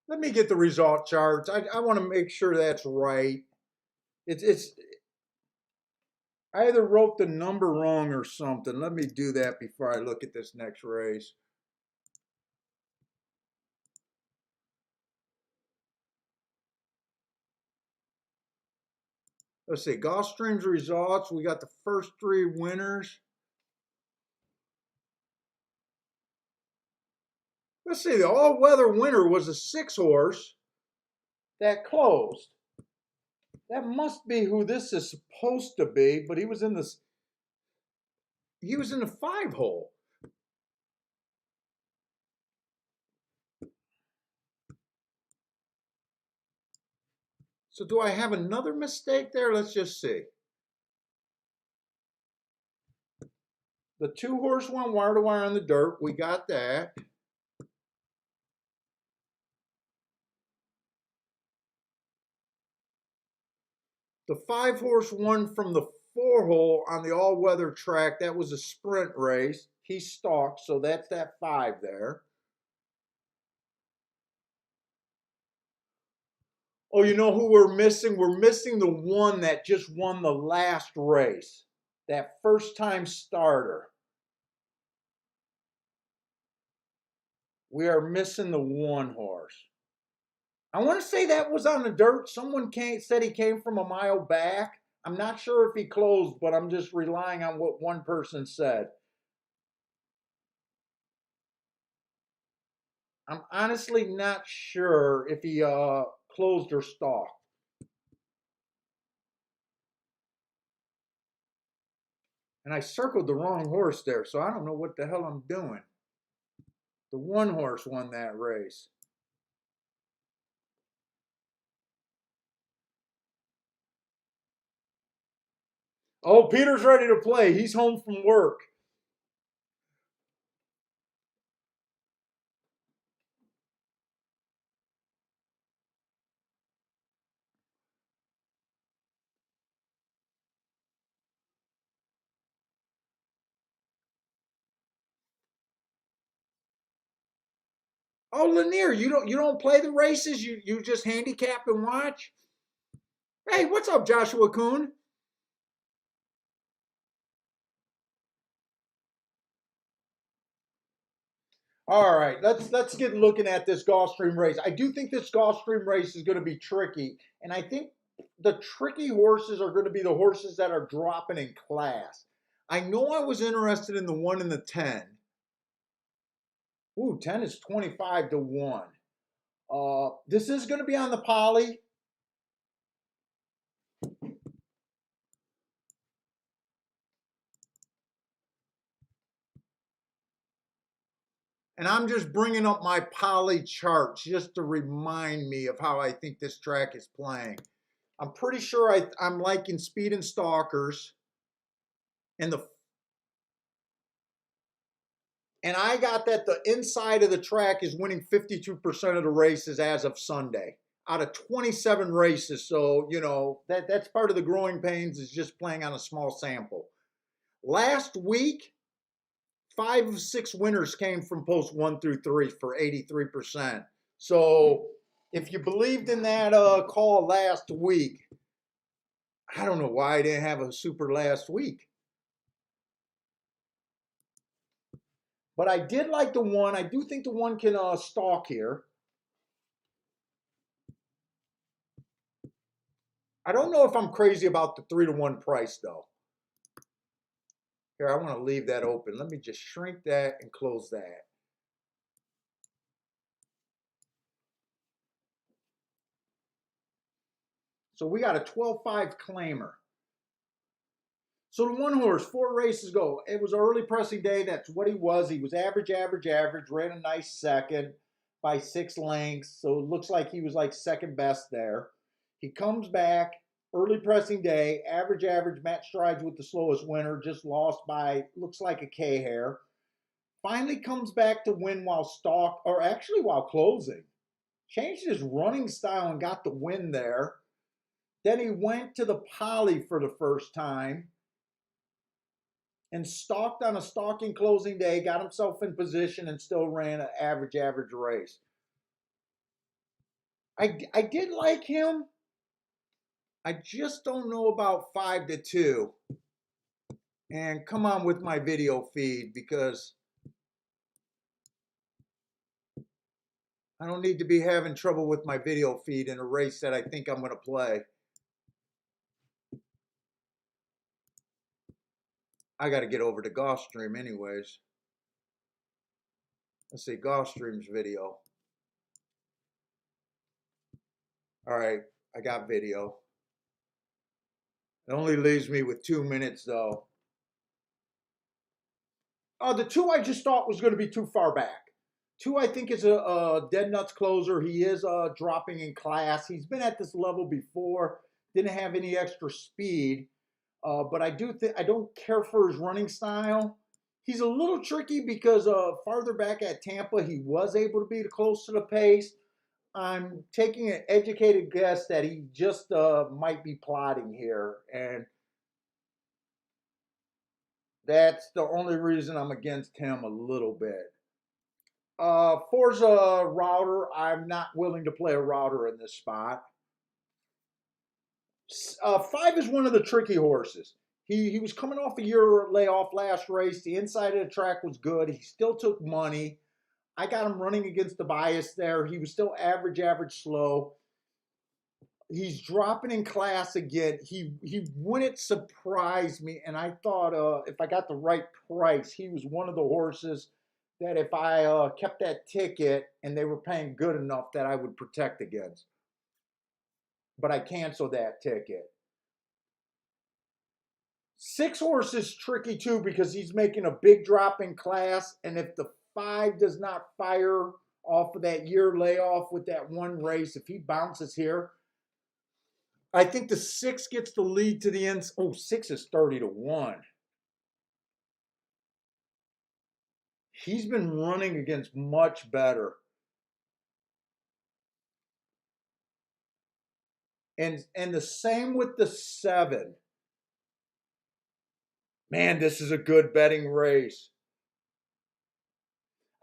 Let me get the result charts. I want to make sure that's right. It's I either wrote the number wrong or something. Let me do that before I look at this next race. Let's see, Gulfstream's results. We got the first three winners. Let's see, the all-weather winner was a 6 horse that closed. That must be who this is supposed to be, but he was in the 5 hole. So do I have another mistake there? Let's just see. The 2 horse went wire to wire on the dirt. We got that. The 5 horse won from the 4 hole on the all-weather track. That was a sprint race. He stalked, so that's that 5 there. Oh, you know who we're missing? We're missing the one that just won the last race. That first time starter. We are missing the 1 horse. I want to say that was on the dirt. Someone said he came from a mile back. I'm not sure if he closed, but I'm just relying on what one person said. I'm honestly not sure if he closed or stalked. And I circled the wrong horse there, so I don't know what the hell I'm doing. The 1 horse won that race. Oh, Peter's ready to play. He's home from work. Oh, Lanier, you don't play the races? You just handicap and watch? Hey, what's up, Joshua Kuhn? All right, let's get looking at this Gulfstream race. I do think this Gulfstream race is going to be tricky, and I think the tricky horses are going to be the horses that are dropping in class. I know I was interested in the 1 and the 10. Ooh, 10 is 25 to 1. This is going to be on the poly. And I'm just bringing up my poly charts just to remind me of how I think this track is playing. I'm pretty sure I'm liking Speed and Stalkers. And the and I got that the inside of the track is winning 52% of the races as of Sunday out of 27 races. So, that's part of the growing pains is just playing on a small sample. Last week, 5 of 6 winners came from post 1 through 3 for 83%. So if you believed in that call last week, I don't know why I didn't have a super last week. But I did like the 1. I do think the 1 can stalk here. I don't know if I'm crazy about the 3 to 1 price though. Here, I want to leave that open. Let me just shrink that and close that. So we got a 12-5 claimer. So the 1 horse, 4 races ago, it was early pressing day. That's what he was. He was average, ran a nice second by 6 lengths. So it looks like he was like second best there. He comes back, early pressing day, average, Matt Strides with the slowest winner, just lost by, looks like a K hair. Finally comes back to win while closing. Changed his running style and got the win there. Then he went to the poly for the first time and stalked on a stalking closing day, got himself in position, and still ran an average race. I did like him. I just don't know about 5 to 2. And come on with my video feed because I don't need to be having trouble with my video feed in a race that I think I'm going to play. I got to get over to Gulfstream anyways. Let's see, Gulfstream's video. All right, I got video. It only leaves me with 2 minutes though. The 2 I just thought was going to be too far back. 2 I think is a dead nuts closer. He is dropping in class. He's been at this level before. Didn't have any extra speed, but I don't care for his running style. He's a little tricky because farther back at Tampa, he was able to be close to the pace. I'm taking an educated guess that he just might be plotting here, and that's the only reason I'm against him a little bit. Forza router, I'm not willing to play a router in this spot. 5 is one of the tricky horses. He was coming off a year layoff last race. The inside of the track was good. He still took money. I got him running against the bias there. He was still average slow. He's dropping in class again. He wouldn't surprise me, and I thought if I got the right price, he was one of the horses that if I kept that ticket and they were paying good enough that I would protect against. But I canceled that ticket. 6 horse is tricky too because he's making a big drop in class, and if the 5 does not fire off of that year layoff with that 1 race, if he bounces here, I think the 6 gets the lead to the end. Oh, 6 is 30 to 1. He's been running against much better. And the same with the 7. Man, this is a good betting race.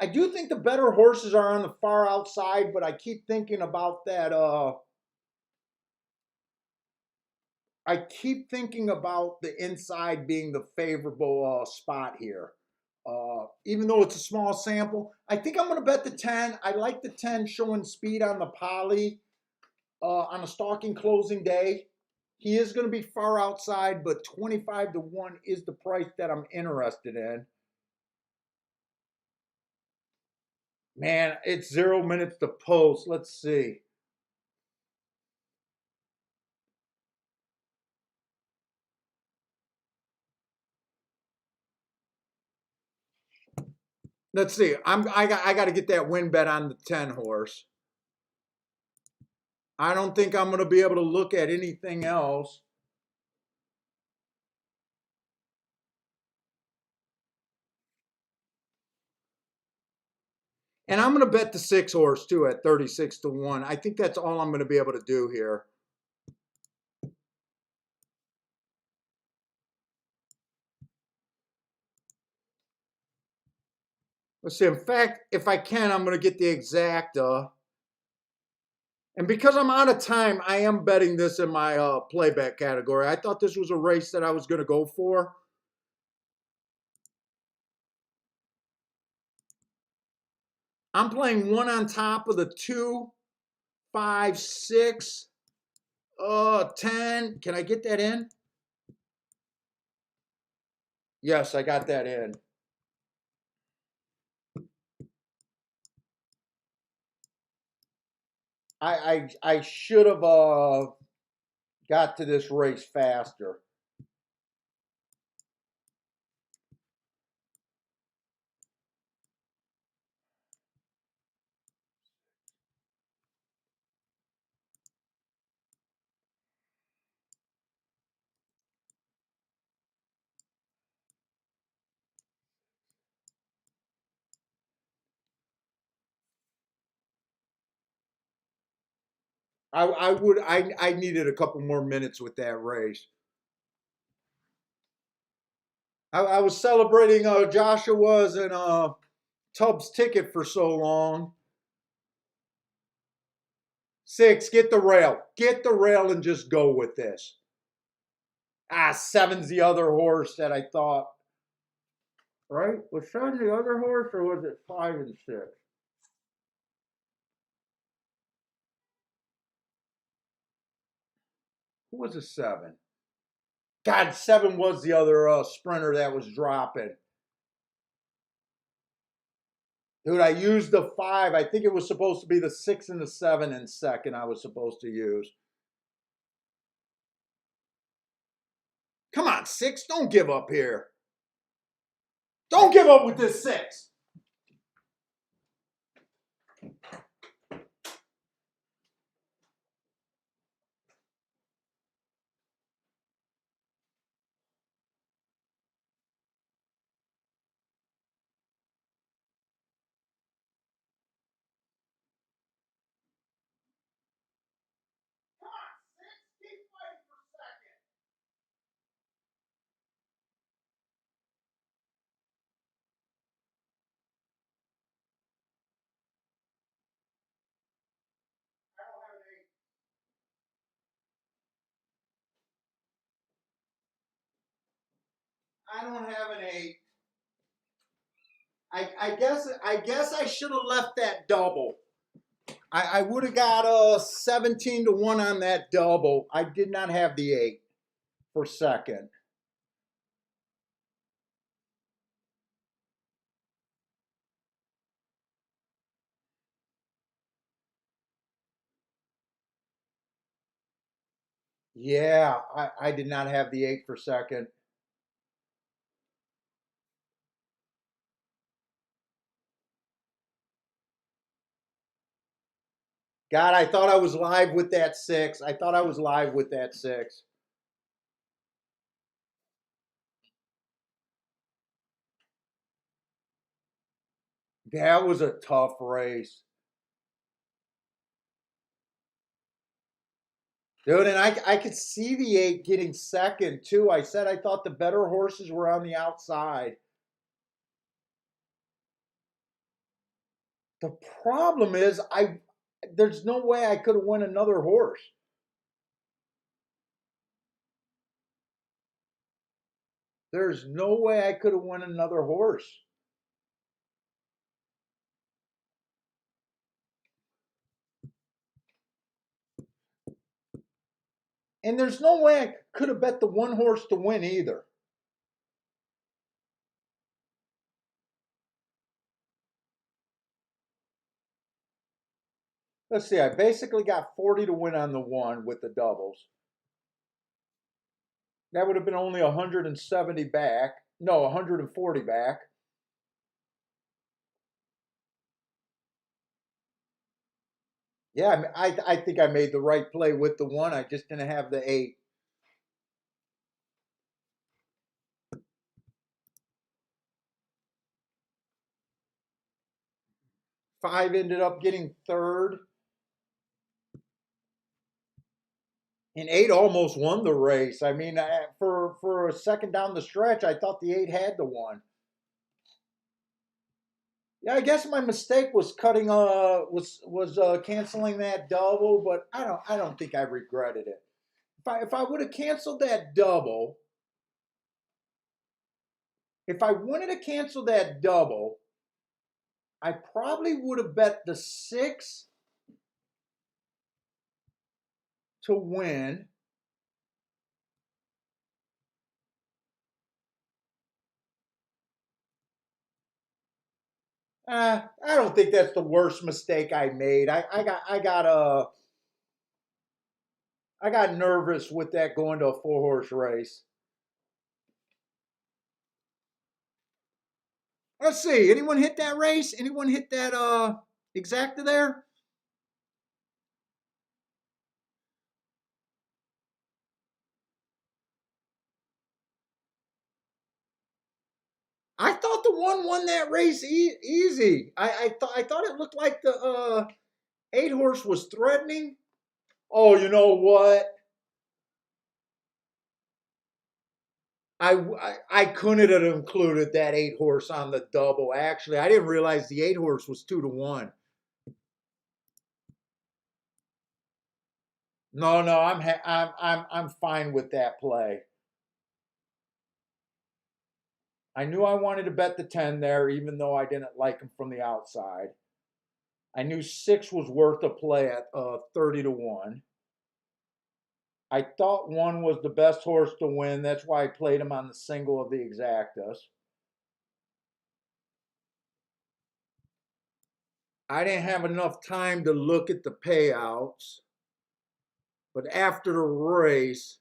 I do think the better horses are on the far outside, but I keep thinking about that. I keep thinking about the inside being the favorable spot here. Even though it's a small sample, I think I'm going to bet the 10. I like the 10 showing speed on the poly on a stalking closing day. He is going to be far outside, but 25 to 1 is the price that I'm interested in. Man, it's 0 minutes to post. Let's see. Let's see. I got to get that win bet on the 10 horse. I don't think I'm going to be able to look at anything else. And I'm going to bet the 6 horse too at 36 to 1. I think that's all I'm going to be able to do here. Let's see. In fact, if I can, I'm going to get the exacta. And because I'm out of time, I am betting this in my playback category. I thought this was a race that I was going to go for. I'm playing 1 on top of the 2, 5, 6, 10. Can I get that in? Yes, I got that in. I should have got to this race faster. I needed a couple more minutes with that race. I was celebrating Joshua's and Tubbs' ticket for so long. 6, get the rail. Get the rail and just go with this. 7's the other horse that I thought. Right? Was 7 the other horse or was it 5 and 6? Who was a 7? God, 7 was the other sprinter that was dropping. Dude, I used the 5. I think it was supposed to be the 6 and the 7 in second I was supposed to use. Come on, 6. Don't give up here. Don't give up with this 6. Come on, 6. Keep fighting for second. I don't have an 8. I guess I should have left that double. I would have got a 17 to 1 on that double. I did not have the 8 for second. Yeah, I did not have the 8 for second. God, I thought I was live with that 6. I thought I was live with that 6. That was a tough race. Dude, and I could see the 8 getting second too. I said I thought the better horses were on the outside. The problem is there's no way I could have won another horse. There's no way I could have won another horse. And there's no way I could have bet the one horse to win either. Let's see, I basically got 40 to win on the one with the doubles. That would have been only 170 back. No, 140 back. Yeah, I think I made the right play with the one. I just didn't have the eight. Five ended up getting third. And eight almost won the race. I mean, for a second down the stretch, I thought the eight had the one. Yeah, I guess my mistake was cutting was canceling that double, but I don't think I regretted it. If I would have canceled that double, if I wanted to cancel that double, I probably would have bet the six to win. I don't think that's the worst mistake I made. I got nervous with that going to a four horse race. Let's see. Anyone hit that race? Anyone hit that exacta there? I thought the one won that race easy. I thought it looked like the eight horse was threatening. Oh, you know what? I couldn't have included that eight horse on the double. Actually, I didn't realize the eight horse was 2 to 1. No, no, I'm fine with that play. I knew I wanted to bet the 10 there, even though I didn't like him from the outside. I knew six was worth a play at 30 to 1. I thought one was the best horse to win. That's why I played him on the single of the exactas. I didn't have enough time to look at the payouts, but after the race,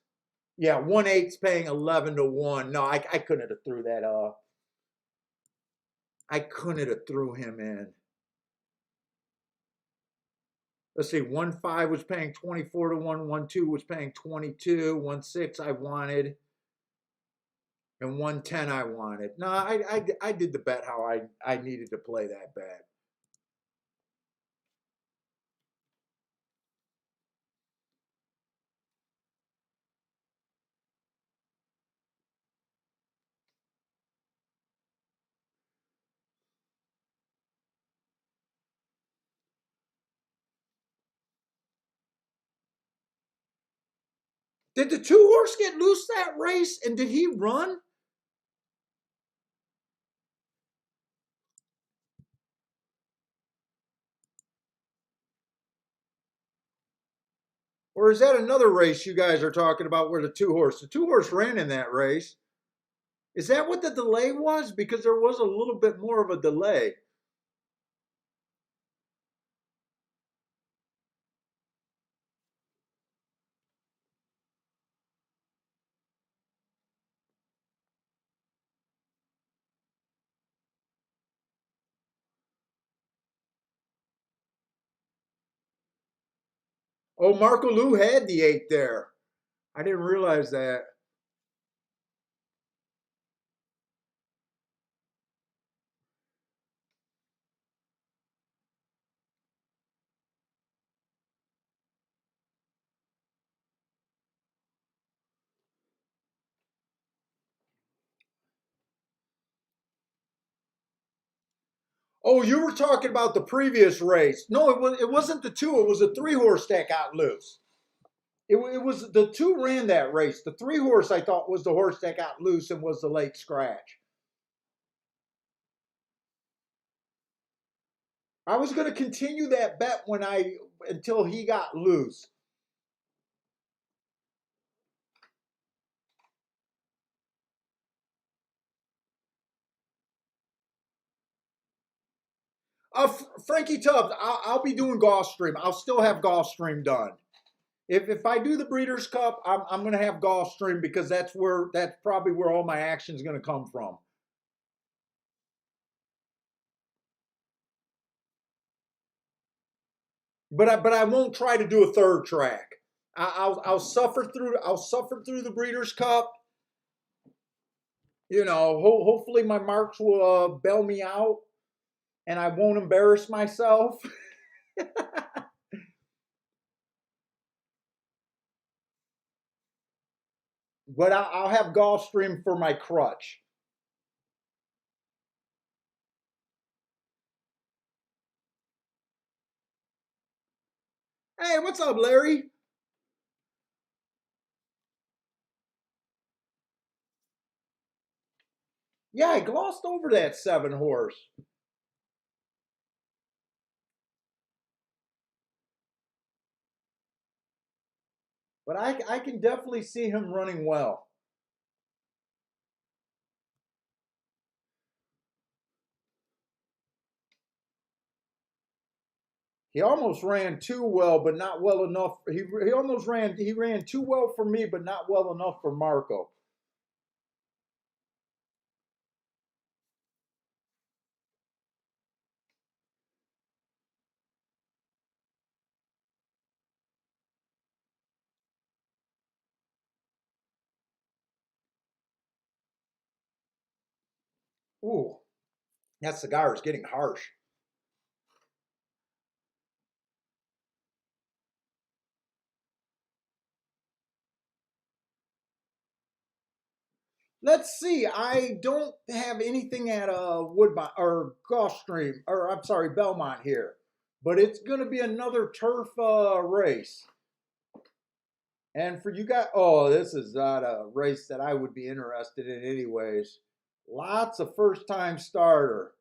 yeah, 1/8's paying 11 to 1. No, I couldn't have threw that. I couldn't have threw him in. Let's see, 1/5 was paying 24 to 1. 1/2 was paying 22. 1/6 I wanted, and 1/10 I wanted. No, I did the bet how I needed to play that bet. Did the two horse get loose that race, and did he run? Or is that another race you guys are talking about where the two horse ran in that race? Is that what the delay was? Because there was a little bit more of a delay. Oh, Marco Lou had the eight there. I didn't realize that. Oh, you were talking about the previous race. No, it wasn't the two. It was a 3-horse that got loose. It was the two ran that race. The 3-horse I thought was the horse that got loose and was the late scratch. I was going to continue that bet until he got loose. Frankie Tubbs, I'll be doing Gulfstream. I'll still have Gulfstream done. If I do the Breeders' Cup, I'm going to have Gulfstream because that's probably where all my action is going to come from. But I won't try to do a third track. I'll suffer through the Breeders' Cup. You know, hopefully my marks will bail me out, and I won't embarrass myself. But I'll have Gulfstream for my crutch. Hey, what's up, Larry? Yeah, I glossed over that 7-horse. But I can definitely see him running well. He almost ran too well, but not well enough. He ran too well for me, but not well enough for Marco. Ooh, that cigar is getting harsh. Let's see. I don't have anything at Woodbine or Gulfstream, or I'm sorry, Belmont here, but it's going to be another turf race. And for you guys, oh, this is not a race that I would be interested in, anyways. Lots of first-time starter.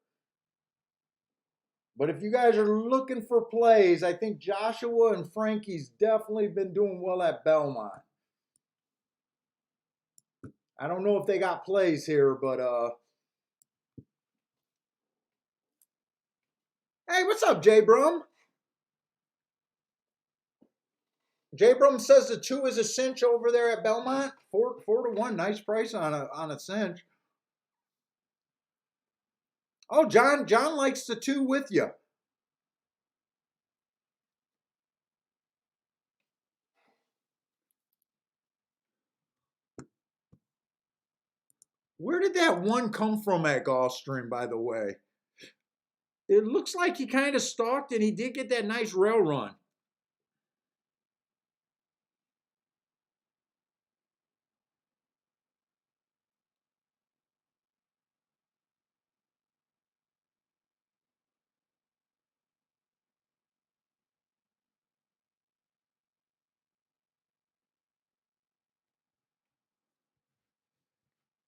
But if you guys are looking for plays, I think Joshua and Frankie's definitely been doing well at Belmont. I don't know if they got plays here, but hey, what's up, Jay Brum? Jay Brum says the 2 is a cinch over there at Belmont. 4-1, nice price on a cinch. Oh, John likes the 2 with you. Where did that 1 come from at Gulfstream, by the way? It looks like he kind of stalked and he did get that nice rail run.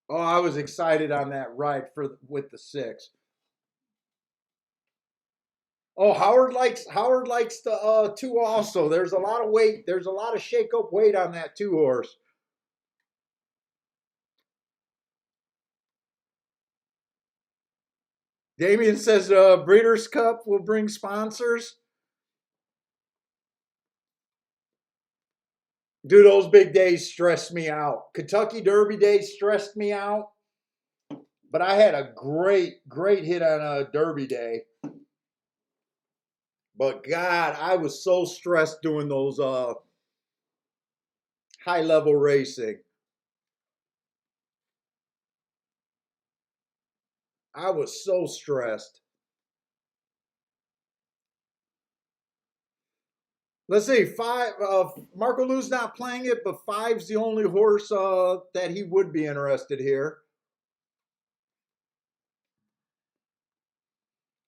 Oh, I was excited on that ride with the 6. Oh, Howard likes the 2 also. There's a lot of weight. There's a lot of shake up weight on that 2-horse. Damien says Breeders' Cup will bring sponsors. Dude, those big days stressed me out. Kentucky Derby Day stressed me out. But I had a great hit on a Derby Day. But God, I was so stressed doing those high level racing. I was so stressed. Let's see, 5. Marco Lou's not playing it, but 5's the only horse that he would be interested here.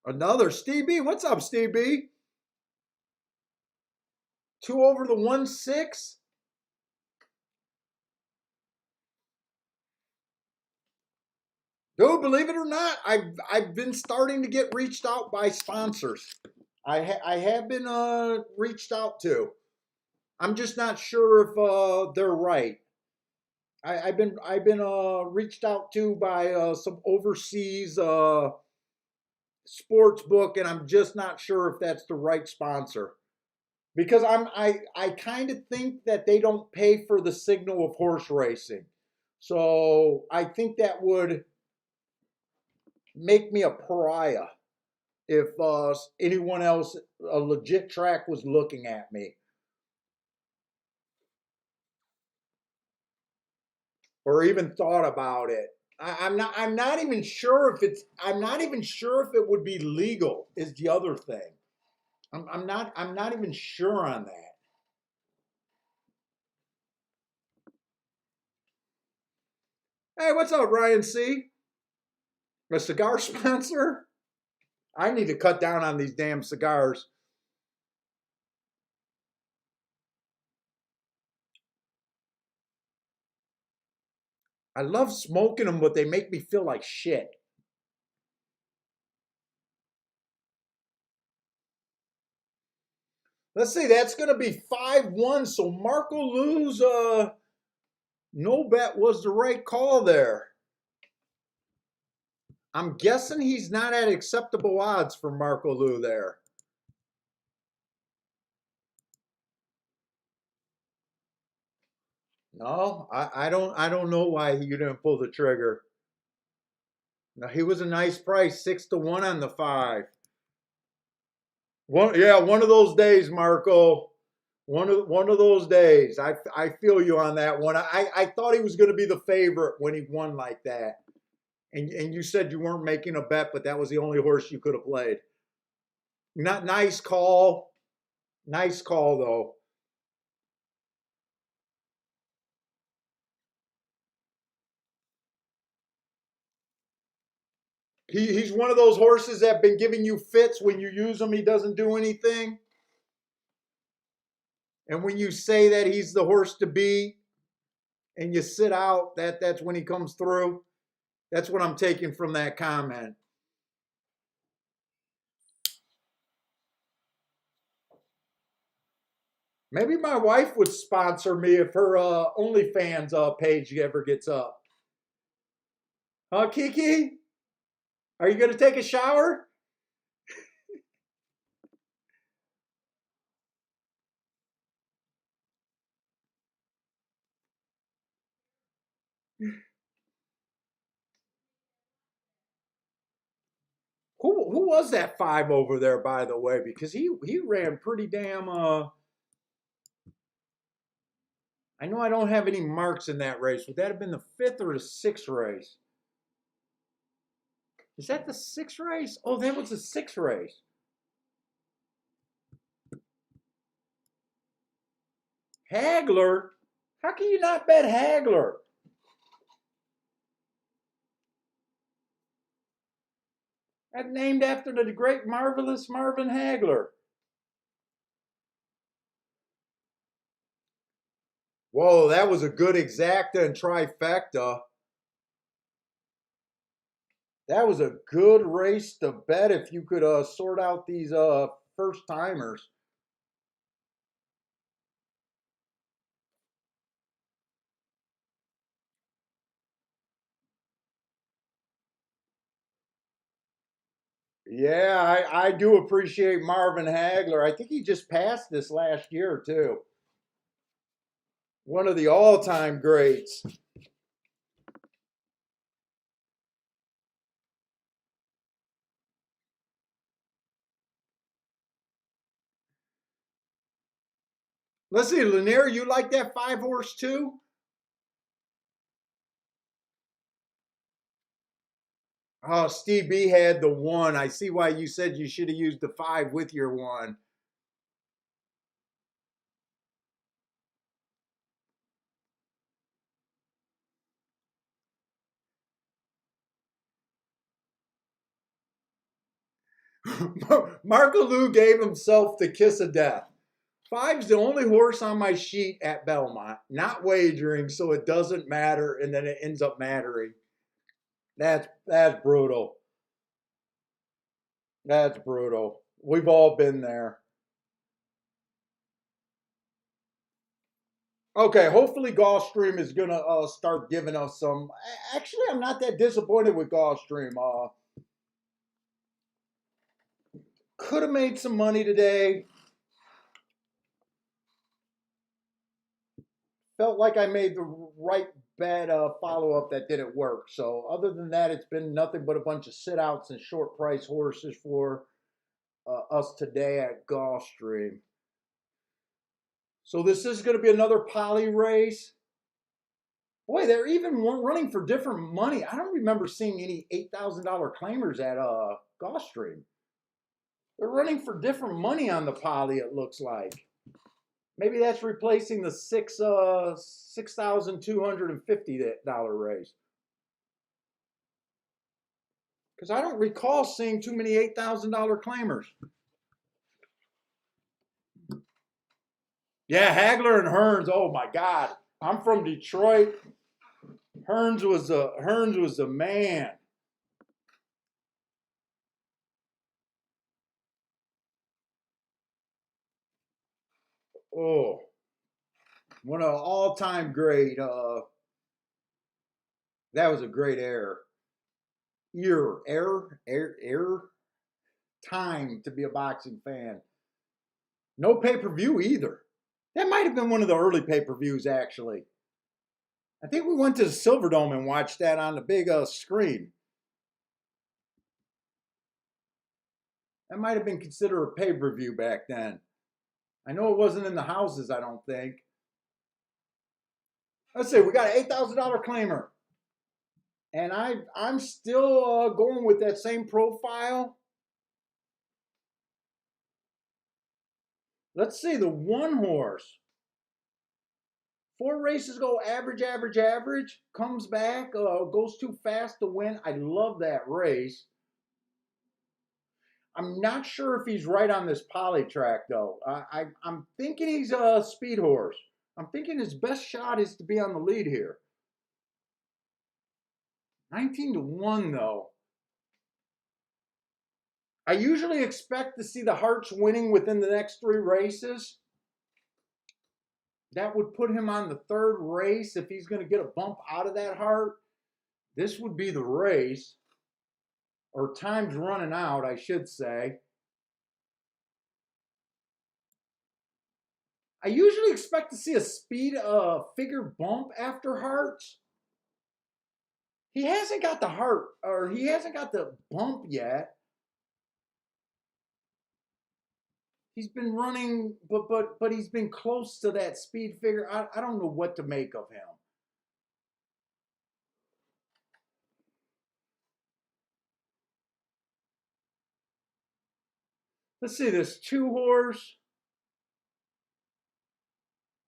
Another Steve B. What's up, Steve B? 2 over the 1-6. Dude, believe it or not, I've been starting to get reached out by sponsors. I have been reached out to. I'm just not sure if they're right. I've been reached out to by some overseas sports book, and I'm just not sure if that's the right sponsor because I kind of think that they don't pay for the signal of horse racing, so I think that would make me a pariah if anyone else, a legit track, was looking at me or even thought about it. I'm not even sure if it's. I'm not even sure if it would be legal. Is the other thing. I'm not even sure on that. Hey, what's up, Ryan C? A cigar sponsor? I need to cut down on these damn cigars. I love smoking them, but they make me feel like shit. Let's see, that's gonna be 5-1. So Marco Lou's no bet was the right call there. I'm guessing he's not at acceptable odds for Marco Lou there. No, I don't know why he didn't pull the trigger. Now he was a nice price, 6-1 on the 5. One of those days, Marco. One of those days. I feel you on that one. I thought he was going to be the favorite when he won like that. And you said you weren't making a bet, but that was the only horse you could have played. Not nice call. Nice call though. He's one of those horses that have been giving you fits when you use him. He doesn't do anything. And when you say that he's the horse to be, and you sit out, that's when he comes through. That's what I'm taking from that comment. Maybe my wife would sponsor me if her OnlyFans page ever gets up. Huh, Kiki? Are you going to take a shower? Who was that 5 over there, by the way? Because he ran pretty damn. I know I don't have any marks in that race. Would that have been the 5th or the 6th race? Is that the 6th race? Oh, that was the 6th race. Hagler? How can you not bet Hagler? That's named after the great, marvelous Marvin Hagler. Whoa, that was a good exacta and trifecta. That was a good race to bet if you could sort out these first timers. Yeah, I do appreciate Marvin Hagler. I think he just passed this last year, too. One of the all time greats. Let's see, Lanier, you like that 5 horse too? Oh, Steve B had the 1. I see why you said you should have used the 5 with your 1. Marco Lou gave himself the kiss of death. 5's the only horse on my sheet at Belmont, not wagering, so it doesn't matter, and then it ends up mattering. That's brutal. That's brutal. We've all been there. Okay, hopefully Gulfstream is gonna start giving us some. Actually, I'm not that disappointed with Gulfstream. Could have made some money today. Felt like I made the right bet follow up that didn't work. So other than that, it's been nothing but a bunch of sit outs and short price horses for us today at Gulfstream. So this is going to be another poly race. Boy, they're even running for different money. I don't remember seeing any $8,000 claimers at Gulfstream. They're running for different money on the poly, it looks like. Maybe that's replacing the $6,250 raise. Because I don't recall seeing too many $8,000 claimers. Yeah, Hagler and Hearns. Oh my God, I'm from Detroit. Hearns was a man. Oh, one of all-time great. That was a great error. Error. Time to be a boxing fan. No pay-per-view either. That might have been one of the early pay-per-views, actually. I think we went to the Silverdome and watched that on the big screen. That might have been considered a pay-per-view back then. I know it wasn't in the houses, I don't think. Let's see, we got an $8,000 claimer. And I'm still going with that same profile. Let's see, the one horse. 4 races go average, comes back, goes too fast to win. I love that race. I'm not sure if he's right on this poly track, though. I'm thinking he's a speed horse. I'm thinking his best shot is to be on the lead here. 19-1, though. I usually expect to see the Hearts winning within the next 3 races. That would put him on the 3rd race if he's going to get a bump out of that Heart. This would be the race. Or time's running out, I should say. I usually expect to see a speed figure bump after Hearts. He hasn't got the Heart, or he hasn't got the bump yet. He's been running, but he's been close to that speed figure. I don't know what to make of him. Let's see, this 2 horse.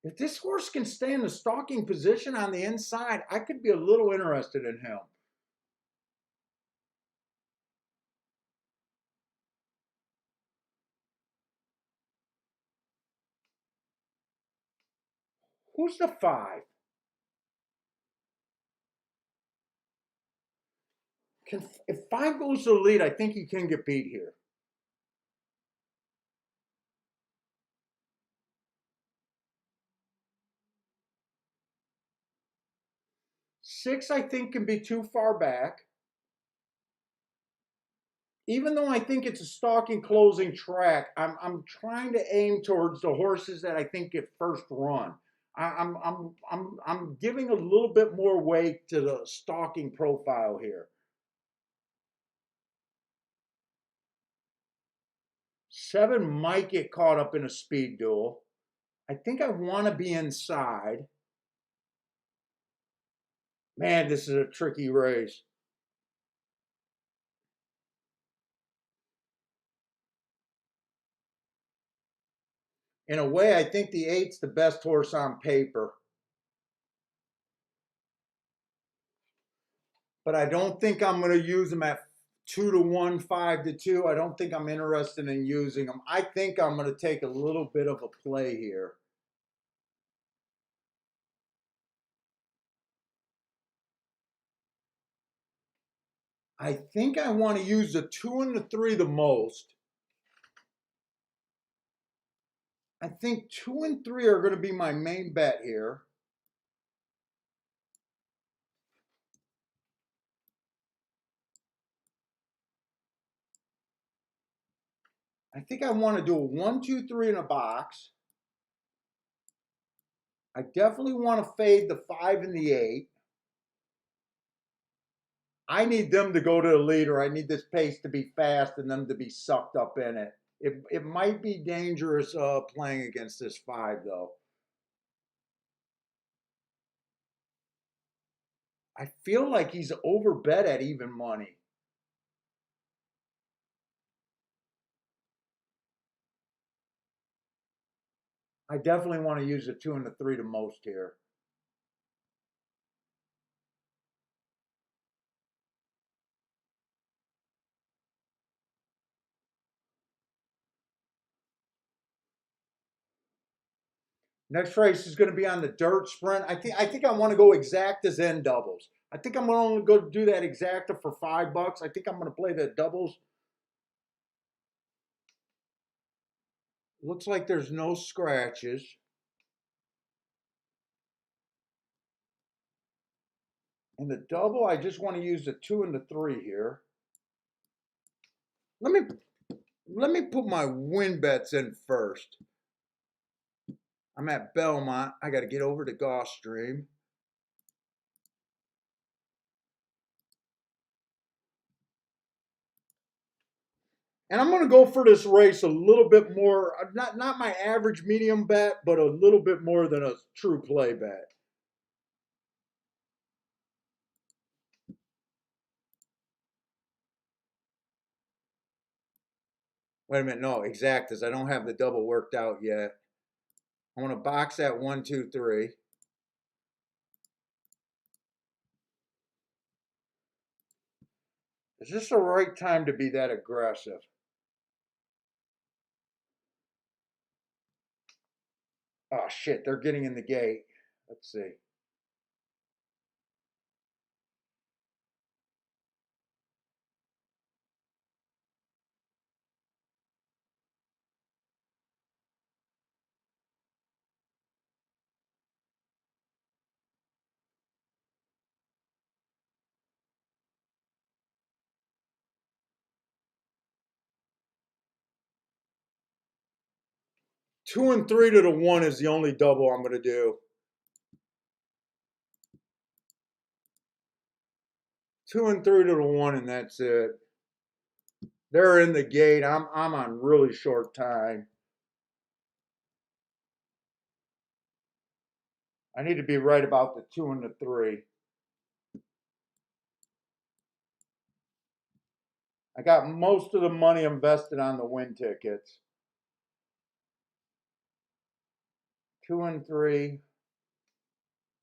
If this horse can stay in the stalking position on the inside, I could be a little interested in him. Who's the 5? If 5 goes to the lead, I think he can get beat here. 6, I think, can be too far back. Even though I think it's a stalking closing track, I'm trying to aim towards the horses that I think get first run. I'm giving a little bit more weight to the stalking profile here. 7 might get caught up in a speed duel. I think I want to be inside. Man, this is a tricky race. In a way, I think the 8's the best horse on paper. But I don't think I'm going to use him at 2-1, 5-2. I don't think I'm interested in using them. I think I'm going to take a little bit of a play here. I think I want to use the 2 and the 3 the most. I think 2 and 3 are going to be my main bet here. I think I want to do a 1, 2, 3 in a box. I definitely want to fade the 5 and the 8. I need them to go to the leader. I need this pace to be fast and them to be sucked up in it. It might be dangerous playing against this 5, though. I feel like he's overbet at even money. I definitely want to use the 2 and the 3 the most here. Next race is going to be on the dirt sprint. I think I want to go exactas and doubles. I think I'm going to only go do that exacta for $5. I think I'm going to play the doubles. Looks like there's no scratches. And the double, I just want to use the 2 and the 3 here. Let me put my win bets in first. I'm at Belmont. I got to get over to Gulfstream. And I'm going to go for this race a little bit more, not my average medium bet, but a little bit more than a true play bet. Wait a minute, no, exactas. I don't have the double worked out yet. I want to box that 1, 2, 3. Is this the right time to be that aggressive? Oh shit, they're getting in the gate. Let's see. Two and 3 to the 1 is the only double I'm going to do. 2 and 3 to the 1, and that's it. They're in the gate. I'm on really short time. I need to be right about the 2 and the 3. I got most of the money invested on the win tickets. 2 and 3.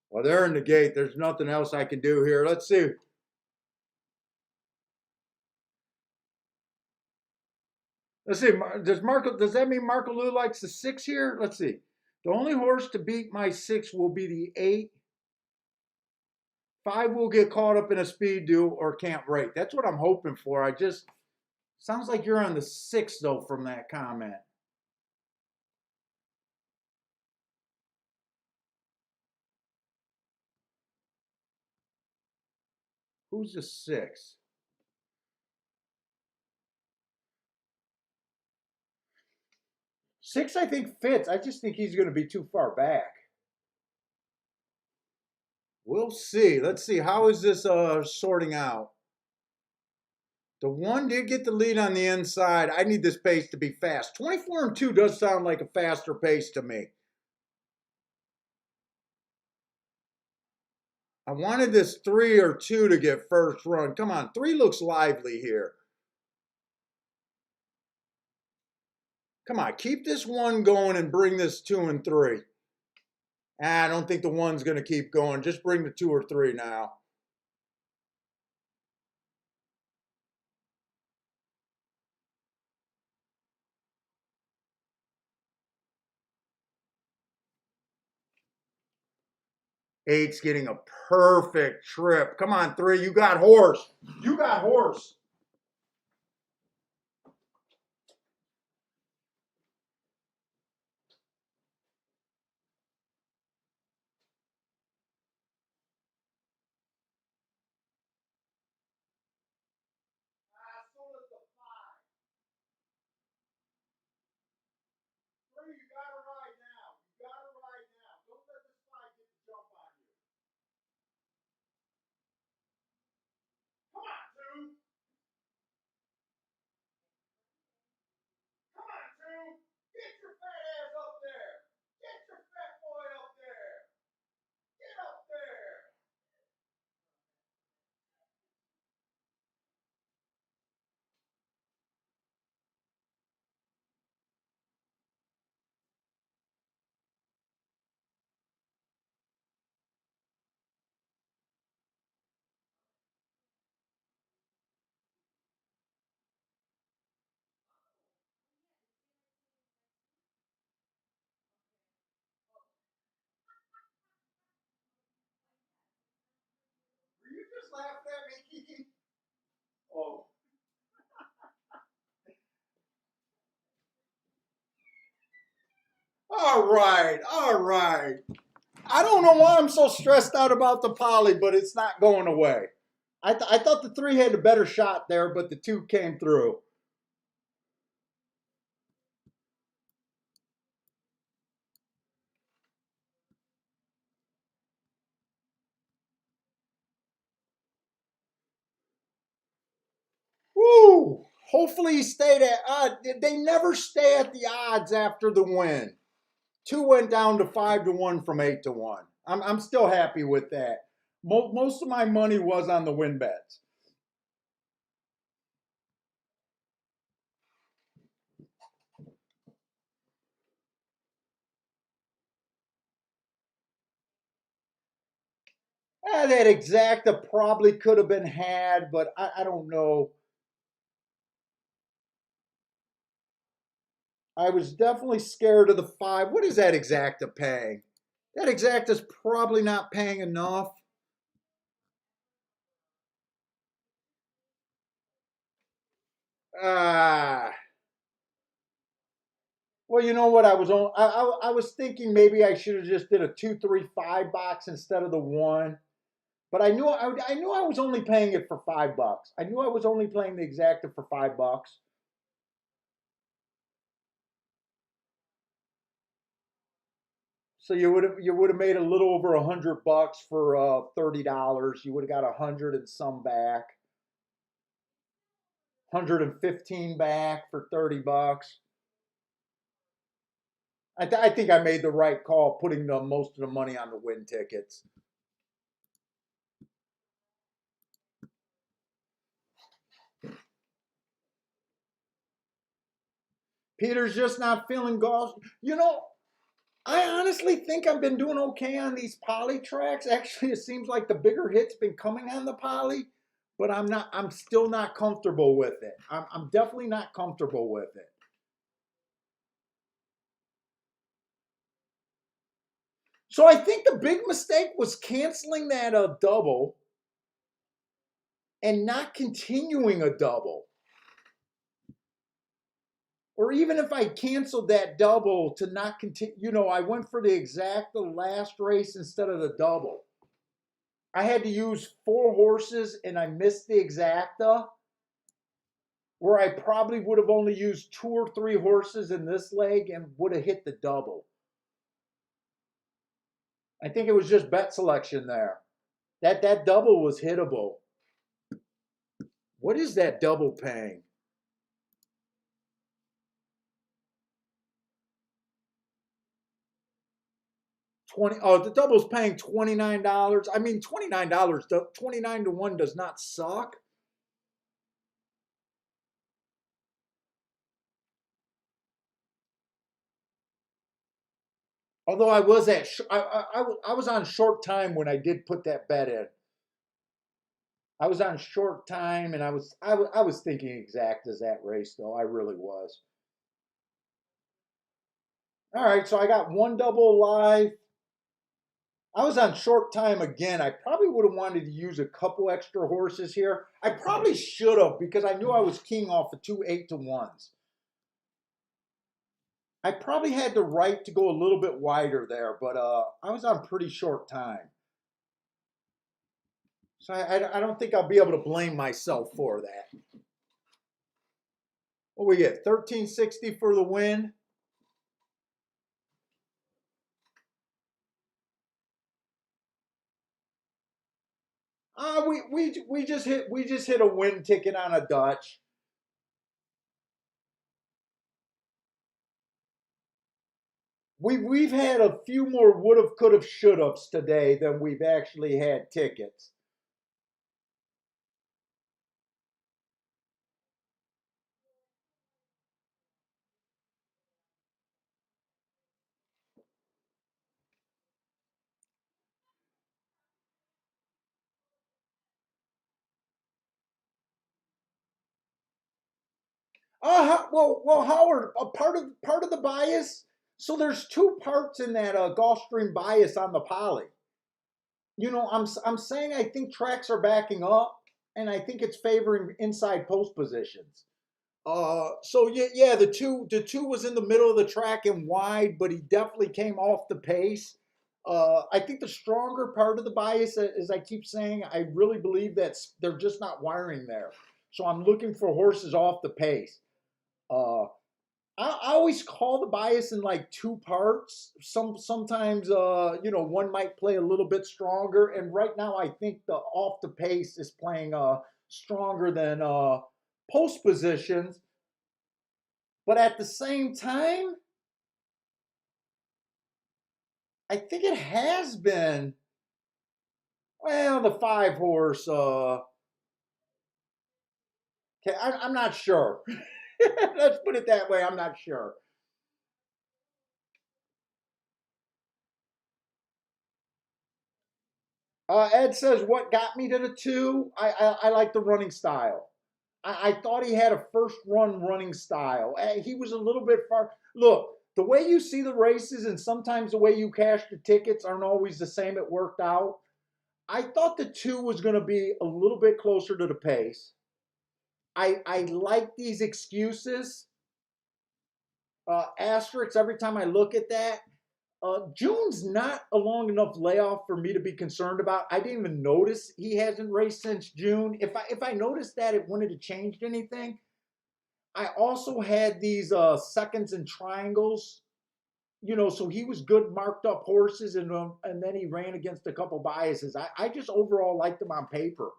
Well, they're in the gate. There's nothing else I can do here. Let's see. Let's see. Does that mean Marco Lou likes the 6 here? Let's see. The only horse to beat my 6 will be the 8. 5 will get caught up in a speed do or can't rate. That's what I'm hoping for. Sounds like you're on the 6 though from that comment. Who's the 6? 6 I think fits. I just think he's going to be too far back. We'll see. Let's see. How is this sorting out? The 1 did get the lead on the inside. I need this pace to be fast. 24 and 2 does sound like a faster pace to me. I wanted this 3 or 2 to get first run. Come on. 3 looks lively here. Come on. Keep this 1 going and bring this 2 and 3. I don't think the 1's going to keep going. Just bring the 2 or 3 now. Eight's getting a perfect trip. Come on, 3. You got horse. You got horse. So does the 5. 3, you got to ride now. You got to ride now. Don't let this 5 get the jump on you. Come on, 2. Come on, 2. Get your fat ass up there. Get your fat boy up there. Get up there. Were you just laughing at me, Kiki? Oh. All right. All right. I don't know why I'm so stressed out about the poly, but it's not going away. I thought the 3 had a better shot there, but the 2 came through. Woo! Hopefully he stayed at they never stay at the odds after the win. 2 went down to 5-1 from 8-1. I'm still happy with that. Most of my money was on the win bets. That exacta probably could have been had, but I don't know. I was definitely scared of the 5. What is that exacta paying? That exacta's probably not paying enough. Ah. Well, you know what? I was thinking maybe I should have just did a 2-3-5 box instead of the 1. But I knew I was only paying it for $5. I knew I was only playing the exacta for $5. So you would have made a little over $100 for $30. You would have got 100 and some back, 115 back for $30. I think I made the right call putting the most of the money on the win tickets. Peter's just not feeling golf. I honestly think I've been doing okay on these poly tracks. Actually, it seems like the bigger hits been coming on the poly, but I'm not. I'm still not comfortable with it. I'm definitely not comfortable with it. So I think the big mistake was canceling that double and not continuing a double. Or even if I canceled that double to not continue, I went for the exact the last race instead of the double. I had to use 4 horses and I missed the exacta, where I probably would have only used 2 or 3 horses in this leg and would have hit the double. I think it was just bet selection there. That double was hittable. What is that double paying? 20. Oh, the double's paying $29. I mean, $29, 29-1 does not suck. Although I was I was on short time when I did put that bet in. I was on short time, and I was thinking exact as that race though. I really was. All right, so I got one double live. I was on short time again. I probably would have wanted to use a couple extra horses here. I probably should have because I knew I was keying off of two 8-to-1s. I probably had the right to go a little bit wider there, but I was on pretty short time. So I don't think I'll be able to blame myself for that. What we get? 1360 for the win. We just hit a win ticket on a Dutch. We've had a few more would have, could have, should have's today than we've actually had tickets. Well, Howard, a part of the bias. So there's two parts in that Gulfstream bias on the poly. I'm saying I think tracks are backing up, and I think it's favoring inside post positions. So yeah, the two was in the middle of the track and wide, but he definitely came off the pace. I think the stronger part of the bias, as I keep saying, I really believe that they're just not wiring there. So I'm looking for horses off the pace. Uh, I always call the bias in like two parts. Sometimes one might play a little bit stronger, and right now I think the off the pace is playing stronger than post positions. But at the same time, I think it has been, well, the five horse. Okay, I'm not sure. Let's put it that way. I'm not sure. Ed says, "What got me to the two? I like the running style. I thought he had a first run running style. He was a little bit far. Look, the way you see the races and sometimes the way you cash the tickets aren't always the same. It worked out. I thought the two was going to be a little bit closer to the pace. I like these excuses, asterisks every time I look at that. June's not a long enough layoff for me to be concerned about. I didn't even notice he hasn't raced since June. If I noticed that, it wouldn't have changed anything. I also had these seconds and triangles, so he was good marked up horses, and then he ran against a couple biases. I just overall liked him on paper,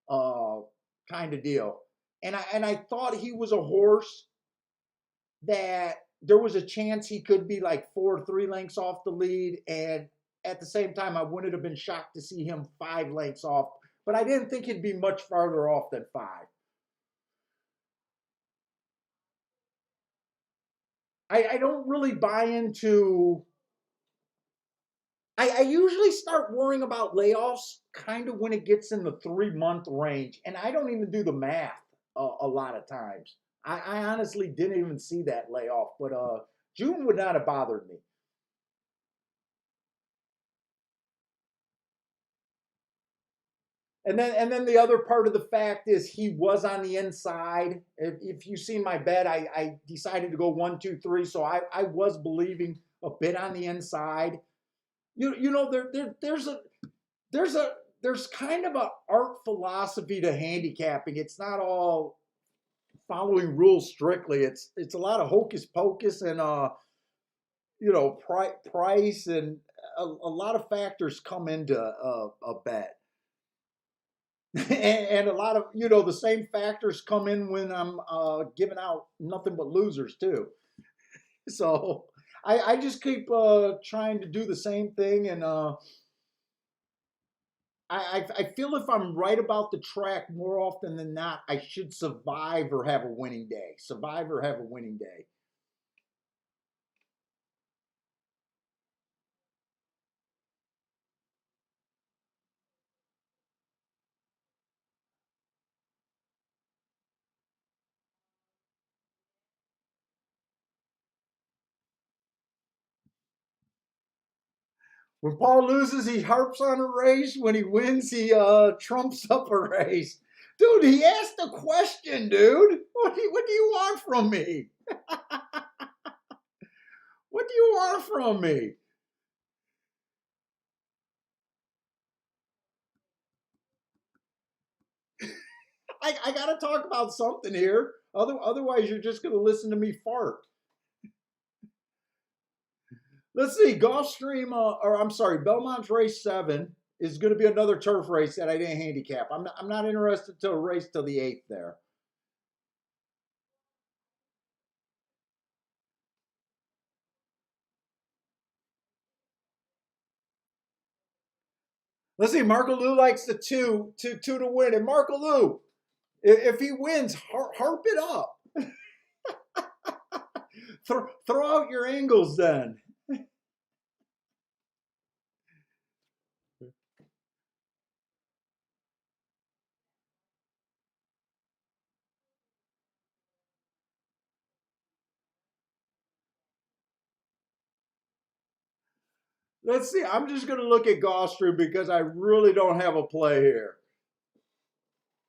uh, kind of deal. And I thought he was a horse that there was a chance he could be like 4 or 3 lengths off the lead, and at the same time, I wouldn't have been shocked to see him 5 lengths off. But I didn't think he'd be much farther off than five. I don't really buy into. I usually start worrying about layoffs kind of when it gets in the 3 month range, and I don't even do the math a lot of times. I honestly didn't even see that layoff, but June would not have bothered me. And then the other part of the fact is he was on the inside. If you see my bet, I decided to go 1, 2, 3, so I was believing a bit on the inside. There's kind of a art philosophy to handicapping. It's not all following rules strictly. It's a lot of hocus pocus and price and a lot of factors come into a bet. And a lot of the same factors come in when I'm giving out nothing but losers too. So I just keep trying to do the same thing, and I feel if I'm right about the track more often than not, I should survive or have a winning day. Survive or have a winning day. When Paul loses, he harps on a race. When he wins, he trumps up a race. Dude, he asked a question, dude. What do you want from me? What do you want from me? I got to talk about something here. Otherwise, you're just going to listen to me fart. Let's see. Gulfstream, or I'm sorry, Belmont's race 7 is going to be another turf race that I didn't handicap. I'm not interested to race till the 8th there. Let's see. Marco Lou likes the two to win, and Marco Lou, if he wins, harp it up. Throw out your angles then. Let's see. I'm just going to look at Gulfstream because I really don't have a play here.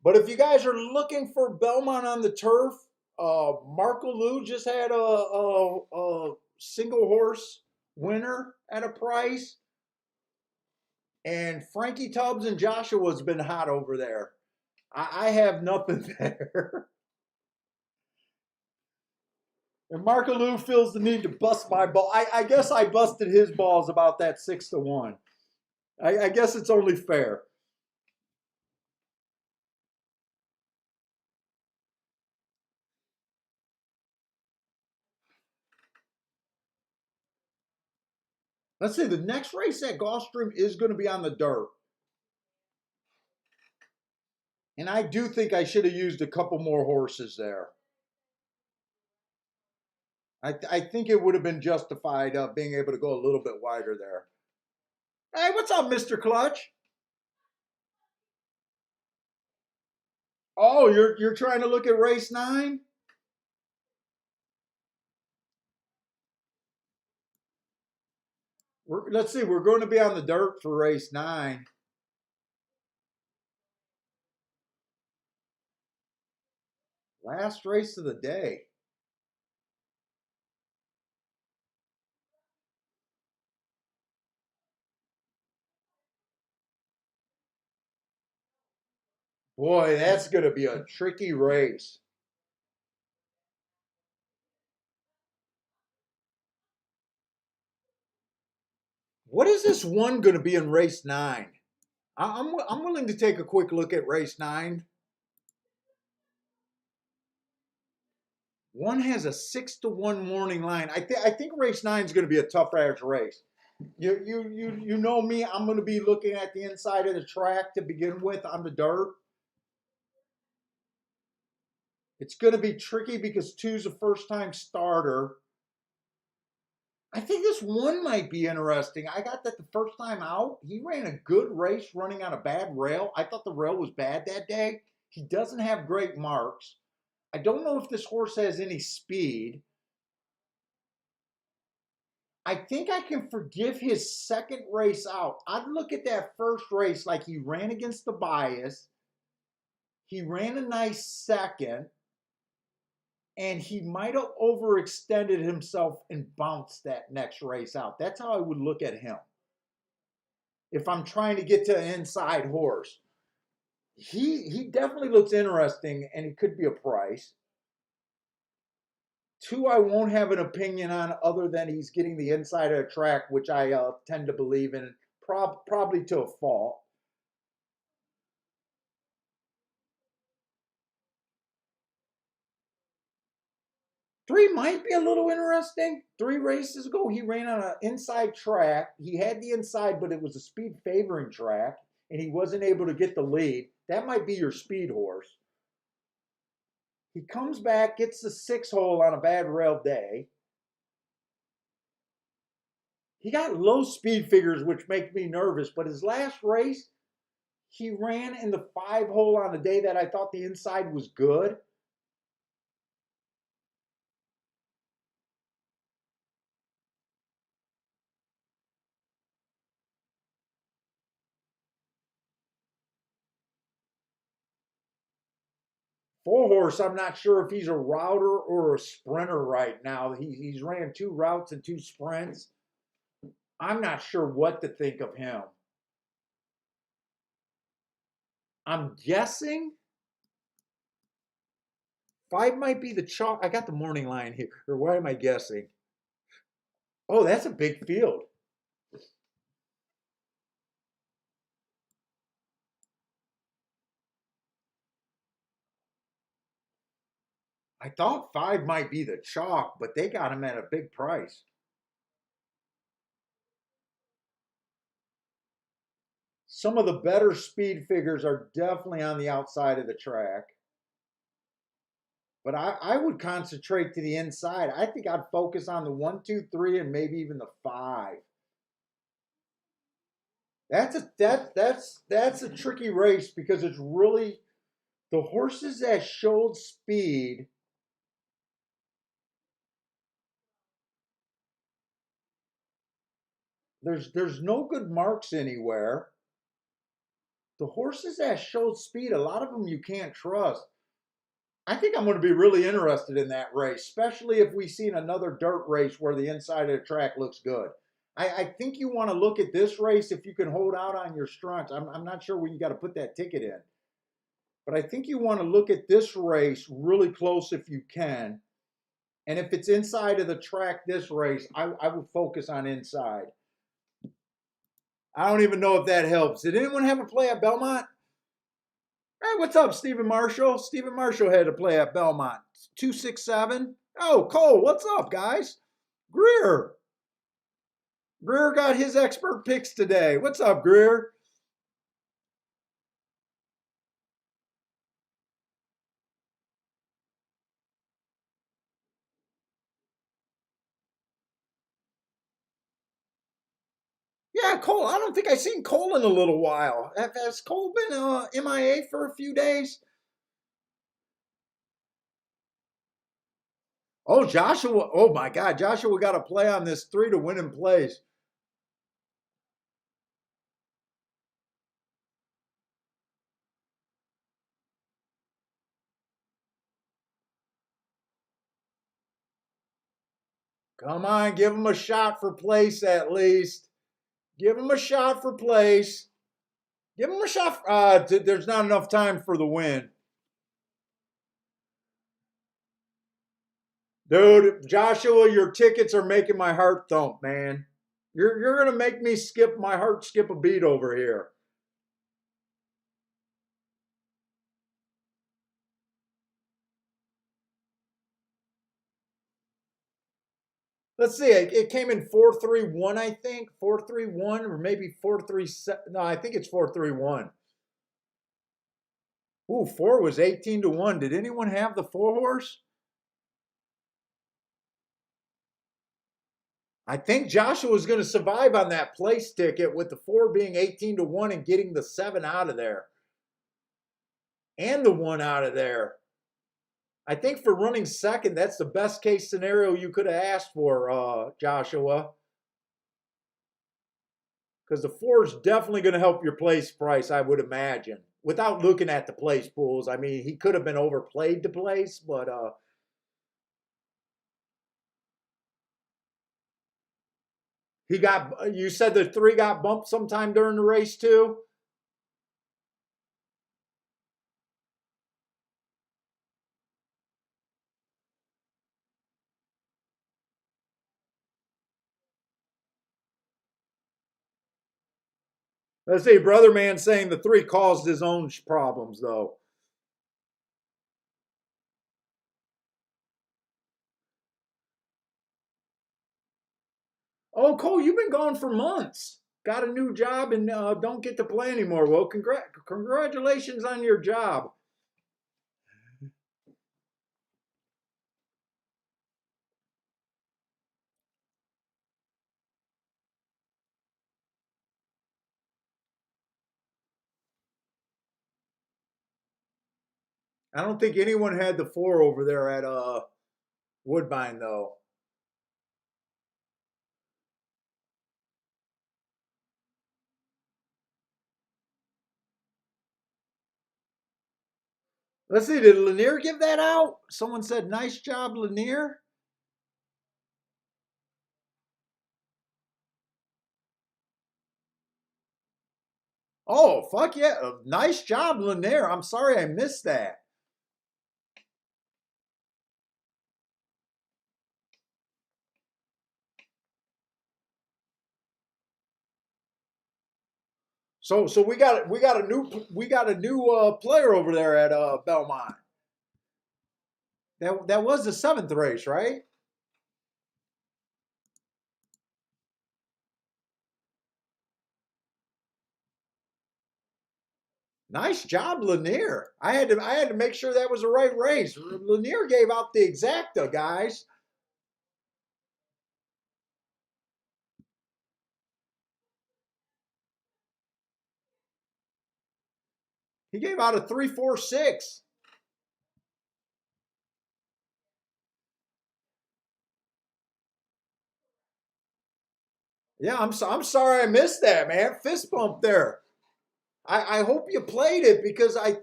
But if you guys are looking for Belmont on the turf, Marco Lou just had a single horse winner at a price. And Frankie Tubbs and Joshua's been hot over there. I have nothing there. And Marco Lou feels the need to bust my ball. I guess I busted his balls about that 6-1. I guess it's only fair. Let's see, the next race at Gulfstream is going to be on the dirt. And I do think I should have used a couple more horses there. I think it would have been justified being able to go a little bit wider there. Hey, what's up, Mr. Clutch? Oh, you're trying to look at race 9? Let's see, we're going to be on the dirt for race 9. Last race of the day. Boy, that's going to be a tricky race. What is this one going to be in race 9? I'm willing to take a quick look at race 9. One has a 6-1 morning line. I think race 9 is going to be a tough ass race. You know me. I'm going to be looking at the inside of the track to begin with on the dirt. It's going to be tricky because 2's a first time starter. I think this one might be interesting. I got that the first time out. He ran a good race running on a bad rail. I thought the rail was bad that day. He doesn't have great marks. I don't know if this horse has any speed. I think I can forgive his second race out. I'd look at that first race like he ran against the bias. He ran a nice second. And he might have overextended himself and bounced that next race out. That's how I would look at him. If I'm trying to get to an inside horse. He definitely looks interesting and he could be a price. 2, I won't have an opinion on other than he's getting the inside of the track, which I tend to believe in, probably to a fault. 3 might be a little interesting. 3 races ago, he ran on an inside track. He had the inside, but it was a speed favoring track, and he wasn't able to get the lead. That might be your speed horse. He comes back, gets the 6 hole on a bad rail day. He got low speed figures, which make me nervous, but his last race, he ran in the 5 hole on a day that I thought the inside was good. Four horse, I'm not sure if he's a router or a sprinter right now. He's ran 2 routes and 2 sprints. I'm not sure what to think of him. I'm guessing 5 might be the chalk. I got the morning line here. Or what am I guessing? Oh, that's a big field. I thought 5 might be the chalk, but they got him at a big price. Some of the better speed figures are definitely on the outside of the track. But I would concentrate to the inside. I think I'd focus on the 1, 2, 3, and maybe even the 5. That's a tricky race because it's really the horses that showed speed. There's no good marks anywhere. The horses that showed speed, a lot of them you can't trust. I think I'm going to be really interested in that race, especially if we see another dirt race where the inside of the track looks good. I think you want to look at this race if you can hold out on your strength. I'm not sure where you got to put that ticket in, but I think you want to look at this race really close if you can. And if it's inside of the track, this race, I would focus on inside. I don't even know if that helps. Did anyone have a play at Belmont? Hey, what's up, Stephen Marshall? Stephen Marshall had a play at Belmont. 267. Oh, Cole, what's up, guys? Greer. Greer got his expert picks today. What's up, Greer? Yeah, Cole. I don't think I've seen Cole in a little while. Has Cole been MIA for a few days? Oh, Joshua. Oh, my God. Joshua got to play on this 3 to win in plays. Come on, give him a shot for place at least. Give him a shot for place. Give him a shot. There's not enough time for the win. Dude, Joshua, your tickets are making my heart thump, man. You're gonna make me skip my heart skip a beat over here. Let's see. It came in 4-3-1, I think. 4-3-1, or maybe 4-3-7. No, I think it's 4-3-1. Ooh, 4 was 18 to 1. Did anyone have the 4 horse? I think Joshua was going to survive on that place ticket with the 4 being 18 to 1 and getting the 7 out of there. And the 1 out of there. I think for running second, that's the best case scenario you could have asked for, Joshua. Because the 4 is definitely going to help your place price, I would imagine. Without looking at the place pools, I mean, he could have been overplayed to place, but he got. You said the 3 got bumped sometime during the race too. Let's see, brother man saying the 3 caused his own problems though. Oh, Cole, you've been gone for months. Got a new job and don't get to play anymore. Well, congratulations on your job. I don't think anyone had the 4 over there at Woodbine though. Let's see, did Lanier give that out? Someone said, nice job, Lanier. Oh, fuck yeah. Nice job, Lanier. I'm sorry I missed that. So we got a new player over there at Belmont. That was the seventh race, right? Nice job, Lanier. I had to make sure that was the right race. Lanier gave out the exacta, guys. He gave out a 3.46. Yeah, I'm sorry I missed that, man. Fist bump there. I hope you played it because I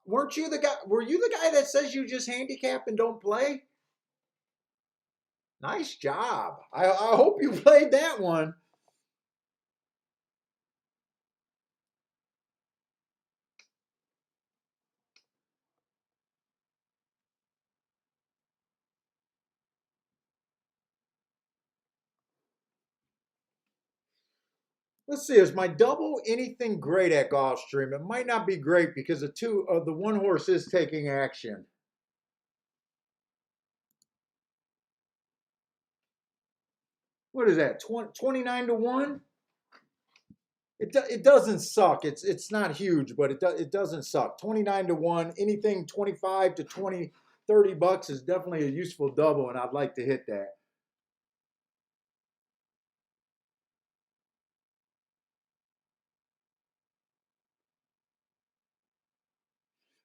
weren't you the guy. Were you the guy that says you just handicap and don't play? Nice job. I hope you played that one. Let's see. Is my double anything great at Gulfstream? It might not be great because the one horse is taking action. What is that? 29 to 1? It doesn't suck. It's not huge, but it doesn't suck. 29 to 1. Anything 25 to 20, $30 is definitely a useful double, and I'd like to hit that.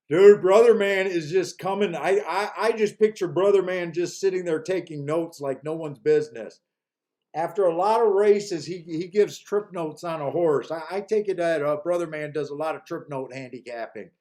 Dude, Brother Man is just coming. I just picture Brother Man just sitting there taking notes like no one's business. After a lot of races, he gives trip notes on a horse. I take it that Brother Man does a lot of trip note handicapping.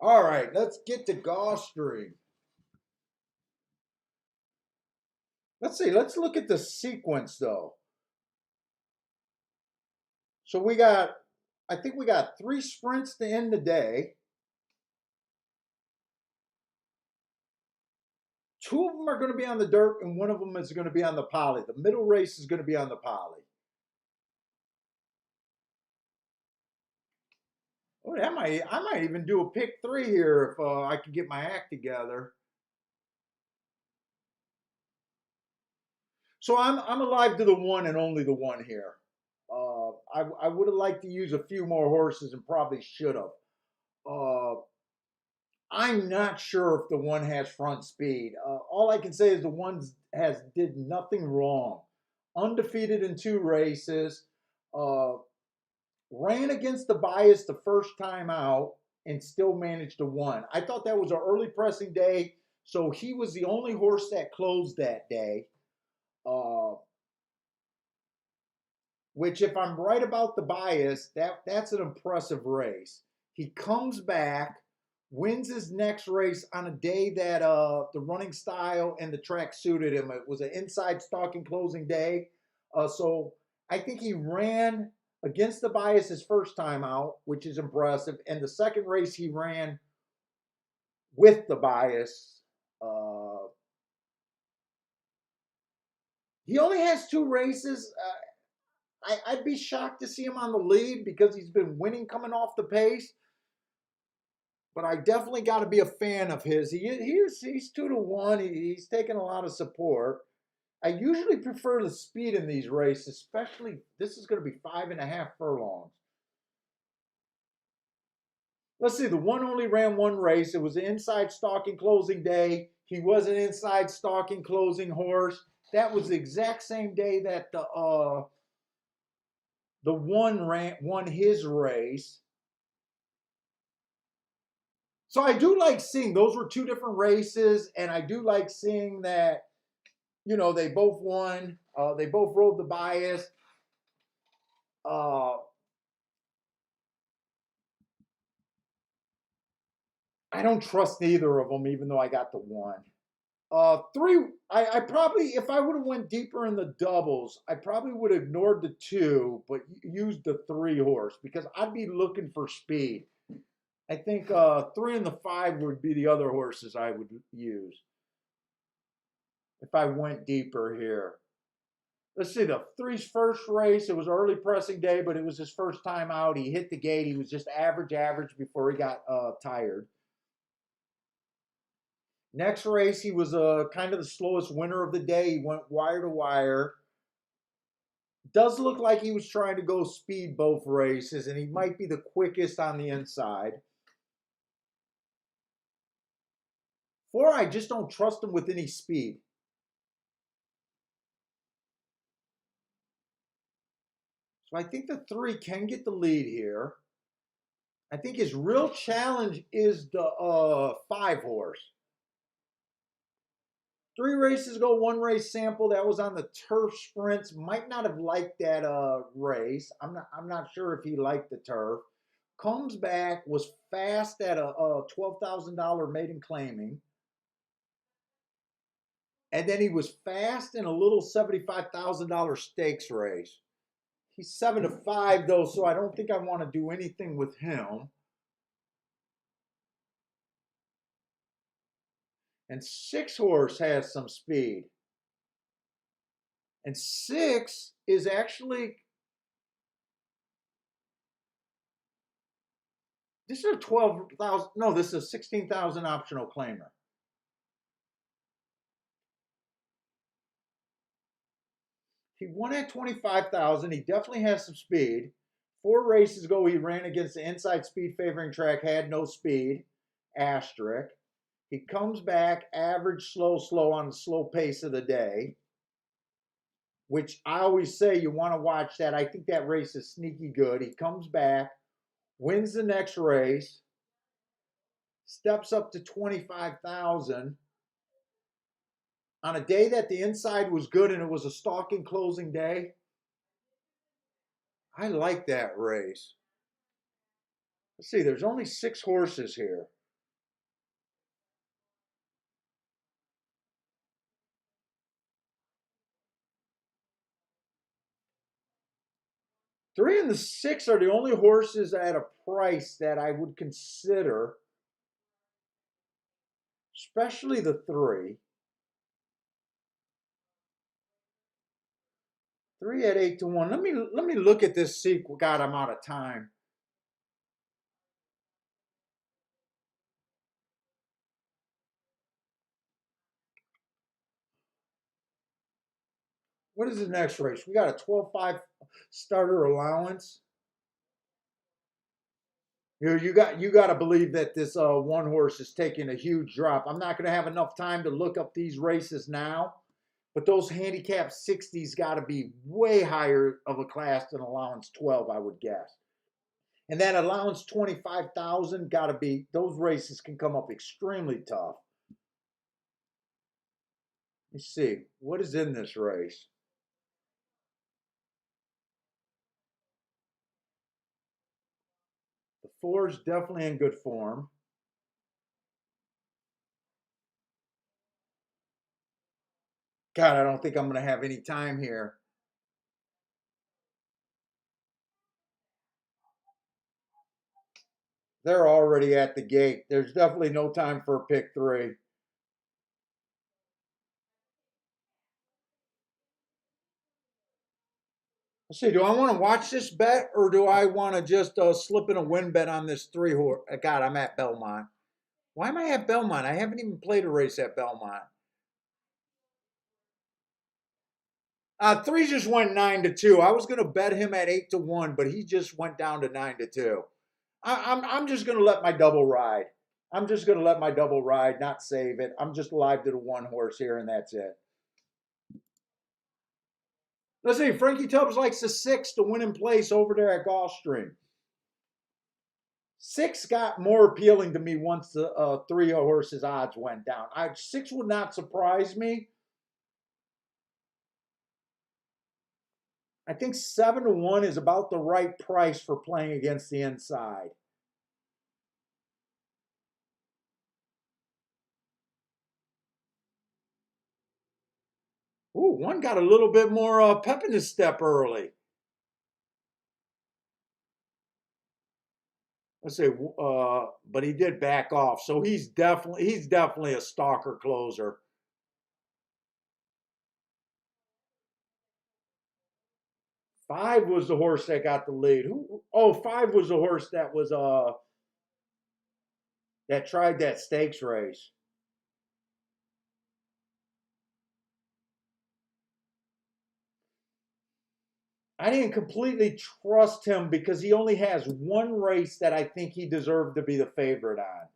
All right, let's get to Gulfstream. Let's see. Let's look at the sequence though. So I think we got 3 sprints to end the day. Two of them are going to be on the dirt, and one of them is going to be on the poly. The middle race is going to be on the poly. Oh, I might even do a pick three here if I can get my act together. So I'm alive to the one and only the one here. I would have liked to use a few more horses and probably should have. Uh, I'm not sure if the one has front speed. All I can say is the one has did nothing wrong. Undefeated in 2 races. Uh, Ran against the bias the first time out and still managed to win. I thought that was an early pressing day, so he was the only horse that closed that day. Uh, which, if I'm right about the bias, that's an impressive race. He comes back, wins his next race on a day that the running style and the track suited him. It was an inside stalking closing day, so I think he ran against the bias his first time out, which is impressive. And the second race he ran with the bias. He only has 2 races. I'd be shocked to see him on the lead because he's been winning coming off the pace. But I definitely got to be a fan of his. He's 2 to 1. He's taking a lot of support. I usually prefer the speed in these races, especially this is going to be 5.5 furlongs. Let's see, the one only ran 1 race. It was an inside stalking closing day. He was an inside stalking closing horse. that was the exact same day that the one won his race. So I do like seeing those were two different races, and I do like seeing that, you know, they both won. They both rode the bias. Uh, I don't trust neither of them, even though I got the one. Three. I probably, if I would have went deeper in the doubles, I probably would have ignored the two, but used the 3 horse because I'd be looking for speed. I think 3 and the 5 would be the other horses I would use if I went deeper here. Let's see, the 3's first race, it was early pressing day, but it was his first time out. He hit the gate. He was just average before he got tired. Next race, he was kind of the slowest winner of the day. He went wire to wire. Does look like he was trying to go speed both races, and he might be the quickest on the inside. 4, I just don't trust him with any speed. So I think the 3 can get the lead here. I think his real challenge is the 5 horse. 3 races ago, 1 race sample that was on the turf sprints. Might not have liked that race. I'm not sure if he liked the turf. Comes back, was fast at a $12,000 maiden claiming. And then he was fast in a little $75,000 stakes race. He's 7-5 though, so I don't think I want to do anything with him. And 6 horse has some speed. And 6 is actually, this is a 12,000, no, this is a 16,000 optional claimer. He won at 25,000. He definitely has some speed. 4 races ago, he ran against the inside speed favoring track, had no speed, asterisk. He comes back average, slow on the slow pace of the day, which I always say you want to watch that. I think that race is sneaky good. He comes back, wins the next race, steps up to 25,000 on a day that the inside was good and it was a stalking closing day. I like that race. Let's see, there's only 6 horses here. Three and the 6 are the only horses at a price that I would consider, especially the 3. 3 at 8-1. Let me look at this sequel. God, I'm out of time. What is the next race? We got a 12-5 starter allowance. You got to believe that this 1 horse is taking a huge drop. I'm not going to have enough time to look up these races now, but those handicap 60s got to be way higher of a class than allowance 12, I would guess. And that allowance 25,000 got to be, those races can come up extremely tough. Let's see, what is in this race? The 4 is definitely in good form. God, I don't think I'm going to have any time here. They're already at the gate. There's definitely no time for a pick 3. Let's see, do I want to watch this bet or do I want to just slip in a win bet on this 3 horse? God, I'm at Belmont. Why am I at Belmont? I haven't even played a race at Belmont. 3 just went 9-2. I was going to bet him at 8-1, but he just went down to 9-2. I'm just going to let my double ride. I'm just going to let my double ride, not save it. I'm just alive to the 1 horse here, and that's it. Let's see, Frankie Tubbs likes the 6 to win in place over there at Gulfstream. 6 got more appealing to me once the 3 horses odds went down. 6 would not surprise me. I think 7 to 1 is about the right price for playing against the inside. Ooh, 1 got a little bit more pep in his step early. Let's say, but he did back off, so he's definitely a stalker closer. 5 was the horse that got the lead. Who? Oh, 5 was the horse that was that tried that stakes race. I didn't completely trust him because he only has 1 race that I think he deserved to be the favorite on.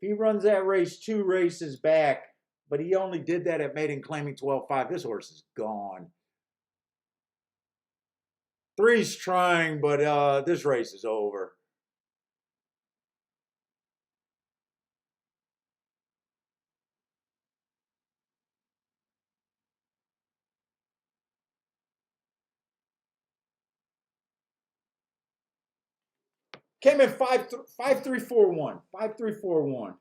If he runs that race 2 races back, but he only did that at maiden claiming 12-5, this horse is gone. 3's trying, but this race is over. Came in 5-3-4-1. 5-3-4-1.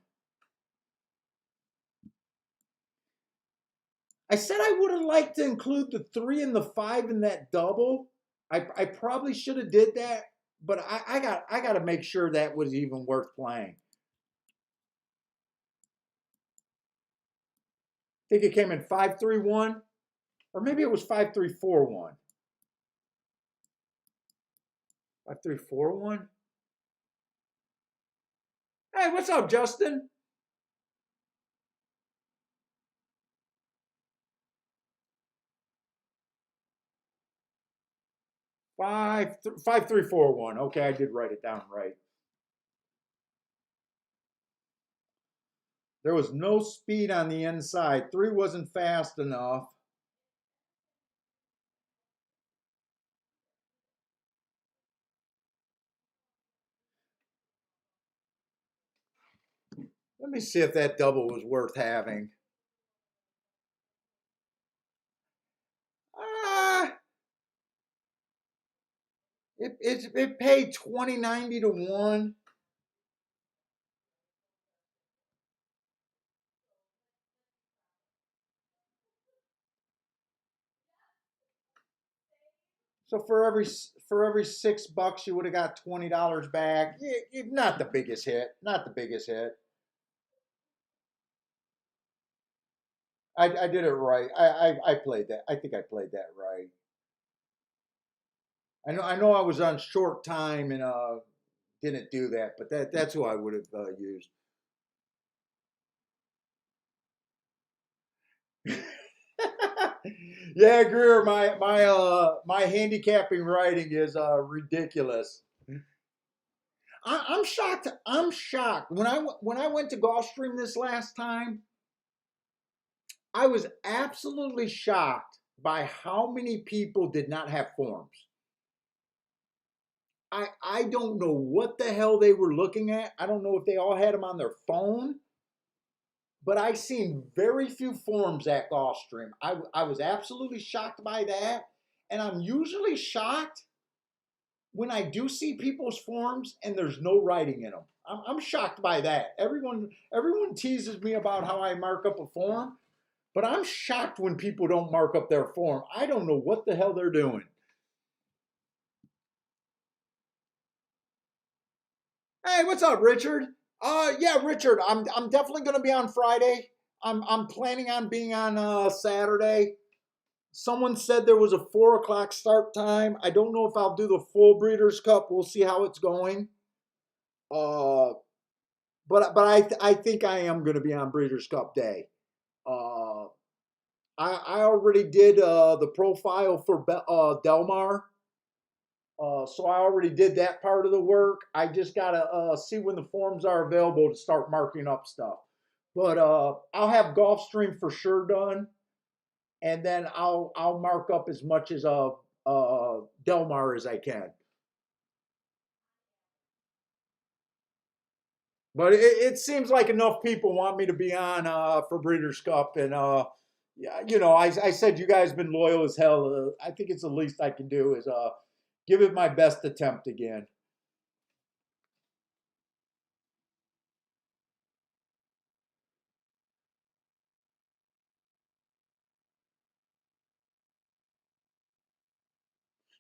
I said I would have liked to include the 3 and the 5 in that double. I probably should have did that, but I got to make sure that was even worth playing. I think it came in 5-3-1, or maybe it was 5-3-4-1. 5-3-4-1. Hey, what's up, Justin? Five, 5-3-4-1. Okay, I did write it down right. There was no speed on the inside. 3 wasn't fast enough. Let me see if that double was worth having. Ah, it paid 20.90 to 1. So for every $6, you would have got $20 back. Not the biggest hit. Not the biggest hit. I did it right. I played that. I think I played that right. I know I was on short time and didn't do that, but that's who I would have used. Yeah, Greer, my handicapping writing is ridiculous. I'm shocked. I'm shocked. When I went to Gulfstream this last time, I was absolutely shocked by how many people did not have forms. I don't know what the hell they were looking at. I don't know if they all had them on their phone, but I seen very few forms at Gulfstream. I was absolutely shocked by that, and I'm usually shocked when I do see people's forms and there's no writing in them. I'm shocked by that. Everyone teases me about how I mark up a form, but I'm shocked when people don't mark up their form. I don't know what the hell they're doing. Hey, what's up, Richard? Yeah, Richard, I'm definitely gonna be on Friday. I'm planning on being on Saturday. Someone said there was a 4 o'clock start time. I don't know if I'll do the full Breeders' Cup. We'll see how it's going. Uh, but I think I am going to be on Breeders' Cup Day. Uh, I already did the profile for Delmar. So I already did that part of the work. I just got to see when the forms are available to start marking up stuff. But I'll have Gulfstream for sure done. and then I'll mark up as much as Del Mar as I can. But it seems like enough people want me to be on for Breeders' Cup, and yeah, I said you guys been loyal as hell. I think it's the least I can do is give it my best attempt again.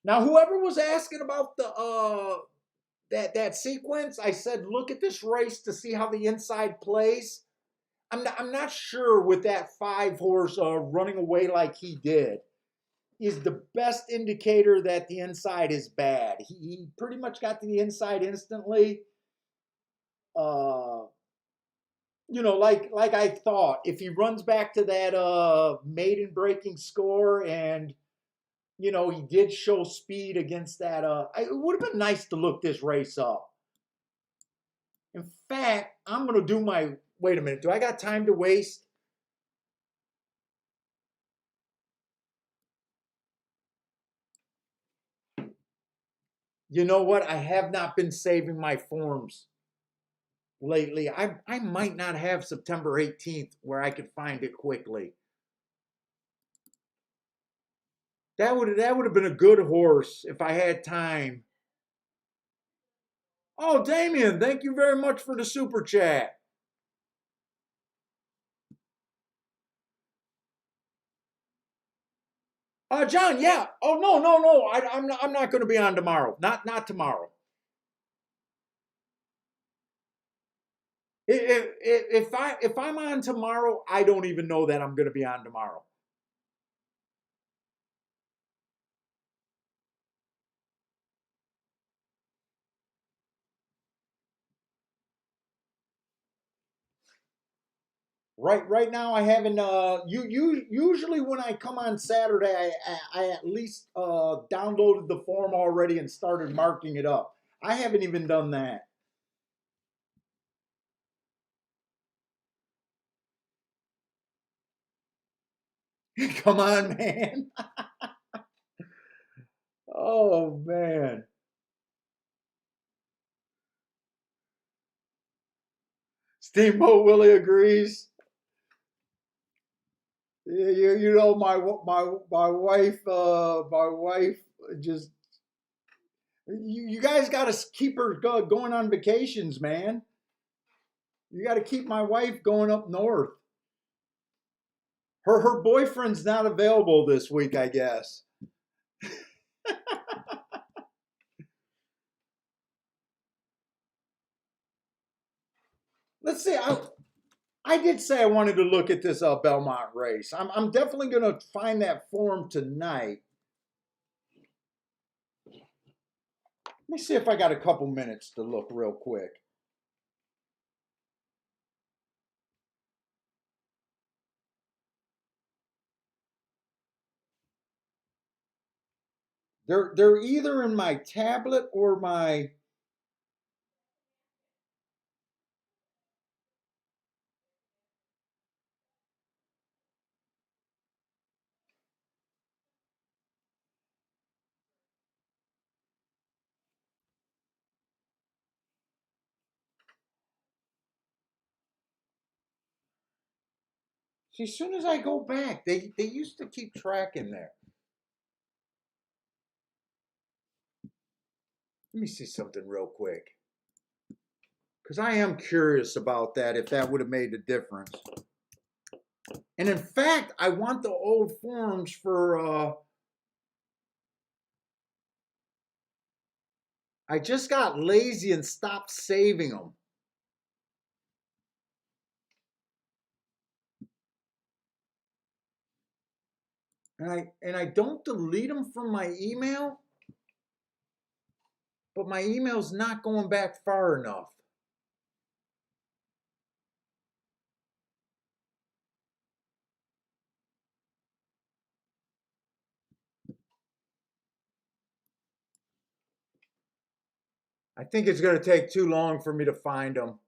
Now, whoever was asking about the that sequence, I said look at this race to see how the inside plays. I'm not sure with that 5 horse running away like he did is the best indicator that the inside is bad. He pretty much got to the inside instantly. Uh, like I thought, if he runs back to that maiden breaking score, and he did show speed against that. It would have been nice to look this race up. In fact, I'm gonna do my. Wait a minute. Do I got time to waste? You know what? I have not been saving my forms lately. I might not have September 18th where I could find it quickly. That would have been a good horse if I had time. Oh, Damien, thank you very much for the super chat. John, yeah. Oh no, no, no. I'm not going to be on tomorrow. Not tomorrow. If I'm on tomorrow, I don't even know that I'm going to be on tomorrow. Right now I haven't you usually when I come on Saturday I at least downloaded the form already and started marking it up. I haven't even done that. Come on, man. Oh man. Steamboat Willie agrees. My wife just you guys got to keep her going on vacations, man. You got to keep my wife going up north. Her boyfriend's not available this week, I guess. Let's see. I did say I wanted to look at this Belmont race. I'm definitely going to find that form tonight. Let me see if I got a couple minutes to look real quick. They're either in my tablet or my. See, as soon as I go back, they used to keep track in there. Let me see something real quick. Because I am curious about that, if that would have made a difference. And in fact, I want the old forms for. I just got lazy and stopped saving them. And I don't delete them from my email, but my email's not going back far enough. I think it's going to take too long for me to find them.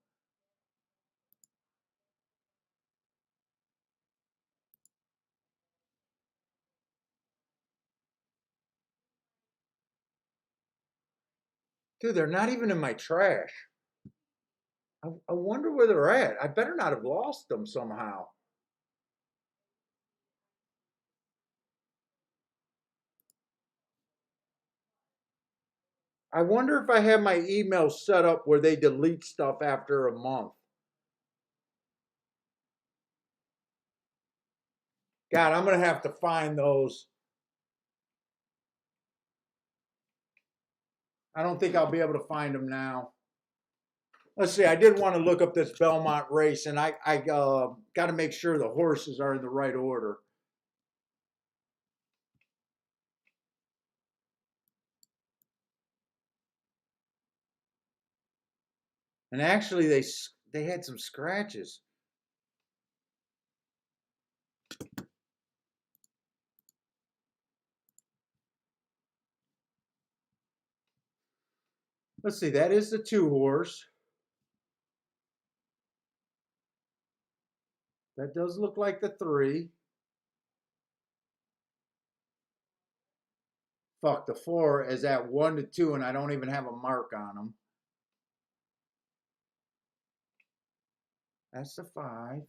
Dude, they're not even in my trash. I wonder where they're at. I better not have lost them somehow. I wonder if I have my email set up where they delete stuff after a month. God, I'm going to have to find those. I don't think I'll be able to find them now. Let's see. I did want to look up this Belmont race, and I got to make sure the horses are in the right order. And actually, they had some scratches. Let's see. That is the 2-horse. That does look like the 3. Fuck, the 4 is at 1 to 2, and I don't even have a mark on them. That's the 5.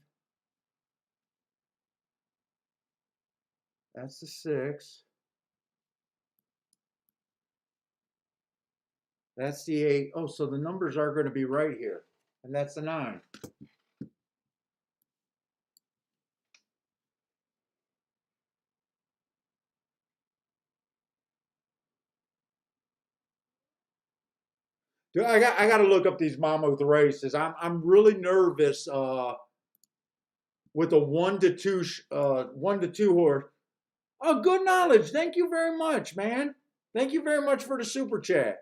That's the 6. That's the 8. Oh, so the numbers are going to be right here. And that's the 9. Dude, I got to look up these Monmouth races. I'm really nervous with a 1 to 2 1 to 2 horse. Oh, good knowledge. Thank you very much, man. Thank you very much for the super chat.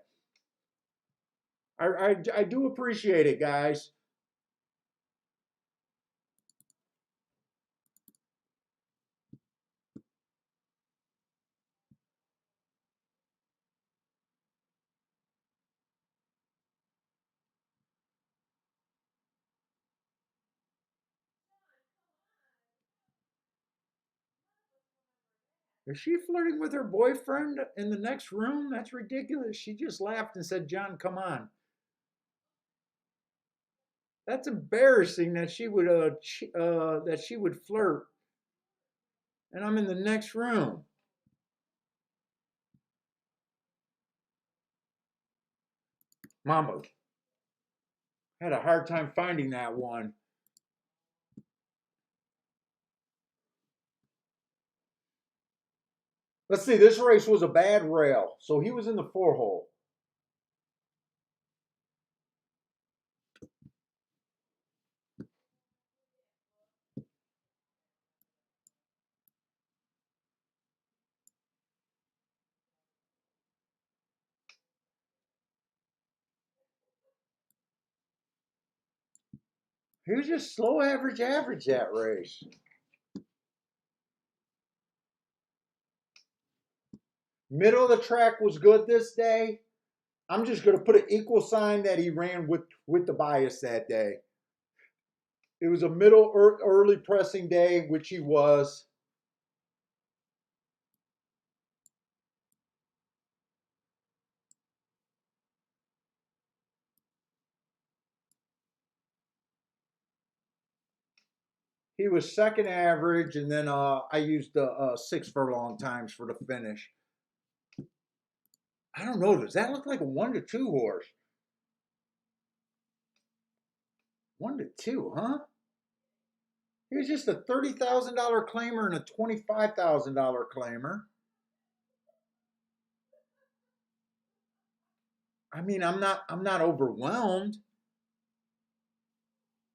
I do appreciate it, guys. Is she flirting with her boyfriend in the next room? That's ridiculous. She just laughed and said, "John, come on." That's embarrassing that she would flirt, and I'm in the next room. Mama had a hard time finding that one. Let's see. This race was a bad rail, so he was in the 4-hole. He was just slow average that race. Middle of the track was good this day. I'm just going to put an equal sign that he ran with the bias that day. It was a middle early pressing day, which he was. He was second average, and then I used the 6 furlong times for the finish. I don't know. Does that look like a 1 to 2 horse? 1 to 2, huh? He was just a $30,000 claimer and a $25,000 claimer. I mean, I'm not overwhelmed.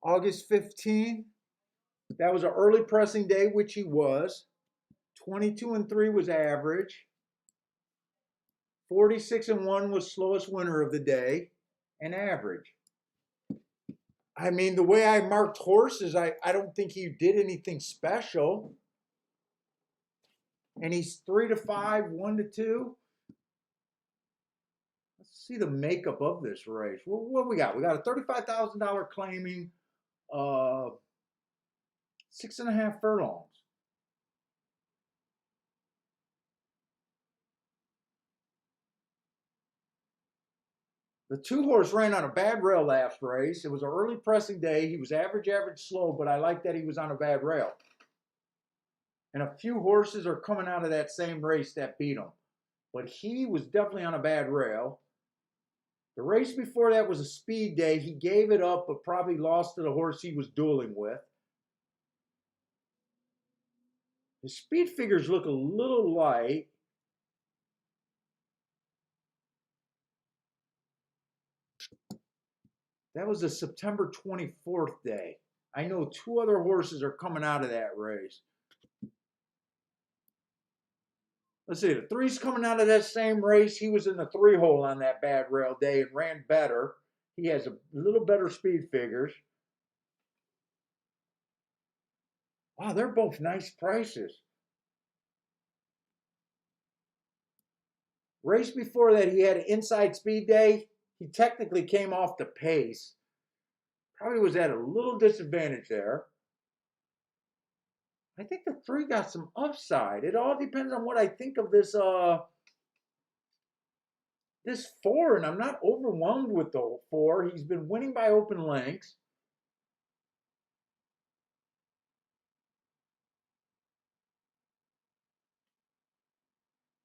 August 15th. That was an early pressing day, which he was. 22 and 3 was average. 46 and 1 was slowest winner of the day and average. I mean, the way I marked horses, I don't think he did anything special. And he's 3 to 5, 1 to 2. Let's see the makeup of this race. What we got? We got a $35,000 claiming 6.5 furlongs. The 2 horse ran on a bad rail last race. It was an early pressing day. He was average, slow, but I like that he was on a bad rail. And a few horses are coming out of that same race that beat him. But he was definitely on a bad rail. The race before that was a speed day. He gave it up, but probably lost to the horse he was dueling with. His speed figures look a little light. That was a September 24th day. I know 2 other horses are coming out of that race. Let's see, the 3's coming out of that same race. He was in the 3-hole on that bad rail day and ran better. He has a little better speed figures. Wow, they're both nice prices. Race before that, he had an inside speed day. He technically came off the pace. Probably was at a little disadvantage there. I think the 3 got some upside. It all depends on what I think of this 4, and I'm not overwhelmed with the 4. He's been winning by open lengths.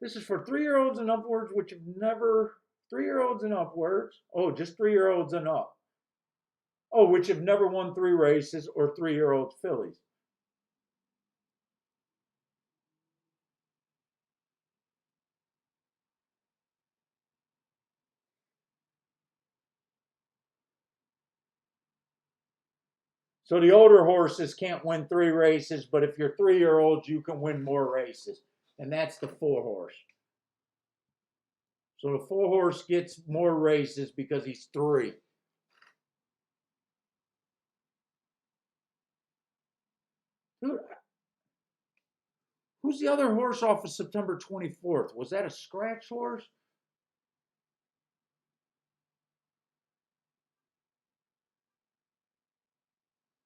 This is for 3-year-olds and upwards, which have never 3-year-olds and upwards. Oh, just 3-year-olds and up. Oh, which have never won 3 races, or 3-year-old fillies. So the older horses can't win 3 races, but if you're 3-year-olds, you can win more races. And that's the 4 horse. So the 4 horse gets more races because he's 3. Who's the other horse off of September 24th? Was that a scratch horse?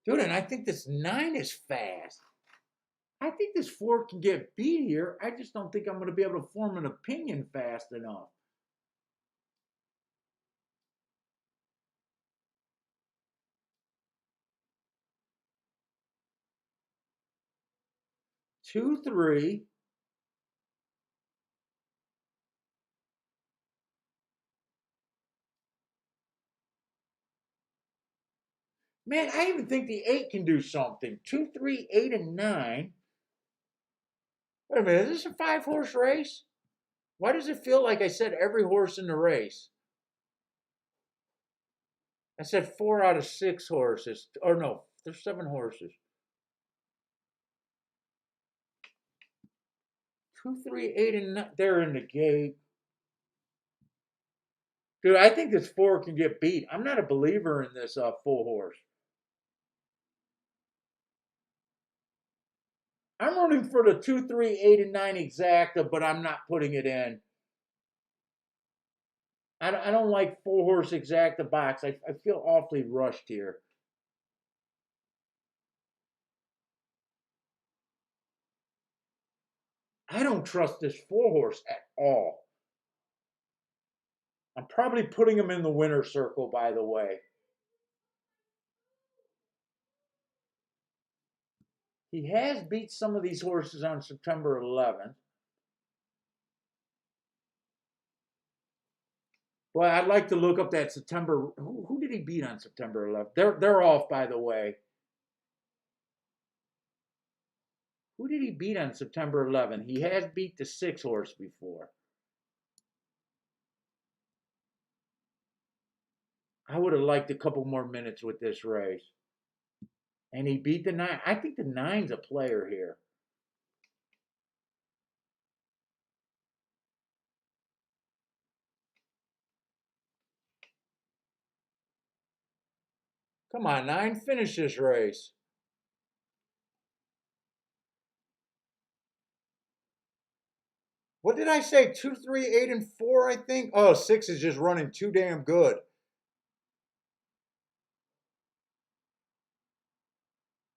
Dude, and I think this 9 is fast. I think this 4 can get beat here. I just don't think I'm going to be able to form an opinion fast enough. Two, 3. Man, I even think the 8 can do something. 2, 3, 8, and 9. Wait a minute, is this a 5-horse race? Why does it feel like I said every horse in the race? I said 4 out of 6 horses. Or no, there's 7 horses. 2, 3, 8, and 9. They're in the gate. Dude, I think this 4 can get beat. I'm not a believer in this full horse. I'm rooting for the 2, 3, 8, and 9 exacta, but I'm not putting it in. I don't like 4 horse exacta box. I feel awfully rushed here. I don't trust this 4 horse at all. I'm probably putting him in the winner's circle, by the way. He has beat some of these horses on September 11th. Well, I'd like to look up that September. Who did he beat on September 11th? They're off, by the way. Who did he beat on September 11th? He has beat the 6 horse before. I would have liked a couple more minutes with this race. And he beat the 9. I think the 9's a player here. Come on, 9, finish this race. What did I say? 2, 3, 8, and 4, I think? Oh, 6 is just running too damn good.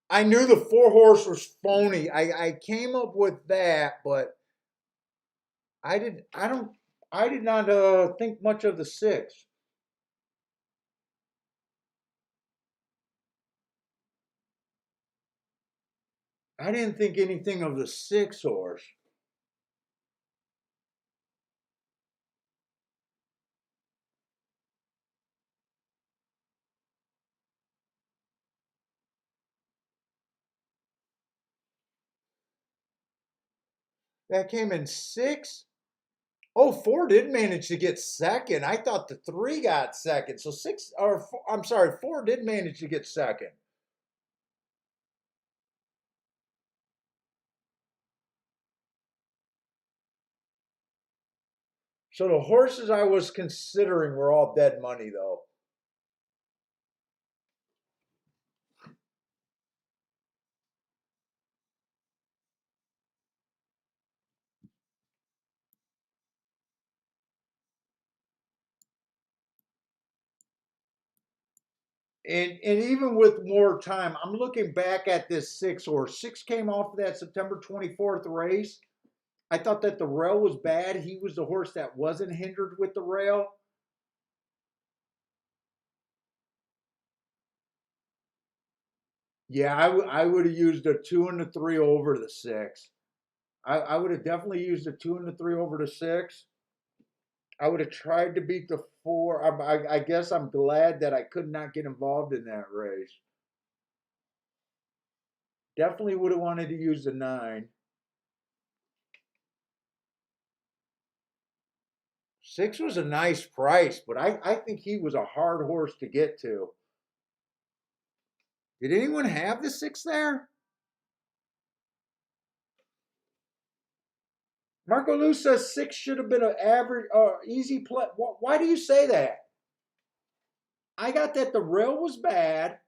I knew the 4 horse was phony. I came up with that, but I did not think much of the 6. I didn't think anything of the 6 horse. That came in 6. Oh, 4 did manage to get second. I thought the 3 got second. So 6, or I'm sorry, 4 did manage to get second. So the horses I was considering were all dead money, though. And even with more time, I'm looking back at this 6 horse. 6 came off of that September 24th race. I thought that the rail was bad. He was the horse that wasn't hindered with the rail. Yeah, I would have used a 2 and a 3 over the 6. I would have definitely used a 2 and a 3 over the 6. I would have tried to beat the 4. I guess I'm glad that I could not get involved in that race. Definitely would have wanted to use the 9. 6 was a nice price, but I think he was a hard horse to get to. Did anyone have the 6 there? Marco Lou says 6 should have been an average, easy play. Why do you say that? I got that the rail was bad.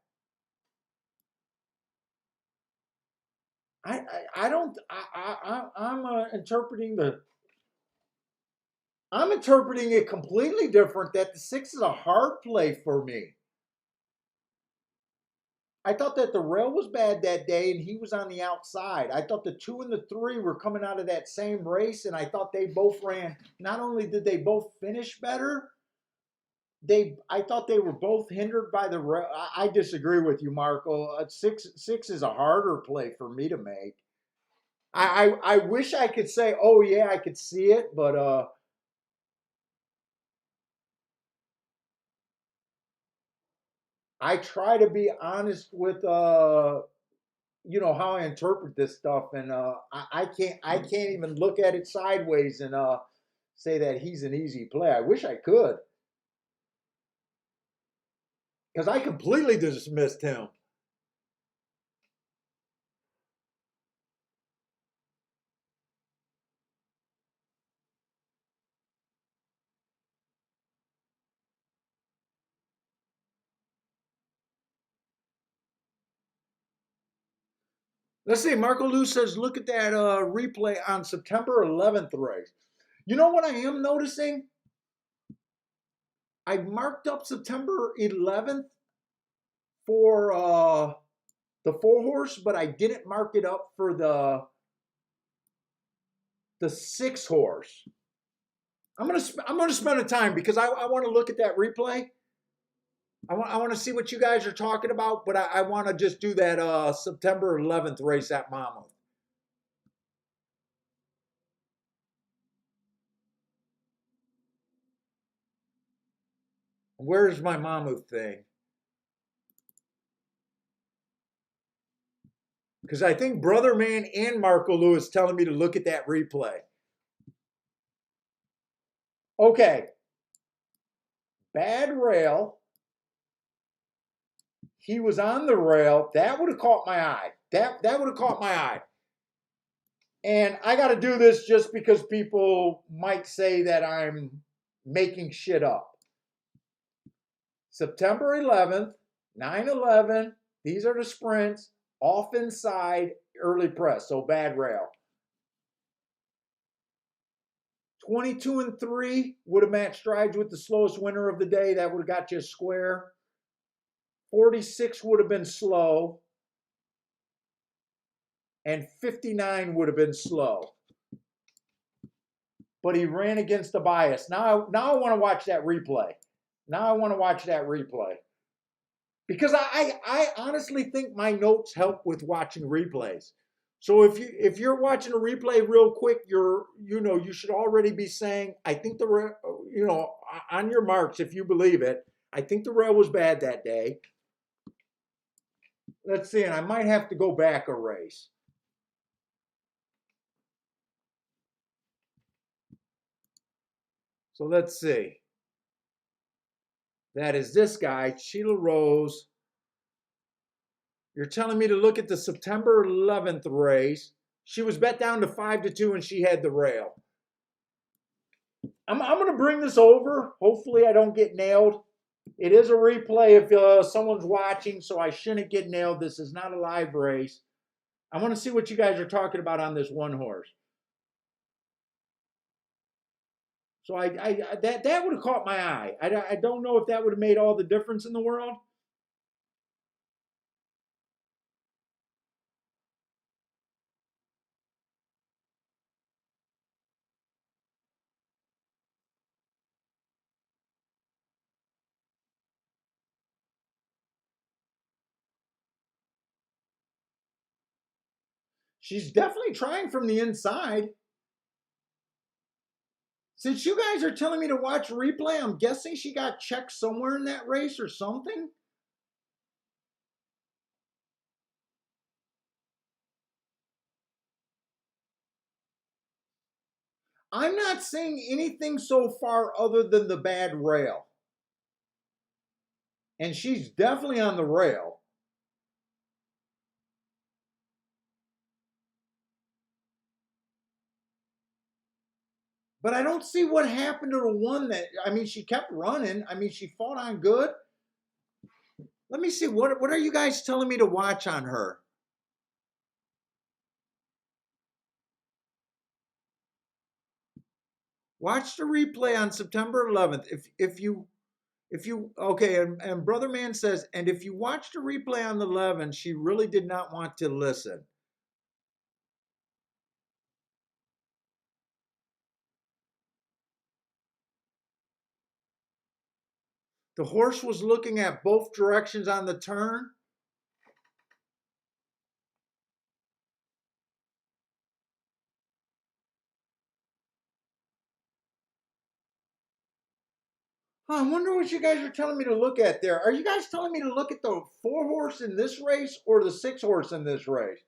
I don't. I'm interpreting the. I'm interpreting it completely different. That the 6 is a hard play for me. I thought that the rail was bad that day and he was on the outside. I thought the 2 and the 3 were coming out of that same race, and I thought they both ran. Not only did they both finish better, I thought they were both hindered by the rail. I disagree with you, Marco. 6 is a harder play for me to make. I wish I could say, oh yeah, I could see it, but I try to be honest with how I interpret this stuff, and I can't even look at it sideways and say that he's an easy play. I wish I could, because I completely dismissed him. Let's see. Marco Lou says, look at that replay on September 11th race. You know what I am noticing? I marked up September 11th for the 4 horse, but I didn't mark it up for the 6 horse. I'm gonna spend the time because I want to look at that replay. I want to see what you guys are talking about, but I want to just do that September 11th race at Monmouth. Where's my Monmouth thing? Because I think Brother Man and Marco Lewis telling me to look at that replay. Okay. Bad rail. He was on the rail. That would have caught my eye. That would have caught my eye. And I got to do this just because people might say that I'm making shit up. September 11th, 9/11. These are the sprints. Off inside, early press. So bad rail. 22 and 3 would have matched strides with the slowest winner of the day. That would have got you a square. 46 would have been slow. And 59 would have been slow. But he ran against the bias. Now I want to watch that replay. Because I honestly think my notes help with watching replays. So if you're watching a replay real quick, you should already be saying, I think on your marks, if you believe it, I think the rail was bad that day. Let's see, and I might have to go back a race. So let's see. That is this guy, Sheila Rose. You're telling me to look at the September 11th race. She was bet down to 5-2 and she had the rail. I'm going to bring this over. Hopefully I don't get nailed. It is a replay if someone's watching, so I shouldn't get nailed. This is not a live race. I want to see what you guys are talking about on this one horse. So that would have caught my eye. I don't know if that would have made all the difference in the world. She's definitely trying from the inside. Since you guys are telling me to watch replay, I'm guessing she got checked somewhere in that race or something. I'm not seeing anything so far other than the bad rail. And she's definitely on the rail. But I don't see what happened to the one that, she kept running. She fought on good. Let me see. What are you guys telling me to watch on her? Watch the replay on September 11th. If you okay, and Brother Man says, and if you watch the replay on the 11th, she really did not want to listen. The horse was looking at both directions on the turn. Huh, I wonder what you guys are telling me to look at there. Are you guys telling me to look at the 4 horse in this race or the 6 horse in this race?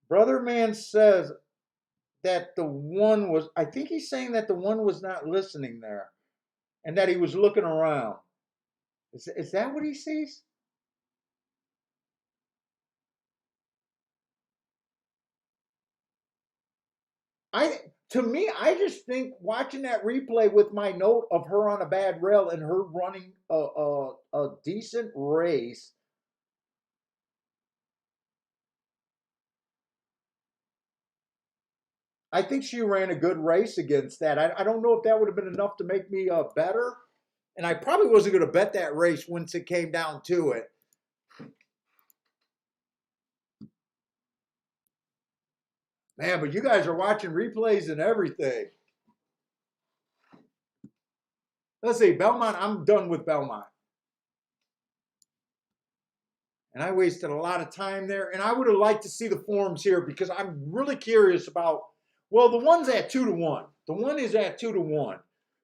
Brother Man says that the one was, I think he's saying that the one was not listening there and that he was looking around. Is that what he sees? I To me, I just think watching that replay with my note of her on a bad rail and her running a decent race. I think she ran a good race against that. I don't know if that would have been enough to make me better. And I probably wasn't going to bet that race once it came down to it. Man, but you guys are watching replays and everything. Let's see, Belmont, I'm done with Belmont. And I wasted a lot of time there. And I would have liked to see the forms here because I'm really curious about, well, the one's at 2-1. The one is at 2-1.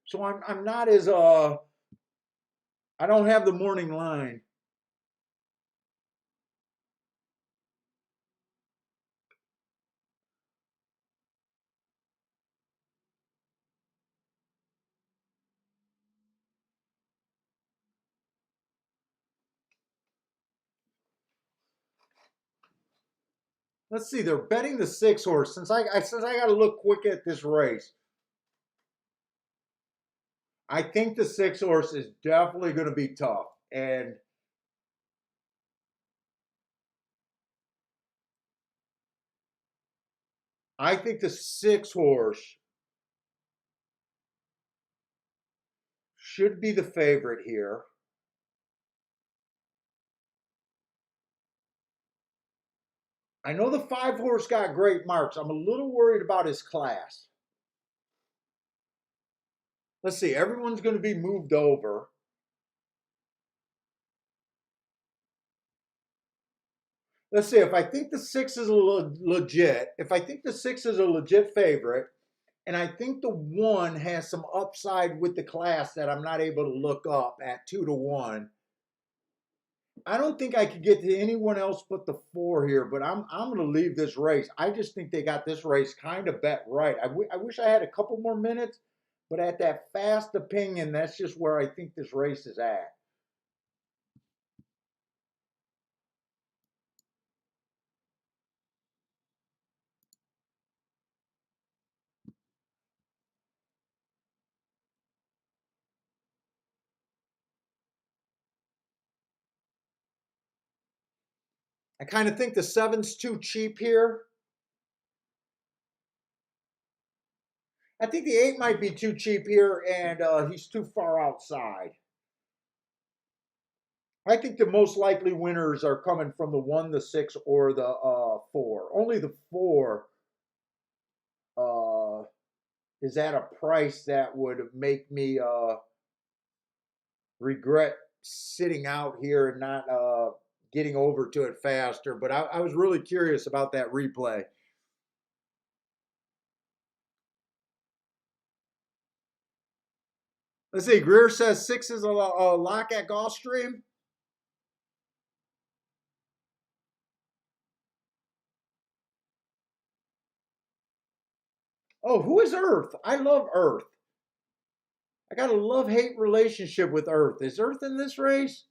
So I'm not as I don't have the morning line. Let's see, they're betting the 6 horse. Since I got to look quick at this race, I think the 6 horse is definitely going to be tough. And I think the 6 horse should be the favorite here. I know the 5 horse got great marks. I'm a little worried about his class. Let's see, everyone's going to be moved over. Let's see, if I think the 6 is legit, if I think the 6 is a legit favorite, and I think the 1 has some upside with the class that I'm not able to look up at 2-1. I don't think I could get to anyone else but the 4 here, but I'm going to leave this race. I just think they got this race kind of bet right. I wish I had a couple more minutes, but at that fast opinion, that's just where I think this race is at. I kind of think the 7's too cheap here. I think the 8 might be too cheap here, and he's too far outside. I think the most likely winners are coming from the 1, the 6, or the 4. Only the 4 uh, is at a price that would make me regret sitting out here and not getting over to it faster. But I was really curious about that replay. Let's see. Greer says 6 is a lock at Gulfstream. Oh, who is Earth? I love Earth. I got a love-hate relationship with Earth. Is Earth in this race?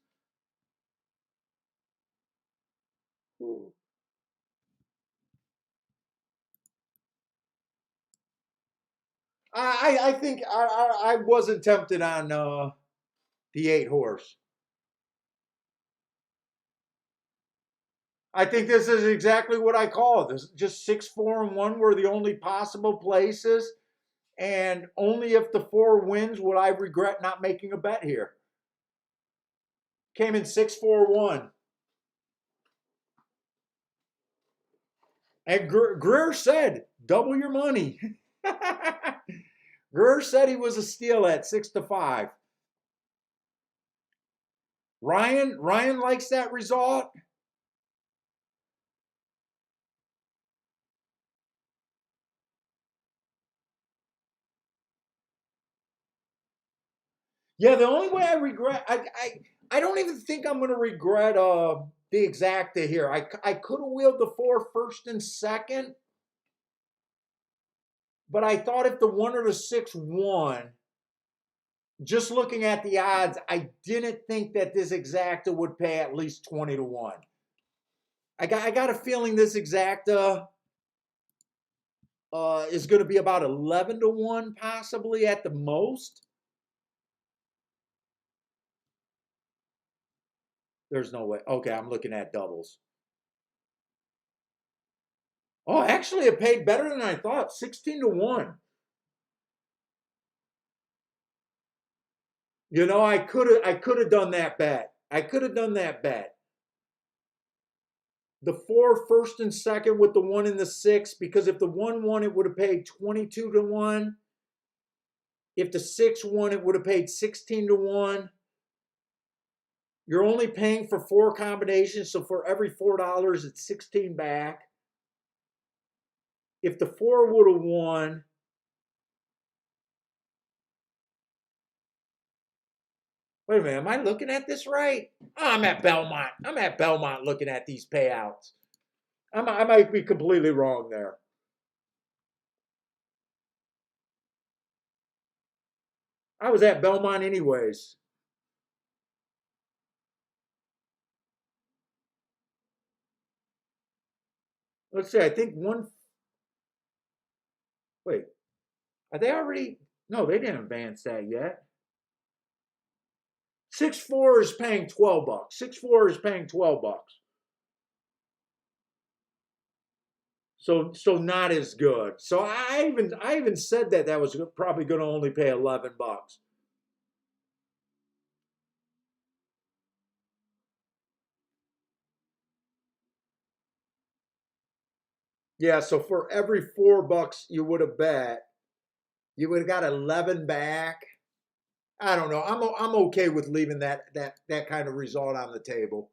I think I wasn't tempted on the 8 horse. I think this is exactly what I call it. This just 6, 4, and 1 were the only possible places, and only if the 4 wins would I regret not making a bet here. Came in 6, 4, 1. And Greer said, double your money. Greer said he was a steal at 6-5. Ryan likes that result. Yeah, the only way I regret, I don't even think I'm going to regret the exacta here. I could have wheeled the 4 first and second, but I thought if the 1 or the 6 won, just looking at the odds, I didn't think that this exacta would pay at least 20-1. I got a feeling this exacta is going to be about 11-1, possibly at the most. There's no way. Okay, I'm looking at doubles. Oh, actually, it paid better than I thought. 16-1. You know, I could have done that bet. I could have done that bet. The 4 first and second with the 1 and the 6, because if the 1 won, it would have paid 22-1. If the 6 won, it would have paid 16-1. You're only paying for 4 combinations, so for every $4, it's 16 back. If the 4 would have won, wait a minute, am I looking at this right? Oh, I'm at Belmont. I'm at Belmont looking at these payouts. I might be completely wrong there. I was at Belmont anyways. Let's see, I think one. Wait, are they already? No, they didn't advance that yet. 6-4 is paying $12. 6-4 is paying $12. So not as good. So I even said that was probably going to only pay $11. Yeah, so for every $4 you would have bet, you would have got 11 back. I don't know. I'm okay with leaving that kind of result on the table.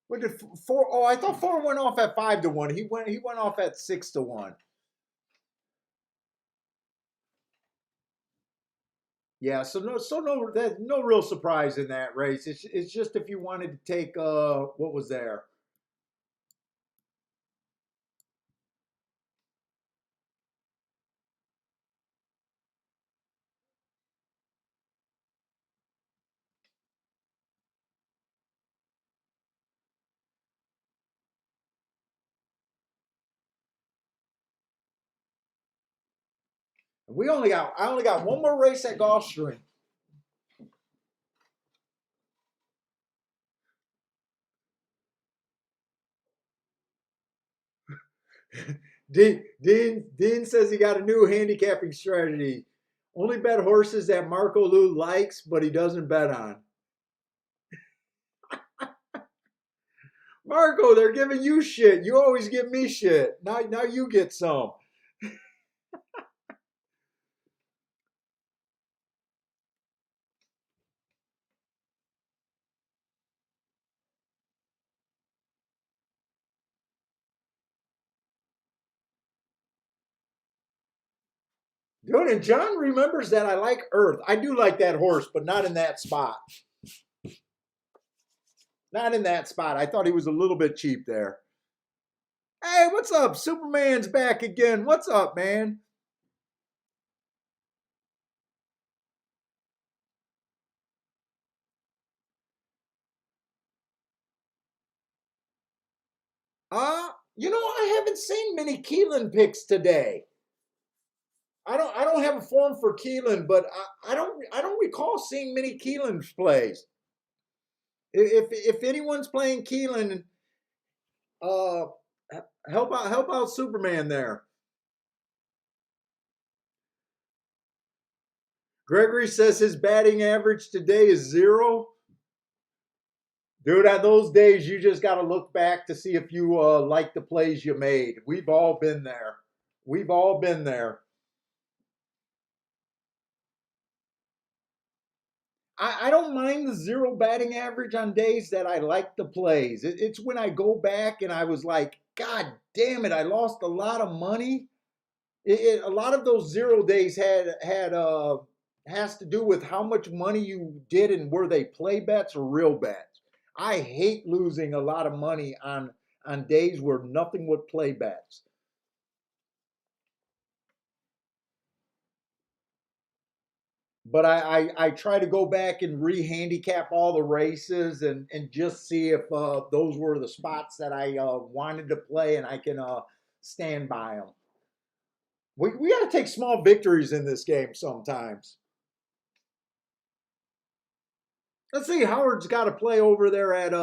What did four? Oh, I thought four went off at 5-1. He went off at 6-1. Yeah, so no there's no real surprise in that race. It's just if you wanted to take what was there. I only got one more race at Gulfstream. Dean says he got a new handicapping strategy. Only bet horses that Marco Lou likes, but he doesn't bet on. Marco, they're giving you shit. You always give me shit. Now you get some. Dude, and John remembers that I like Earth. I do like that horse, but not in that spot. Not in that spot. I thought he was a little bit cheap there. Hey, what's up? Superman's back again. What's up, man? I haven't seen many Keelan picks today. I don't have a form for Keelan, but I don't recall seeing many Keelan plays. If anyone's playing Keelan, uh, help out Superman there. Gregory says his batting average today is 0. Dude, on those days, you just got to look back to see if you like the plays you made. We've all been there. We've all been there. I don't mind the 0 batting average on days that I like the plays. It's when I go back and I was like, God damn it, I lost a lot of money. A lot of those 0 days had has to do with how much money you did and were they play bets or real bets. I hate losing a lot of money on days where nothing would play bets. But I try to go back and re-handicap all the races and just see if those were the spots that I wanted to play and I can stand by them. We got to take small victories in this game sometimes. Let's see, Howard's got to play over there at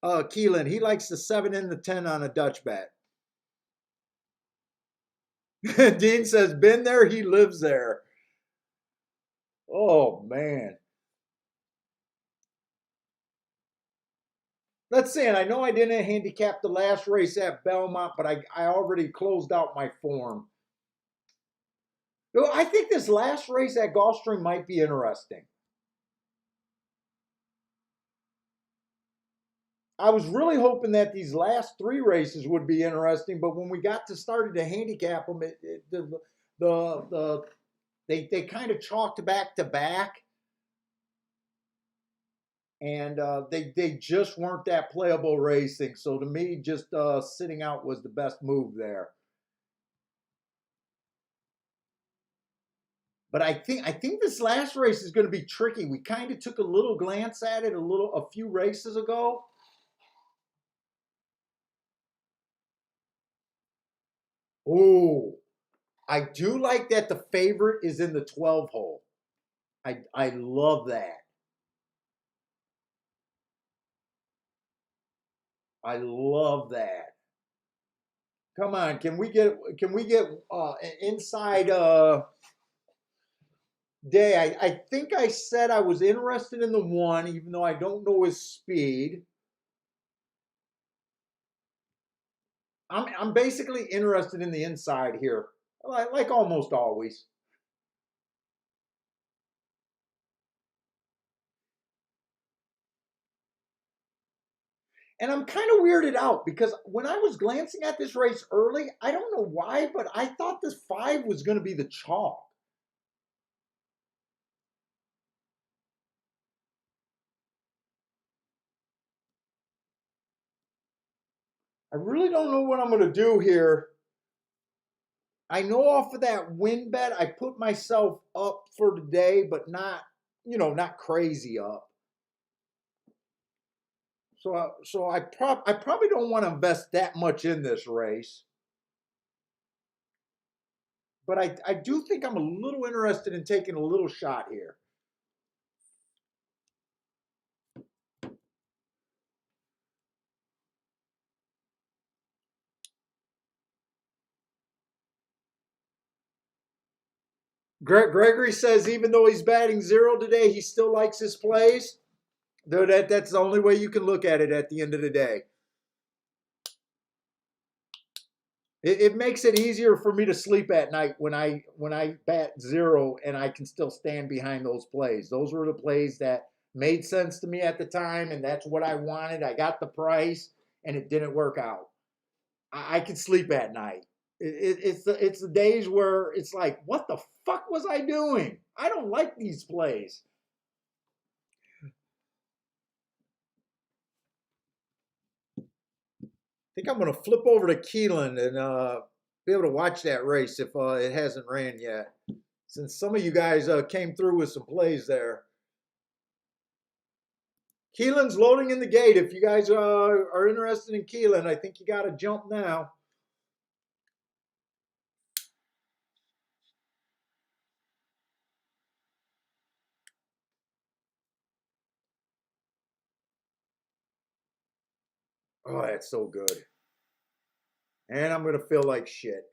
Keelan. He likes the 7 and the 10 on a Dutch bet. Dean says, been there, he lives there. Oh man. Let's see, and I know I didn't handicap the last race at Belmont, but I already closed out my form. I think this last race at Gulfstream might be interesting. I was really hoping that these last 3 races would be interesting, but when we got to started to handicap them, the they kind of chalked back to back, and they just weren't that playable racing. So to me, just sitting out was the best move there. But I think this last race is going to be tricky. We kind of took a little glance at it a few races ago. Oh, I do like that the favorite is in the 12 hole. I love that. I love that. Come on, can we get an inside day? I think I said I was interested in the one, even though I don't know his speed. I'm basically interested in the inside here, like almost always. And I'm kind of weirded out because when I was glancing at this race early, I don't know why, but I thought this 5 was going to be the chalk. I really don't know what I'm going to do here. I know off of that win bet, I put myself up for today, but not, not crazy up. So I probably don't want to invest that much in this race, but I do think I'm a little interested in taking a little shot here. Gregory says even though he's batting zero today, he still likes his plays. Though that's the only way you can look at it at the end of the day. It makes it easier for me to sleep at night when I bat zero and I can still stand behind those plays. Those were the plays that made sense to me at the time, and that's what I wanted. I got the price, and it didn't work out. I can sleep at night. It's the days where it's like, what the fuck was I doing? I don't like these plays. I think I'm going to flip over to Keelan and be able to watch that race if it hasn't ran yet. Since some of you guys came through with some plays there. Keelan's loading in the gate. If you guys are interested in Keelan, I think you got to jump now. Oh, that's so good. And I'm going to feel like shit.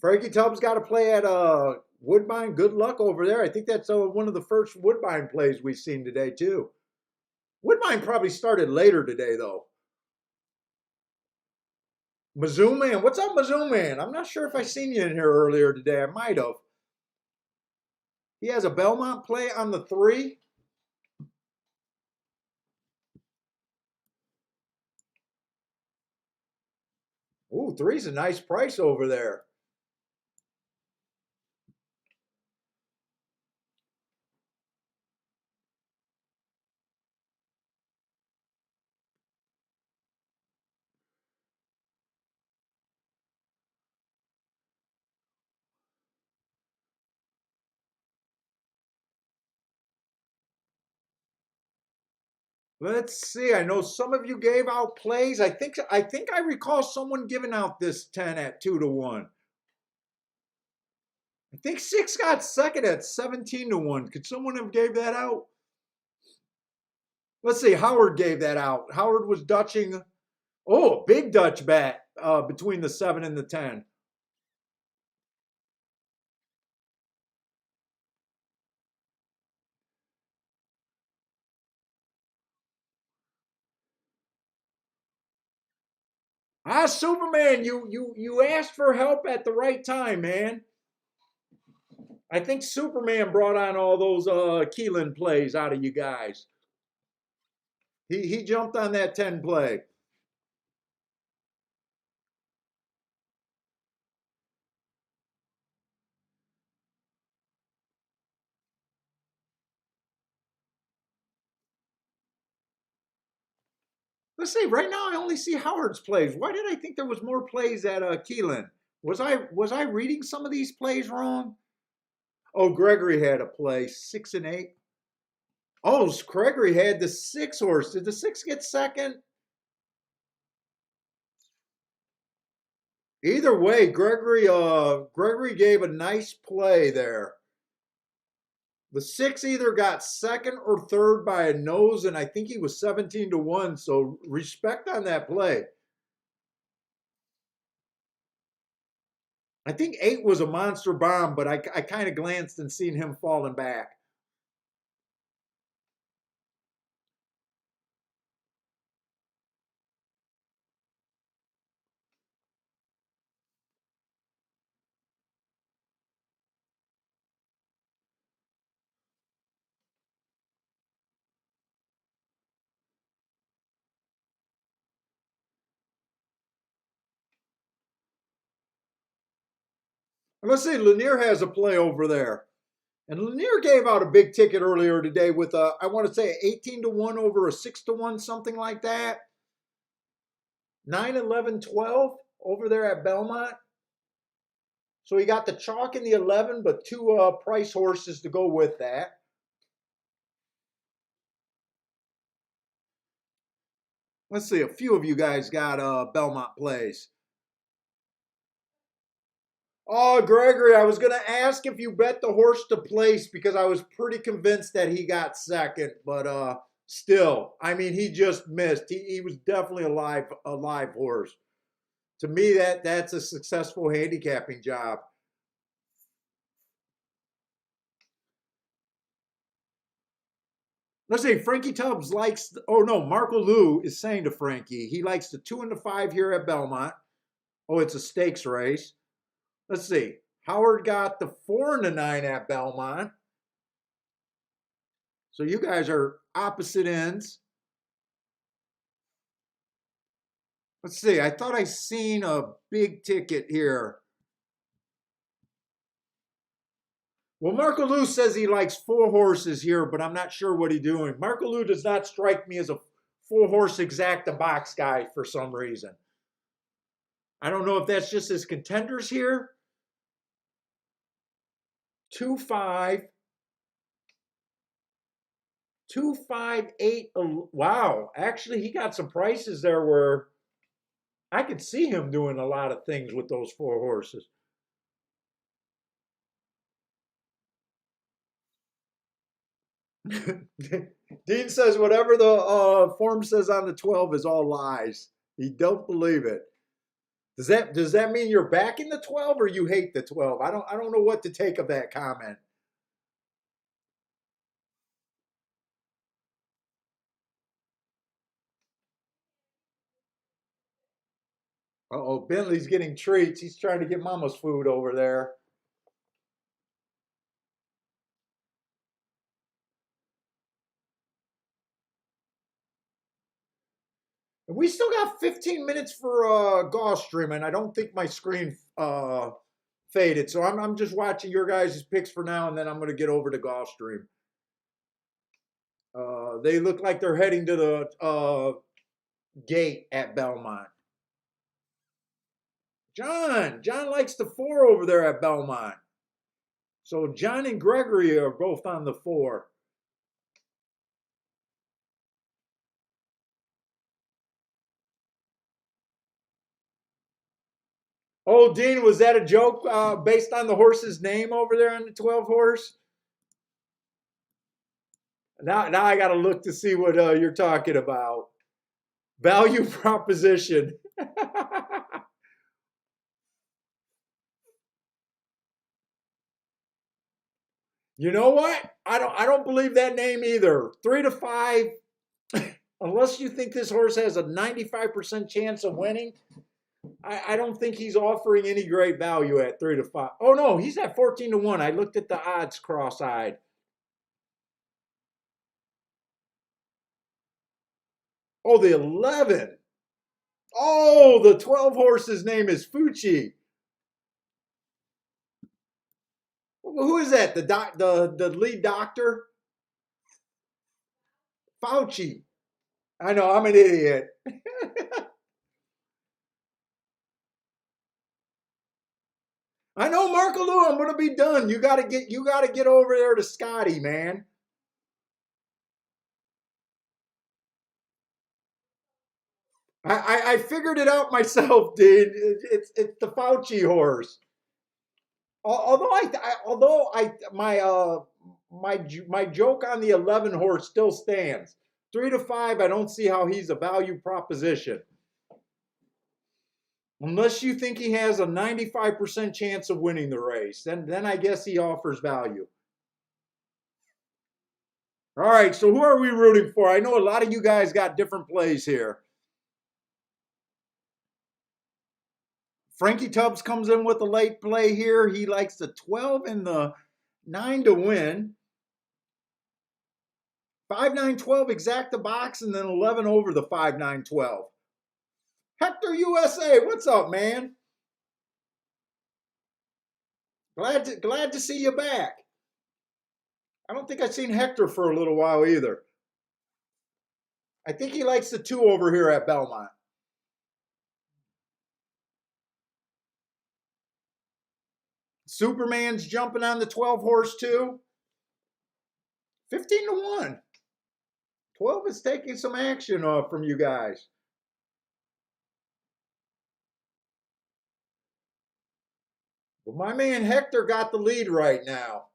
Frankie Tubbs got to play at Woodbine. Good luck over there. I think that's one of the first Woodbine plays we've seen today, too. Woodbine probably started later today, though. Mizzou Man. What's up, Mizzou Man? I'm not sure if I seen you in here earlier today. I might have. He has a Belmont play on the 3. Ooh, 3's a nice price over there. Let's see. I know some of you gave out plays. I think I recall someone giving out this 10 at 2-1. I think 6 got second at 17-1. Could someone have gave that out? Let's see. Howard gave that out. Howard was Dutching. Oh, a big Dutch bet between the 7 and the 10. Ah, Superman, you asked for help at the right time, man. I think Superman brought on all those Keelan plays out of you guys. He jumped on that 10 play. Let's see. Right now, I only see Howard's plays. Why did I think there was more plays at Keelan? Was I reading some of these plays wrong? Oh, Gregory had a play 6 and 8. Oh, Gregory had the 6 horse. Did the 6 get second? Either way, Gregory gave a nice play there. The 6 either got second or third by a nose, and I think he was 17-1. So respect on that play. I think 8 was a monster bomb, but I kind of glanced and seen him falling back. And let's see, Lanier has a play over there. And Lanier gave out a big ticket earlier today with a, I want to say 18-1 over a 6-1, something like that. 9, 11, 12 over there at Belmont. So he got the chalk in the 11, but 2 price horses to go with that. Let's see, a few of you guys got Belmont plays. Oh, Gregory, I was going to ask if you bet the horse to place because I was pretty convinced that he got second, but still, I mean, he just missed. He was definitely a live horse. To me, that's a successful handicapping job. Let's see, Frankie Tubbs likes, oh no, Marco Lou is saying to Frankie, he likes the 2 and the 5 here at Belmont. Oh, it's a stakes race. Let's see, Howard got the 4 and the 9 at Belmont. So you guys are opposite ends. Let's see, I thought I seen a big ticket here. Well, Marco Lou says he likes 4 horses here, but I'm not sure what he's doing. Marco Lou does not strike me as a 4-horse exacta box guy for some reason. I don't know if that's just his contenders here. 2, 5. 2, 5, 8. Wow, actually, he got some prices there where I could see him doing a lot of things with those 4 horses. Dean says whatever the form says on the 12 is all lies. He don't believe it. Does that mean you're backing the 12 or you hate the 12? I don't know what to take of that comment. Uh-oh, Bentley's getting treats. He's trying to get mama's food over there. And we still got 15 minutes for Gulfstream, and I don't think my screen faded. So I'm just watching your guys' picks for now, and then I'm going to get over to Gulfstream. They look like they're heading to the gate at Belmont. John likes the 4 over there at Belmont. So John and Gregory are both on the 4. Oh, Dean, was that a joke based on the horse's name over there on the 12 horse? Now I got to look to see what you're talking about. Value proposition. You know what? I don't believe that name either. 3 to 5. Unless you think this horse has a 95% chance of winning, I don't think he's offering any great value at 3 to 5. Oh no, he's at 14-1. I looked at the odds cross-eyed. Oh, the 11. Oh, the 12 horse's name is Fucci. Who is that? The lead doctor? Fauci. I know, I'm an idiot. I know, Marco Lou, I'm gonna be done. You gotta get over there to Scotty, man. I figured it out myself, dude. It's the Fauci horse. Although my joke on the 11 horse still stands. 3 to 5, I don't see how he's a value proposition. Unless you think he has a 95% chance of winning the race, then I guess he offers value. All right, so who are we rooting for? I know a lot of you guys got different plays here. Frankie Tubbs comes in with a late play here. He likes the 12 and the 9 to win. 5, 9, 12 exact the box, and then 11 over the 5, 9, 12. Hector USA, what's up, man? Glad to see you back. I don't think I've seen Hector for a little while either. I think he likes the 2 over here at Belmont. Superman's jumping on the 12 horse too. 15 to 1. 12 is taking some action from you guys. But my man Hector got the lead right now.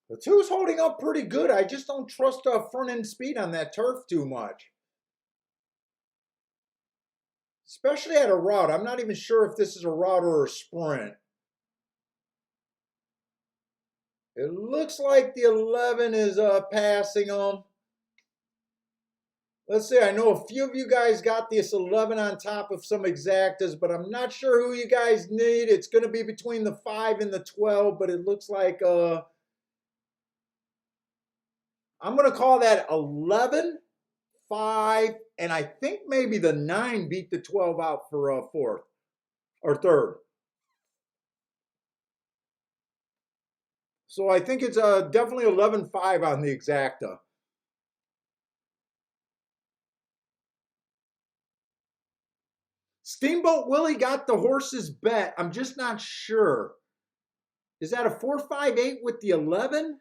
The 2's holding up pretty good. I just don't trust front end speed on that turf too much. Especially at a route. I'm not even sure if this is a route or a sprint. It looks like the 11 is passing them. Let's see, I know a few of you guys got this 11 on top of some exactas, but I'm not sure who you guys need. It's going to be between the 5 and the 12, but it looks like I'm going to call that 11, 5, and I think maybe the 9 beat the 12 out for fourth or third. So I think it's definitely 11-5 on the exacta. Steamboat Willie got the horse's bet. I'm just not sure. Is that a 4-5-8 with the 11?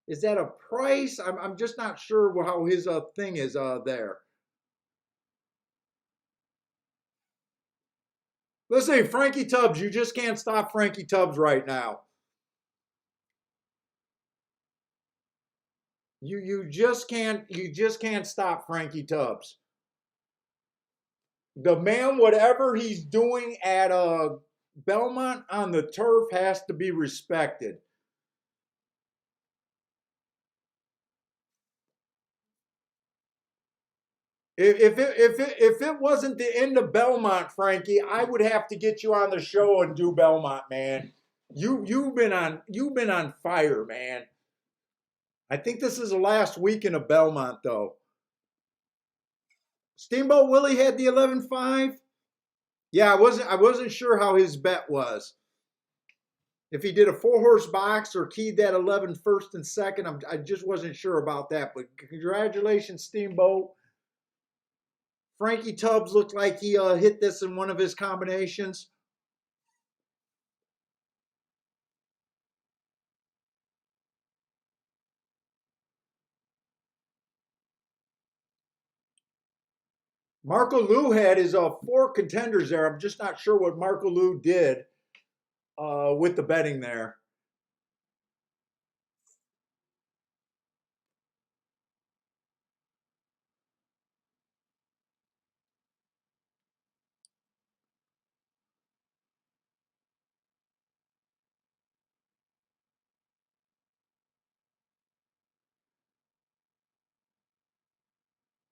Is that a price? I'm just not sure how his thing is there. Let's see, Frankie Tubbs. You just can't stop Frankie Tubbs right now. You just can't stop Frankie Tubbs. The man, whatever he's doing at Belmont on the turf, has to be respected. If it wasn't the end of Belmont, Frankie, I would have to get you on the show and do Belmont, man. You've been on fire, man. I think this is the last weekend of Belmont, though. Steamboat Willie had the 11-5. Yeah, I wasn't sure how his bet was. If he did a 4-horse box or keyed that 11 first and second, I just wasn't sure about that. But congratulations, Steamboat. Frankie Tubbs looked like he hit this in one of his combinations. Marco Lou had his 4 contenders there. I'm just not sure what Marco Lou did with the betting there.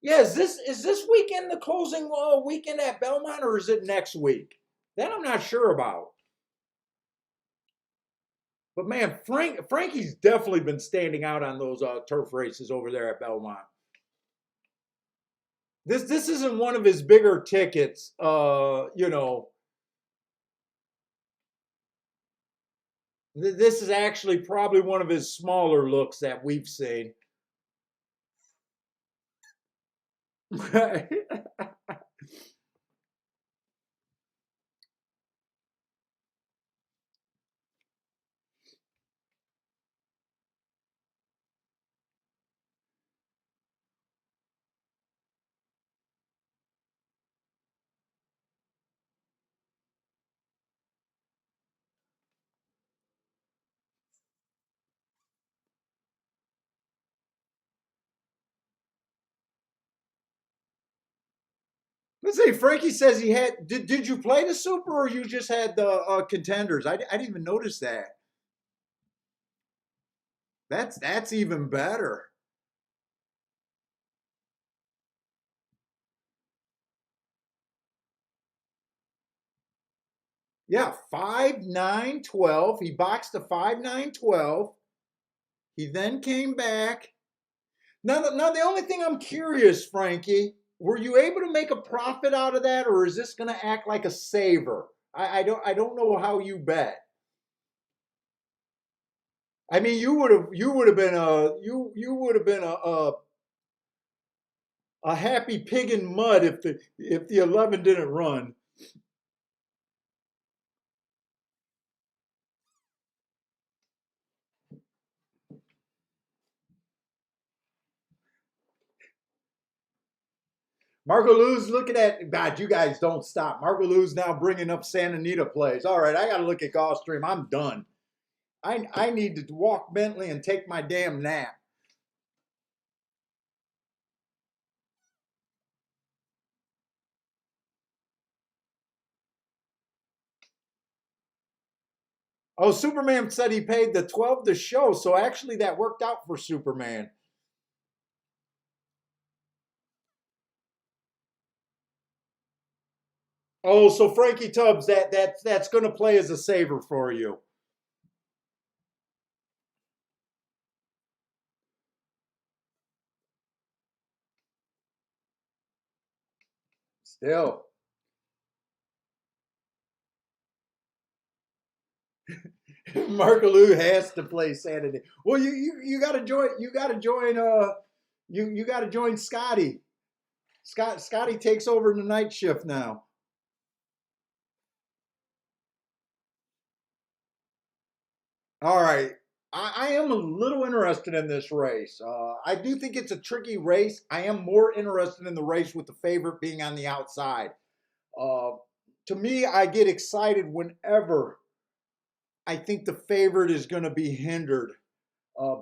Yeah, is this weekend the closing weekend at Belmont, or is it next week? That I'm not sure about. But man, Frankie's definitely been standing out on those turf races over there at Belmont. This isn't one of his bigger tickets. This is actually probably one of his smaller looks that we've seen. Let's see. Frankie says he had. Did you play the Super or you just had the contenders? I didn't even notice that. That's even better. Yeah, 5-9-12. He boxed a 5-9-12. He then came back. Now the only thing I'm curious, Frankie, were you able to make a profit out of that, or is this going to act like a saver? I don't know how you bet. I mean, you would have been a happy pig in mud if the 11 didn't run. Marco Lou's looking at God. You guys don't stop. Marco Lou's now bringing up Santa Anita plays. All right, I got to look at Gulfstream. I'm done. I need to walk Bentley and take my damn nap. Oh, Superman said he paid the 12 to show, so actually that worked out for Superman. Oh, so Frankie Tubbs, that's going to play as a saver for you. Still, Marco Lou has to play Saturday. Well, you got to join. You got to join. You got to join Scotty. Scotty takes over the night shift now. All right. I am a little interested in this race. I do think it's a tricky race. I am more interested in the race with the favorite being on the outside. Uh, to me, I get excited whenever I think the favorite is going to be hindered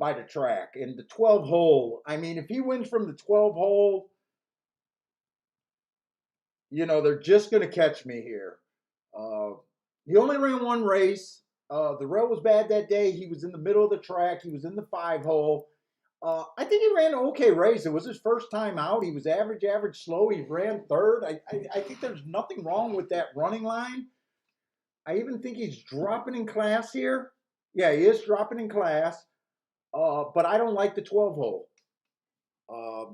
by the track. And the 12 hole, I mean, if he wins from the 12 hole, they're just going to catch me here. Uh, he only ran one race. The rail was bad that day. He was in the middle of the track. He was in the 5 hole. I think he ran an okay race. It was his first time out. He was average, slow. He ran third. I think there's nothing wrong with that running line. I even think he's dropping in class here. Yeah, he is dropping in class. But I don't like the 12 hole. Uh,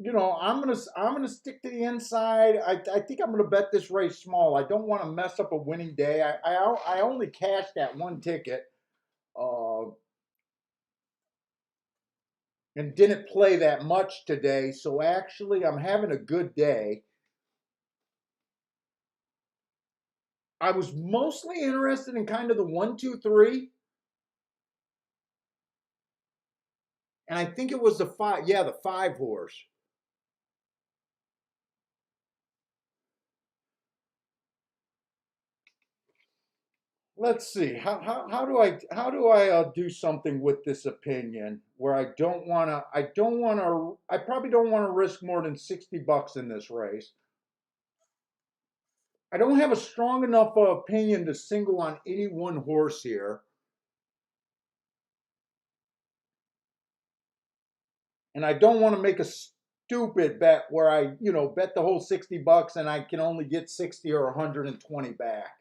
I'm gonna stick to the inside. I think I'm gonna bet this race small. I don't want to mess up a winning day. I only cashed that one ticket, uh, and didn't play that much today. So actually, I'm having a good day. I was mostly interested in kind of the 1, 2, 3, and I think it was the five. Yeah, the 5 horse. Let's see. How do I do something with this opinion where I probably don't want to risk more than $60 in this race. I don't have a strong enough opinion to single on any one horse here, and I don't want to make a stupid bet where I bet the whole $60 and I can only get 60 or 120 back.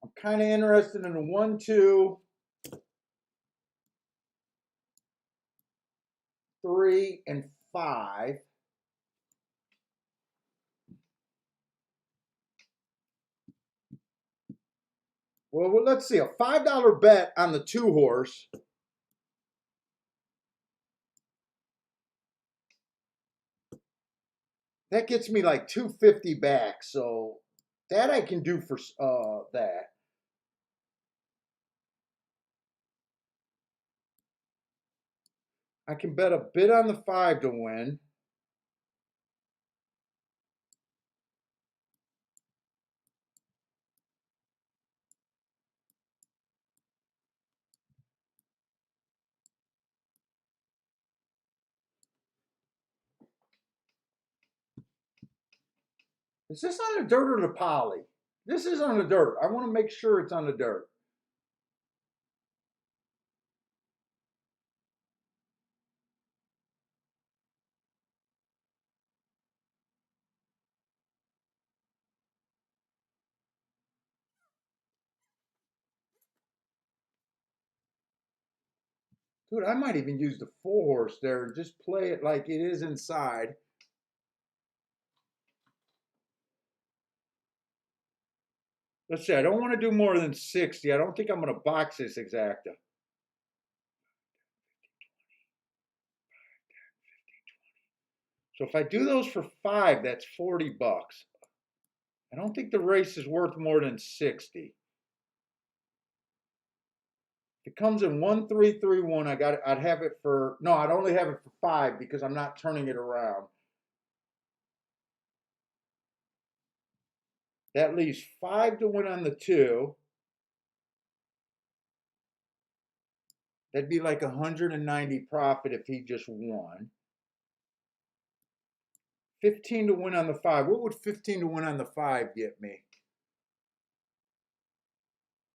I'm kind of interested in the 1, 2, 3, and 5. Well, let's see. A $5 bet on the 2 horse. That gets me like $250 back. So that I can do for that. I can bet a bit on the 5 to win. Is this on the dirt or the poly? This is on the dirt. I want to make sure it's on the dirt. Dude, I might even use the 4 horse there and just play it like it is inside. Let's see, I don't want to do more than 60. I don't think I'm going to box this exacta. So if I do those for 5, that's $40. I don't think the race is worth more than 60. If it comes in 1, 3, 3, 1, I'd have it for, no, I'd only have it for 5 because I'm not turning it around. That leaves 5 to win on the 2. That'd be like 190 profit if he just won. 15 to win on the 5. What would 15 to win on the 5 get me?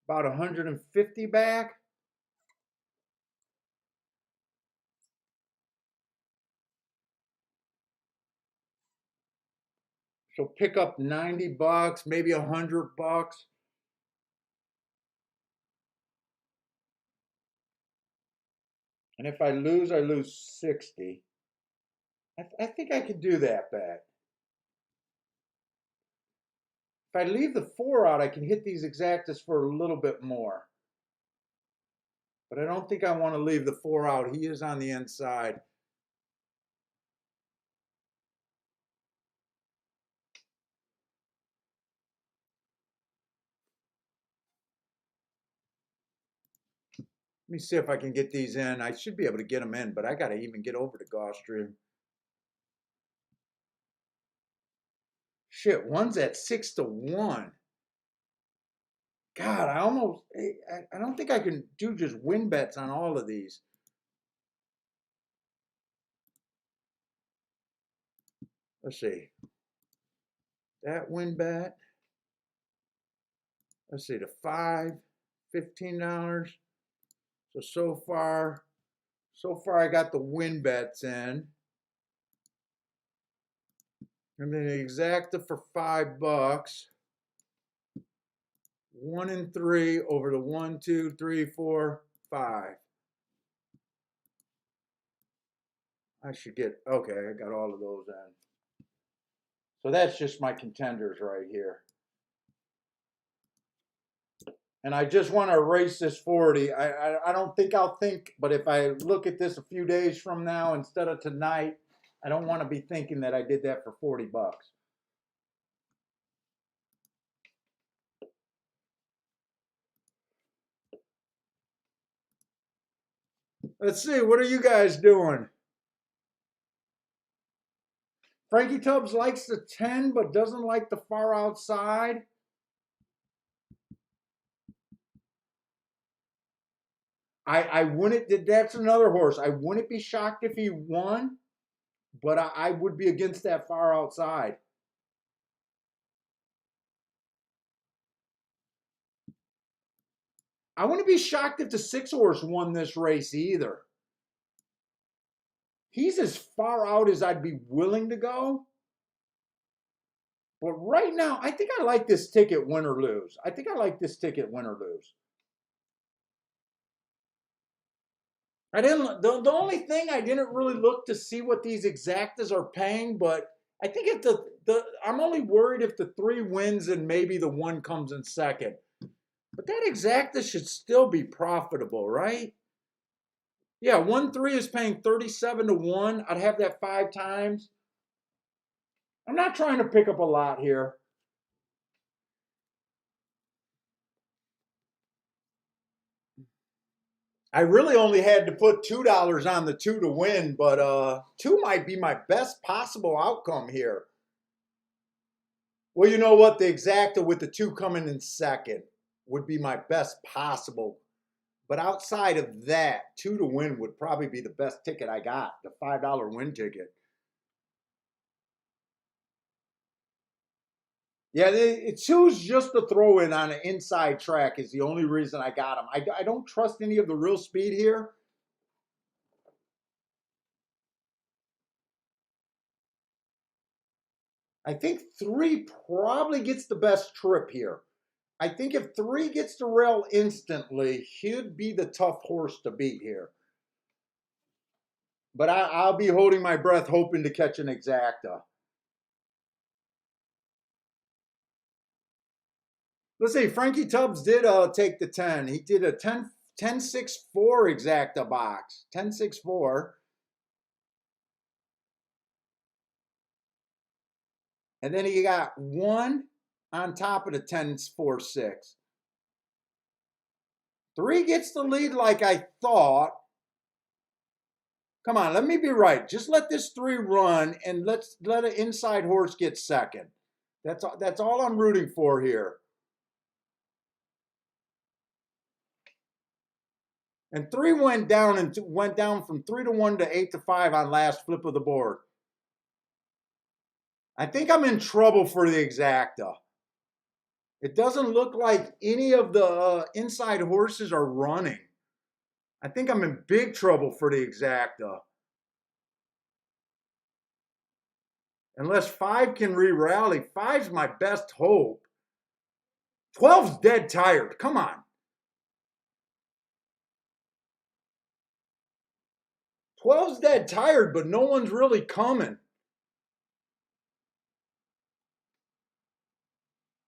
About 150 back. So pick up 90 bucks, maybe $100. And if I lose 60. I think I could do that bet. If I leave the 4 out, I can hit these exactas for a little bit more. But I don't think I want to leave the 4 out. He is on the inside. Let me see if I can get these in. I should be able to get them in, but I got to even get over to Gulfstream. Shit, one's at 6 to 1. God, I don't think I can do just win bets on all of these. Let's see. That win bet. Let's see, the 5, $15. So far I got the win bets in. And then the exacta for $5. 1 and 3 over the 1, 2, 3, 4, 5. I should get, okay, I got all of those in. So that's just my contenders right here. And I just want to erase this 40. I don't think I'll think, but if I look at this a few days from now instead of tonight, I don't want to be thinking that I did that for 40 bucks. Let's see, what are you guys doing? Frankie Tubbs likes the 10, but doesn't like the far outside. I wouldn't, that's another horse. I wouldn't be shocked if he won, but I would be against that far outside. I wouldn't be shocked if the 6 horse won this race either. He's as far out as I'd be willing to go. But right now, I think I like this ticket win or lose. I think I like this ticket win or lose. I didn't. The only thing I didn't really look to see what these exactas are paying, but I think if the I'm only worried if the 3 wins and maybe the 1 comes in second. But that exacta should still be profitable, right? Yeah, 1-3 is paying 37 to 1. I'd have that 5 times. I'm not trying to pick up a lot here. I really only had to put $2 on the 2 to win, but 2 might be my best possible outcome here. Well, you know what? The exacta with the 2 coming in second would be my best possible. But outside of that, 2 to win would probably be the best ticket I got, the $5 win ticket. Yeah, it's 2's just a throw in on an inside track is the only reason I got him. I don't trust any of the real speed here. I think 3 probably gets the best trip here. I think if 3 gets the rail instantly, he'd be the tough horse to beat here. But I'll be holding my breath hoping to catch an exacta. Let's see, Frankie Tubbs did take the 10. He did a 10-6-4 exacta box. 10-6-4. And then he got 1 on top of the 10-4-6. 3 gets the lead like I thought. Come on, let me be right. Just let this 3 run and let an inside horse get second. That's all I'm rooting for here. And 3 went down from 3 to 1 to 8 to 5 on last flip of the board. I think I'm in trouble for the exacta. It doesn't look like any of the inside horses are running. I think I'm in big trouble for the exacta. Unless 5 can re-rally. 5's my best hope. 12's dead tired. Come on. 12's dead tired, but no one's really coming.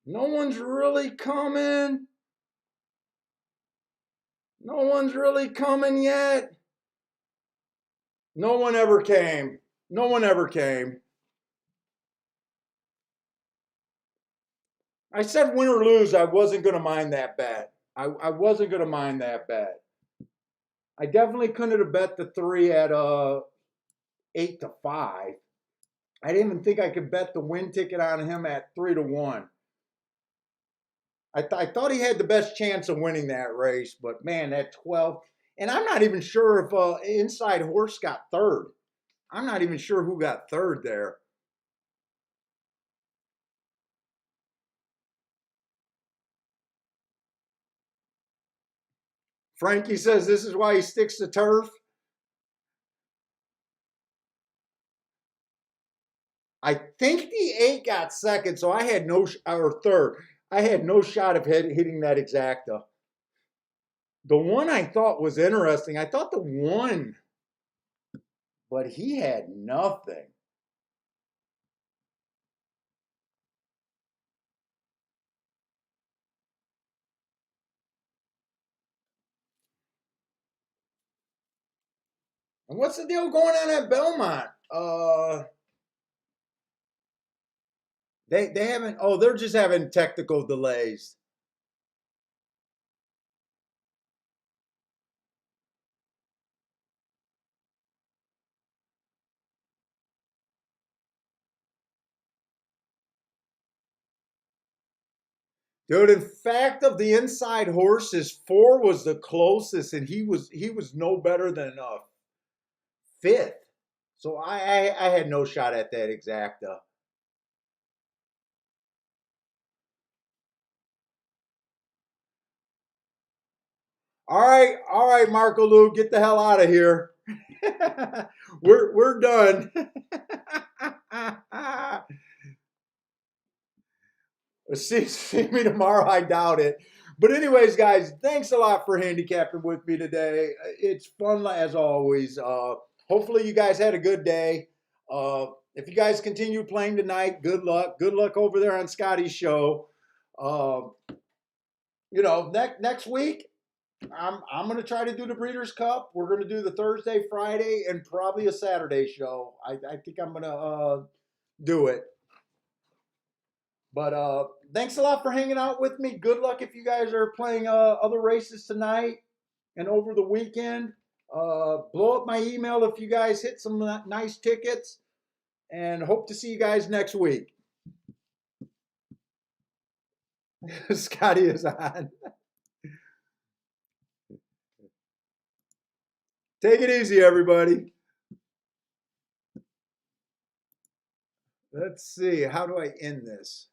No one's really coming. No one's really coming yet. No one ever came. No one ever came. I said win or lose, I wasn't going to mind that bet. I wasn't going to mind that bet. I definitely couldn't have bet the 3 at 8 to 5. I didn't even think I could bet the win ticket on him at 3 to 1. I thought he had the best chance of winning that race, but man, that 12. And I'm not even sure if Inside Horse got third. I'm not even sure who got third there. Frankie says this is why he sticks to turf. I think the 8 got second, so I had no or third. I had no shot of hitting that exacta. The 1 I thought was interesting. I thought the 1, but he had nothing. And what's the deal going on at Belmont? They haven't. Oh, they're just having technical delays. Dude, in fact, of the inside horses, 4 was the closest, and he was no better than 5th. So I had no shot at that exacta. All right, Marco Lou, get the hell out of here. We're done. See me tomorrow. I doubt it. But anyways, guys, thanks a lot for handicapping with me today. It's fun as always. Hopefully you guys had a good day. If you guys continue playing tonight, good luck. Good luck over there on Scotty's show. Uh, next week I'm gonna try to do the Breeders' Cup. We're gonna do the Thursday, Friday, and probably a Saturday show. I think I'm gonna do it. But thanks a lot for hanging out with me. Good luck if you guys are playing other races tonight and over the weekend. Blow up my email if you guys hit some nice tickets, and hope to see you guys next week. Scotty is on. Take it easy, everybody. Let's see. How do I end this?